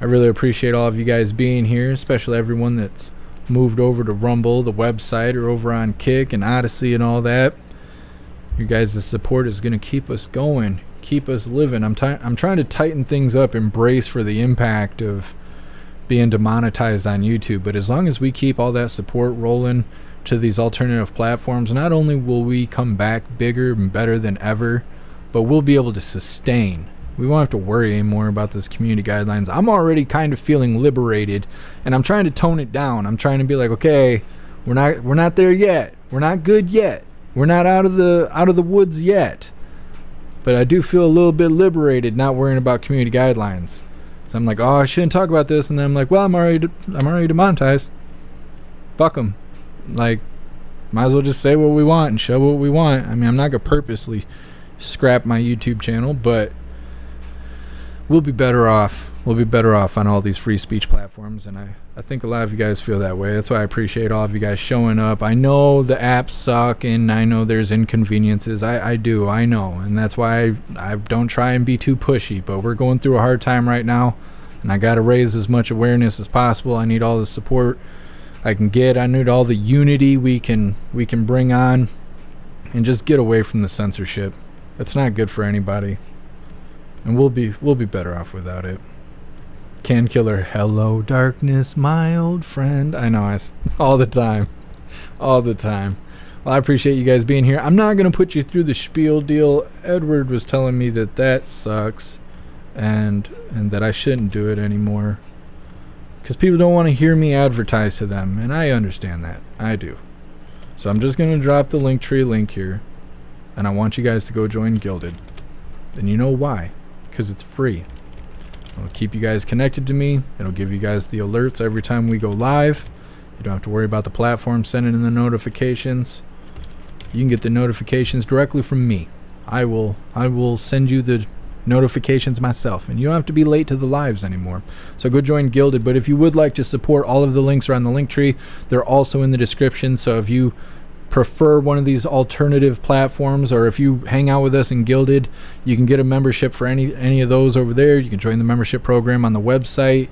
I really appreciate all of you guys being here, especially everyone that's moved over to Rumble, the website, or over on Kick and Odyssey and all that. You guys' support is going to keep us going, keep us living. I'm trying to tighten things up, embrace for the impact of being demonetized on YouTube. But as long as we keep all that support rolling to these alternative platforms, not only will we come back bigger and better than ever, but we'll be able to sustain. We won't have to worry anymore about those community guidelines. I'm already kind of feeling liberated, and I'm trying to tone it down. I'm trying to be like, okay, we're not there yet. We're not good yet. We're not out of the woods yet. But I do feel a little bit liberated, not worrying about community guidelines. So I'm like, oh, I shouldn't talk about this, and then I'm like, well, I'm already demonetized. Fuck them. Like, might as well just say what we want and show what we want. I mean, I'm not gonna purposely scrap my YouTube channel, but we'll be better off. We'll be better off on all these free speech platforms, and I think a lot of you guys feel that way. That's why I appreciate all of you guys showing up. I know the apps suck, and I know there's inconveniences. I do, I know, and that's why I don't try and be too pushy, but we're going through a hard time right now, and I gotta raise as much awareness as possible. I need all the support I can get. I need all the unity we can bring on, and just get away from the censorship. It's not good for anybody, and we'll be better off without it. Can Killer, hello darkness, my old friend. I know, all the time. Well, I appreciate you guys being here. I'm not gonna put you through the spiel deal. Edward was telling me that sucks, and that I shouldn't do it anymore, because people don't want to hear me advertise to them, and I understand that. I do. So I'm just gonna drop the Linktree link here, and I want you guys to go join Gilded. And you know why? Because it's free. It'll keep you guys connected to me. It'll give you guys the alerts every time we go live. You don't have to worry about the platform sending in the notifications. You can get the notifications directly from me. I will send you the notifications myself, and you don't have to be late to the lives anymore. So go join Gilded. But if you would like to support, all of the links are on the link tree. They're also in the description. So if you prefer one of these alternative platforms, or if you hang out with us in Gilded, you can get a membership for any of those over there. You can join the membership program on the website.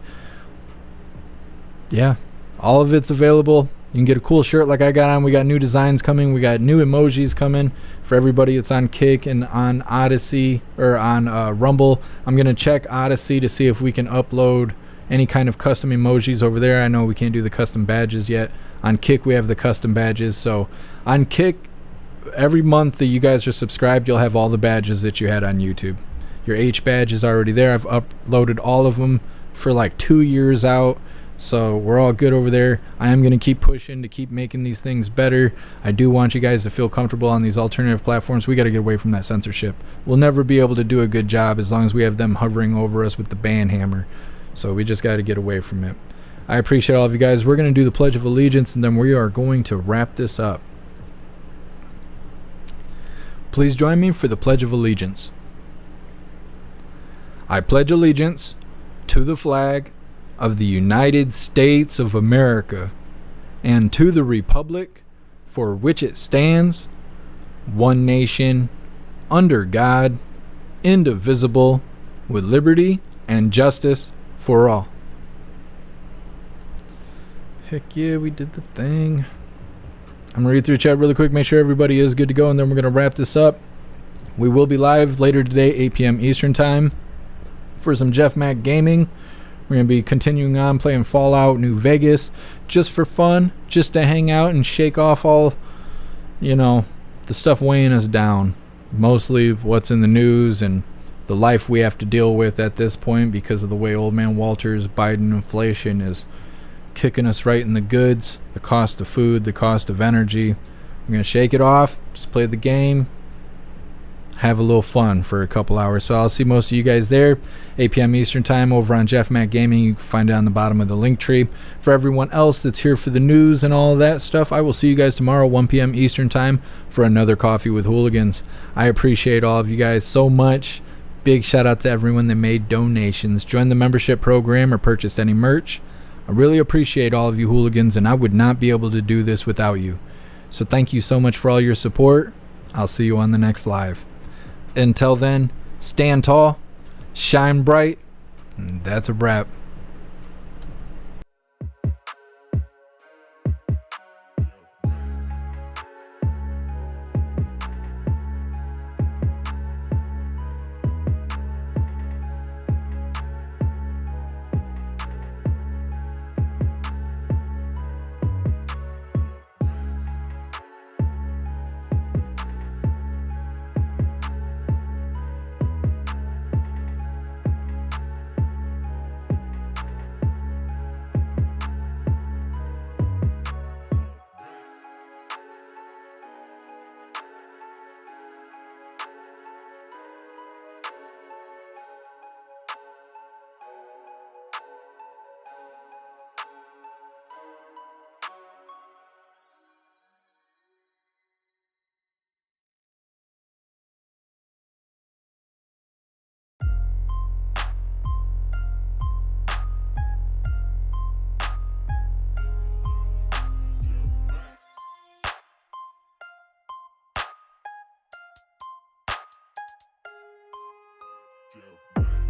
Yeah, all of it's available. You can get a cool shirt like I got on. We got new designs coming. We got new emojis coming for everybody that's on Kick and on Odyssey, or on Rumble. I'm gonna check Odyssey to see if we can upload any kind of custom emojis over there. I know we can't do the custom badges yet. On Kick, we have the custom badges. So on Kick, every month that you guys are subscribed, you'll have all the badges that you had on YouTube. Your H badge is already there. I've uploaded all of them for like 2 years out. So we're all good over there. I am going to keep pushing to keep making these things better. I do want you guys to feel comfortable on these alternative platforms. We got to get away from that censorship. We'll never be able to do a good job as long as we have them hovering over us with the ban hammer. So we just got to get away from it. I appreciate all of you guys. We're going to do the Pledge of Allegiance, and then we are going to wrap this up. Please join me for the Pledge of Allegiance. I pledge allegiance to the flag of the United States of America and to the republic for which it stands, one nation, under God, indivisible, with liberty and justice for all. Heck yeah, we did the thing. I'm going to read through chat really quick, make sure everybody is good to go, and then we're going to wrap this up. We will be live later today, 8 p.m. Eastern Time, for some Jeff Mac Gaming. We're going to be continuing on playing Fallout New Vegas just for fun, just to hang out and shake off all, the stuff weighing us down. Mostly what's in the news and the life we have to deal with at this point because of the way Old Man Walter's Biden inflation is kicking us right in the goods. The cost of food, the cost of energy. We're going to shake it off, just play the game, have a little fun for a couple hours. So I'll see most of you guys there, 8 p.m. Eastern Time over on Jeff Mac Gaming. You can find it on the bottom of the link tree. For everyone else that's here for the news and all of that stuff, I will see you guys tomorrow, 1 p.m. Eastern Time, for another Coffee with Hooligans. I appreciate all of you guys so much. Big shout out to everyone that made donations, joined the membership program, or purchased any merch. I really appreciate all of you hooligans, and I would not be able to do this without you. So thank you so much for all your support. I'll see you on the next live. Until then, stand tall, shine bright, and that's a wrap. Jeff.